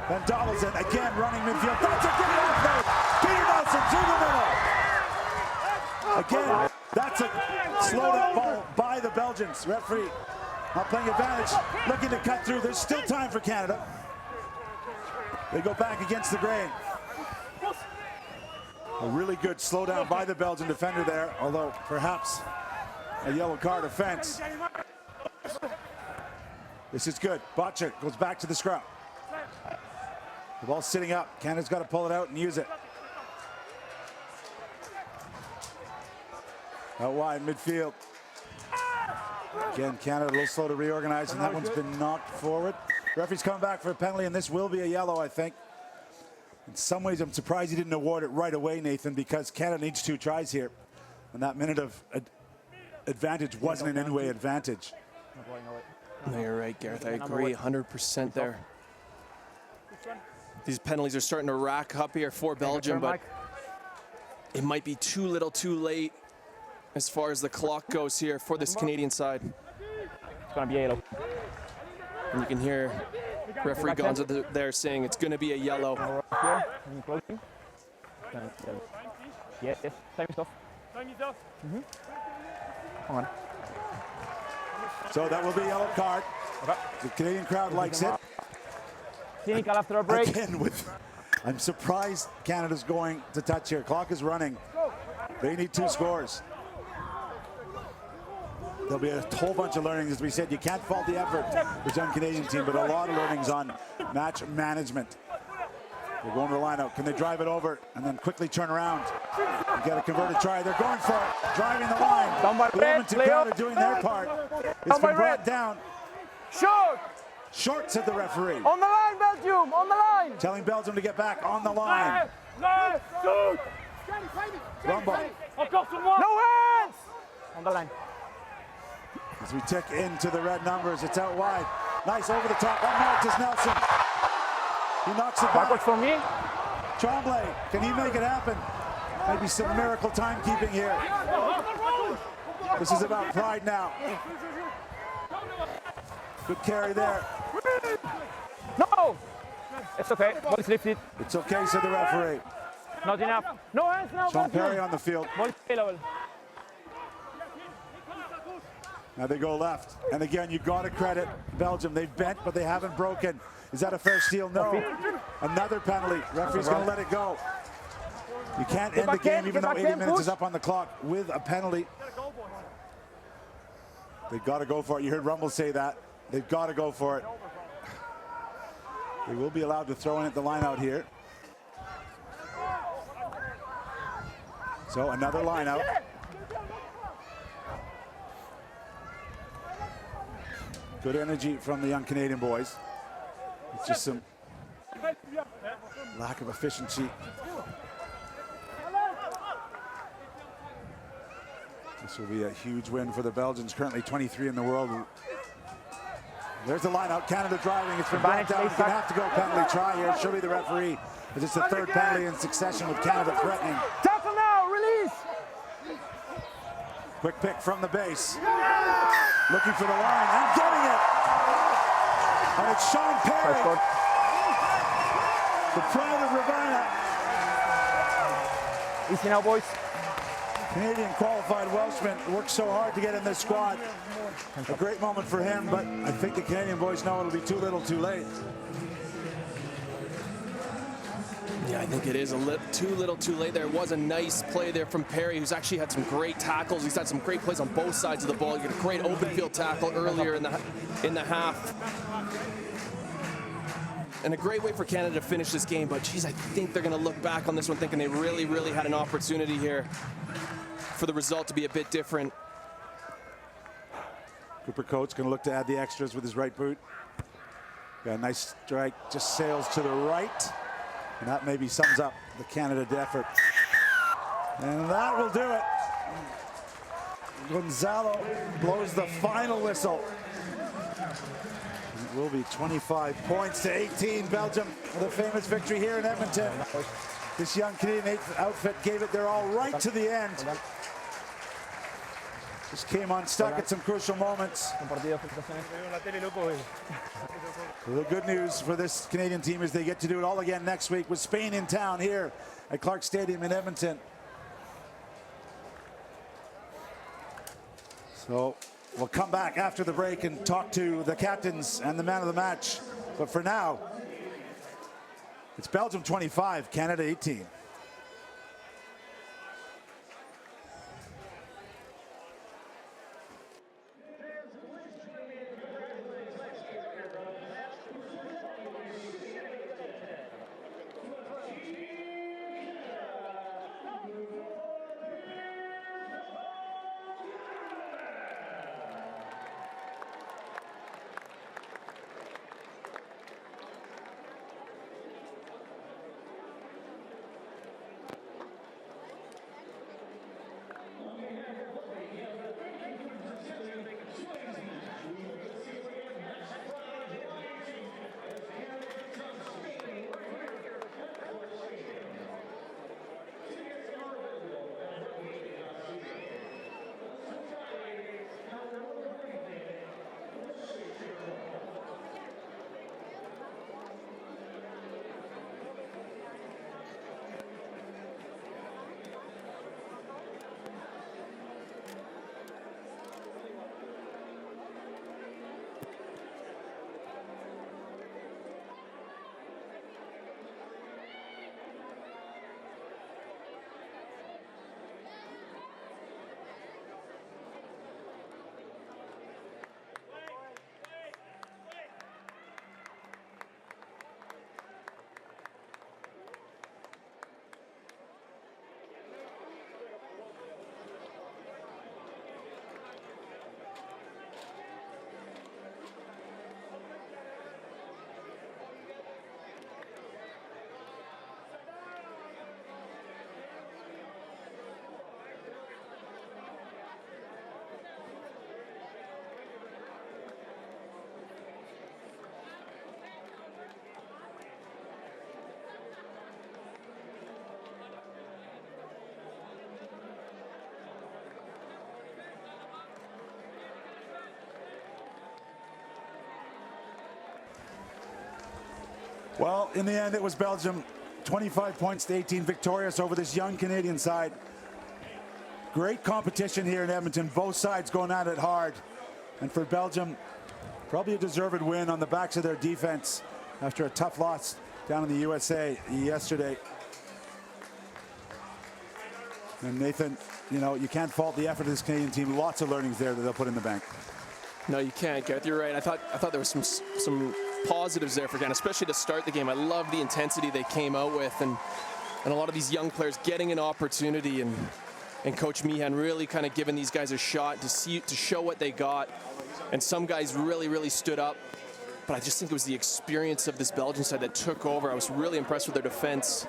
Then Donaldson again running midfield. That's a great off there. Peter Nelson through the middle. Again, that's a slowed up ball by the Belgians. Referee not playing advantage, looking to cut through. There's still time for Canada. They go back against the grain. A really good slowdown by the Belgian defender there, although perhaps a yellow card offense. This is good. Botcher goes back to the scrum. The ball's sitting up. Canada's got to pull it out and use it. Out wide midfield. Again, Canada a little slow to reorganize, and that one's been knocked forward. Referee's coming back for a penalty, and this will be a yellow, I think. In some ways, I'm surprised he didn't award it right away, Nathan, because Canada needs 2 tries here. And that minute of advantage wasn't in any way advantage. No, you're right, Gareth. I agree 100% there. These penalties are starting to rack up here for Belgium, but it might be too little too late as far as the clock goes here for this Canadian side. It's going to be yellow. And you can hear referee Gonza there saying it's going to be a yellow. Yes, time is off. Come on. So that will be a yellow card. The Canadian crowd likes it. Cynical after a break. Again, I'm surprised Canada's going to touch here. Clock is running. They need 2 scores. There'll be a whole bunch of learnings. As we said, you can't fault the effort of the young Canadian team, but a lot of learnings on match management. They're going to the lineup. Can they drive it over and then quickly turn around? You get a converted try. They're going for it. Driving the line. The Edmonton crowd are doing their part. It's been brought down. Short! Short, said the referee. On the line, Belgium! On the line! Telling Belgium to get back on the line. Rumble. No hands! On the line. As we tick into the red numbers, it's out wide. Nice over the top. Marcus Nelson. He knocks it back. For me. Tremblay, can he make it happen? Maybe some miracle timekeeping here. This is about pride now. Good carry there. No! It's okay. Ball is lifted. It's okay, said the referee. Not enough. No hands now. Sean Perry on the field. Ball is level. Now they go left. And again, you got to credit Belgium. They've bent, but they haven't broken. Is that a fair steal? No. Another penalty. Referee's going to let it go. You can't end the game even though 80 minutes is up on the clock with a penalty. They've got to go for it. You heard Rumble say that. They've got to go for it. They will be allowed to throw in at the line out here. So another line out. Good energy from the young Canadian boys. It's just some lack of efficiency. This will be a huge win for the Belgians, currently 23 in the world. There's the line out. Canada driving. It's been brought down. It's going to have to go penalty try here. Should be the referee. As it's the 3rd penalty in succession with Canada threatening. Tackle now. Release. Quick pick from the base. Looking for the line and getting it. And it's Sean Perry. The pride of Ravina. Easy now, boys. Canadian qualified Welshman worked so hard to get in this squad. A great moment for him, but I think the Canadian boys know it'll be too little too late. Yeah, I think it is too little too late. There was a nice play there from Perry, who's actually had some great tackles. He's had some great plays on both sides of the ball. He got a great open field tackle earlier in the half. And a great way for Canada to finish this game, but geez, I think they're going to look back on this one thinking they really, really had an opportunity here for the result to be a bit different. Cooper Coates going to look to add the extras with his right boot. Got a nice strike, just sails to the right. And that maybe sums up the Canada effort. And that will do it. Gonzalo blows the final whistle. It will be 25 points to 18. Belgium with a famous victory here in Edmonton. This young Canadian outfit gave it their all right to the end. Just came unstuck at some crucial moments. The good news for this Canadian team is they get to do it all again next week with Spain in town here at Clark Stadium in Edmonton. So we'll come back after the break and talk to the captains and the man of the match. But for now, it's Belgium 25, Canada 18. Well, in the end, it was Belgium, 25 points to 18, victorious over this young Canadian side. Great competition here in Edmonton, both sides going at it hard. And for Belgium, probably a deserved win on the backs of their defense after a tough loss down in the USA yesterday. And Nathan, you know, you can't fault the effort of this Canadian team. Lots of learnings there that they'll put in the bank. No, you can't, Gareth. You're right. I thought there was some positives there for Canada, especially to start the game. I love the intensity they came out with, and a lot of these young players getting an opportunity, and Coach Meehan really kind of giving these guys a shot to show what they got. And some guys really stood up. But I just think it was the experience of this Belgian side that took over. I was really impressed with their defense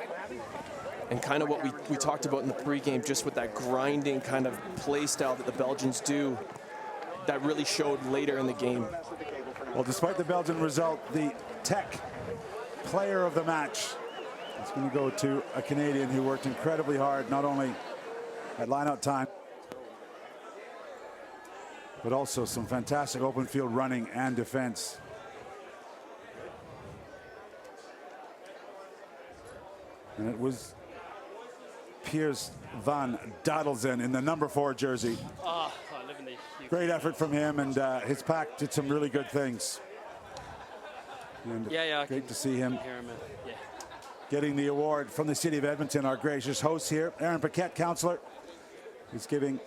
and kind of what we talked about in the pregame, just with that grinding kind of play style that the Belgians do, that really showed later in the game. Well, despite the Belgian result, the Tech player of the match is going to go to a Canadian who worked incredibly hard, not only at line-out time, but also some fantastic open field running and defense. And it was Piers van Dadelsen in the number 4 jersey. Great effort from him, and his pack did some really good things. And great to see him getting the award from the city of Edmonton. Our gracious host here, Aaron Paquette, councillor, is giving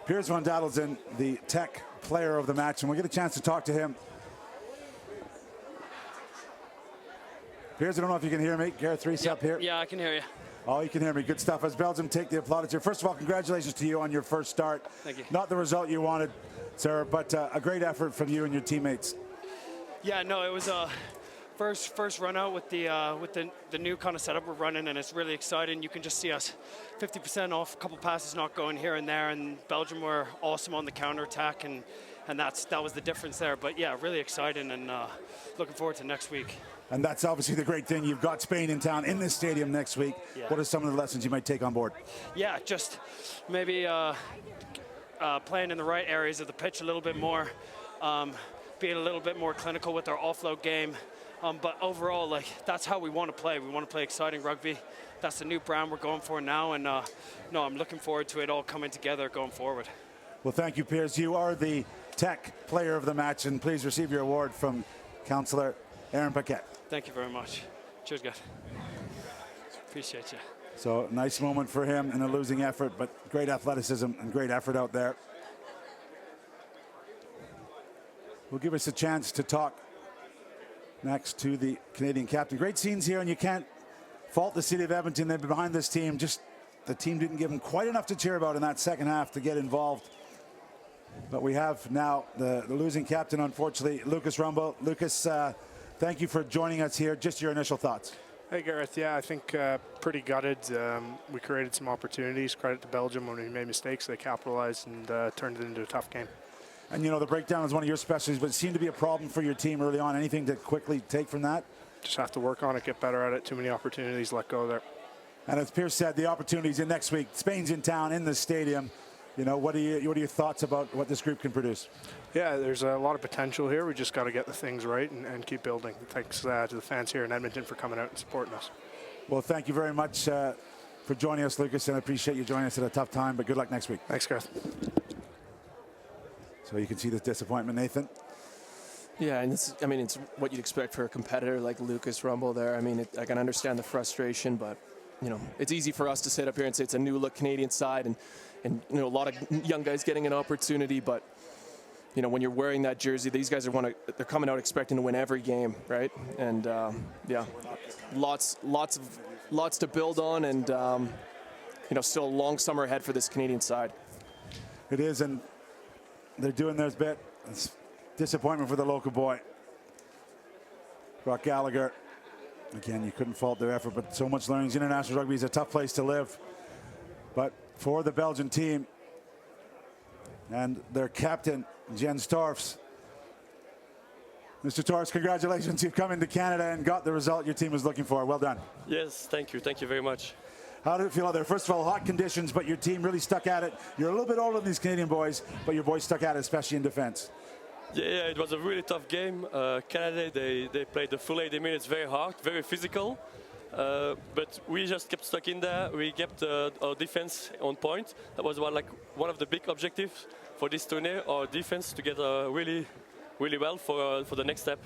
Piers van Dadelsen the Tech player of the match, and we'll get a chance to talk to him. Piers, I don't know if you can hear me. Gareth Reese up here. Yeah, I can hear you. Oh, you can hear me. Good stuff. As Belgium take the applaudits here. First of all, congratulations to you on your first start. Thank you. Not the result you wanted, sir, but a great effort from you and your teammates. Yeah, no, it was a first run out with the new kind of setup we're running, and it's really exciting. You can just see us 50% off, a couple passes not going here and there, and Belgium were awesome on the counterattack, and that was the difference there. But yeah, really exciting, and looking forward to next week. And that's obviously the great thing. You've got Spain in town in this stadium next week. Yeah. What are some of the lessons you might take on board? Yeah, just maybe playing in the right areas of the pitch a little bit more, being a little bit more clinical with our offload game. But overall, like, that's how we want to play. We want to play exciting rugby. That's the new brand we're going for now. And no, I'm looking forward to it all coming together going forward. Well, thank you, Piers. You are the Tech player of the match, and please receive your award from Councillor Aaron Paquette. Thank you very much. Cheers, guys. Appreciate you. So nice moment for him in a losing effort, but great athleticism and great effort out there. Will give us a chance to talk next to the Canadian captain. Great scenes here, and you can't fault the city of Edmonton. They've been behind this team. Just the team didn't give them quite enough to cheer about in that second half to get involved. But we have now the losing captain, unfortunately, Lucas Rumble. Lucas, thank you for joining us here. Just your initial thoughts. Hey, Gareth. Yeah, I think pretty gutted. We created some opportunities. Credit to Belgium. When we made mistakes, they capitalized and turned it into a tough game. And, you know, the breakdown is one of your specialties, but it seemed to be a problem for your team early on. Anything to quickly take from that? Just have to work on it, get better at it. Too many opportunities, let go there. And as Piers said, the opportunities in next week. Spain's in town, in the stadium. You know, what are your thoughts about what this group can produce? Yeah, there's a lot of potential here. We just got to get the things right and keep building. Thanks to the fans here in Edmonton for coming out and supporting us. Well, thank you very much for joining us, Lucas, and I appreciate you joining us at a tough time, but good luck next week. Thanks, Gareth. So you can see the disappointment, Nathan. Yeah, and it's what you'd expect for a competitor like Lucas Rumble there. I mean, I can understand the frustration, but, you know, it's easy for us to sit up here and say it's a new look Canadian side, and you know, a lot of young guys getting an opportunity, but, you know, when you're wearing that jersey, these guys they're coming out expecting to win every game, right? And yeah, lots to build on, and you know, still a long summer ahead for this Canadian side. It is, and they're doing their bit. It's disappointment for the local boy, Brock Gallagher. Again, you couldn't fault their effort, but so much learning. International rugby is a tough place to live. But for the Belgian team and their captain, Jens Torfs. Mr. Torfs, congratulations. You've come into Canada and got the result your team was looking for. Well done. Yes, thank you. Thank you very much. How did it feel out there? First of all, hot conditions, but your team really stuck at it. You're a little bit older than these Canadian boys, but your boys stuck at it, especially in defense. Yeah, it was a really tough game. Canada, they played the full 80 minutes very hard, very physical. But we just kept stuck in there. We kept our defense on point. That was one of the big objectives for this tournament, our defense to get really well for the next step.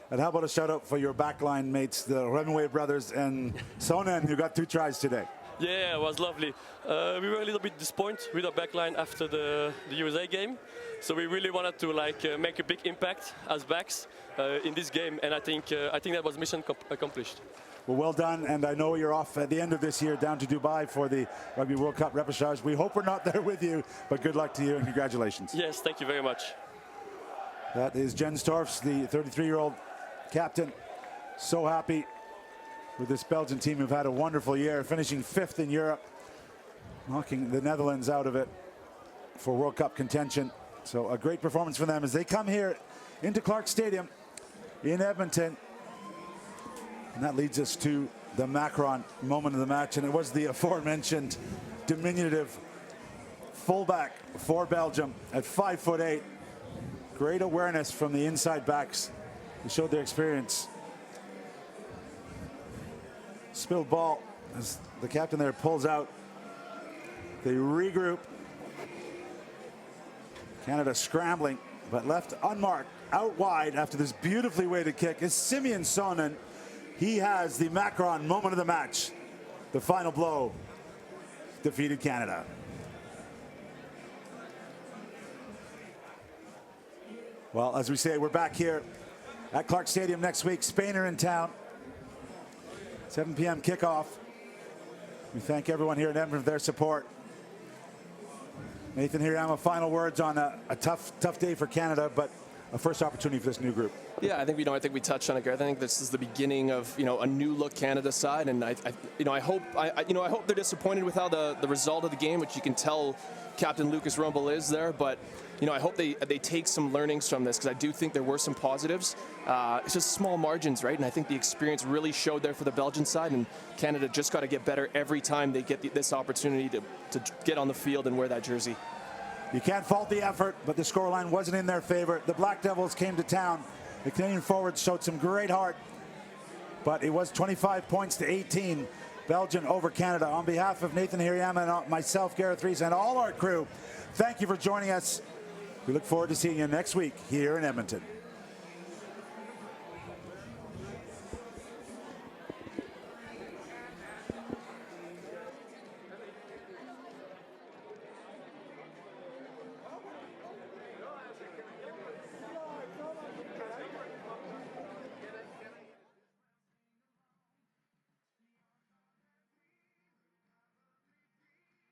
And how about a shout out for your backline mates, the Runaway brothers and Sonnen, who got 2 tries today. Yeah, it was lovely. We were a little bit disappointed with our backline after the USA game. So we really wanted to make a big impact as backs in this game, and I think that was mission accomplished. Well done, and I know you're off at the end of this year down to Dubai for the Rugby World Cup repechage. We hope we're not there with you, but good luck to you and congratulations. Yes, thank you very much. That is Jens Torfs, the 33-year-old captain. So happy with this Belgian team who've had a wonderful year, finishing 5th in Europe, knocking the Netherlands out of it for World Cup contention. So a great performance for them as they come here into Clark Stadium in Edmonton. And that leads us to the Macron moment of the match, and it was the aforementioned diminutive fullback for Belgium at 5'8". Great awareness from the inside backs who showed their experience. Spilled ball as the captain there pulls out. They regroup. Canada scrambling, but left unmarked out wide after this beautifully weighted kick is Simeon Sonnen. He has the Macron moment of the match. The final blow defeated Canada. Well, as we say, we're back here at Clark Stadium next week. Spain are in town. 7 p.m. kickoff. We thank everyone here in Edmonton for their support. Nathan Hirayama, final words on a tough day for Canada, but a first opportunity for this new group. Yeah, I think we touched on it, Gareth. I think this is the beginning of a new look Canada side, and I hope they're disappointed with how the result of the game, which you can tell Captain Lucas Rumball is there, but I hope they take some learnings from this, because I do think there were some positives. It's just small margins, right? And I think the experience really showed there for the Belgian side, and Canada just got to get better every time they get this opportunity to get on the field and wear that jersey. You can't fault the effort, but the scoreline wasn't in their favor. The Black Devils came to town. The Canadian forwards showed some great heart, but it was 25 points to 18. Belgium over Canada. On behalf of Nathan Hirayama and myself, Gareth Rees, and all our crew, thank you for joining us. We look forward to seeing you next week here in Edmonton.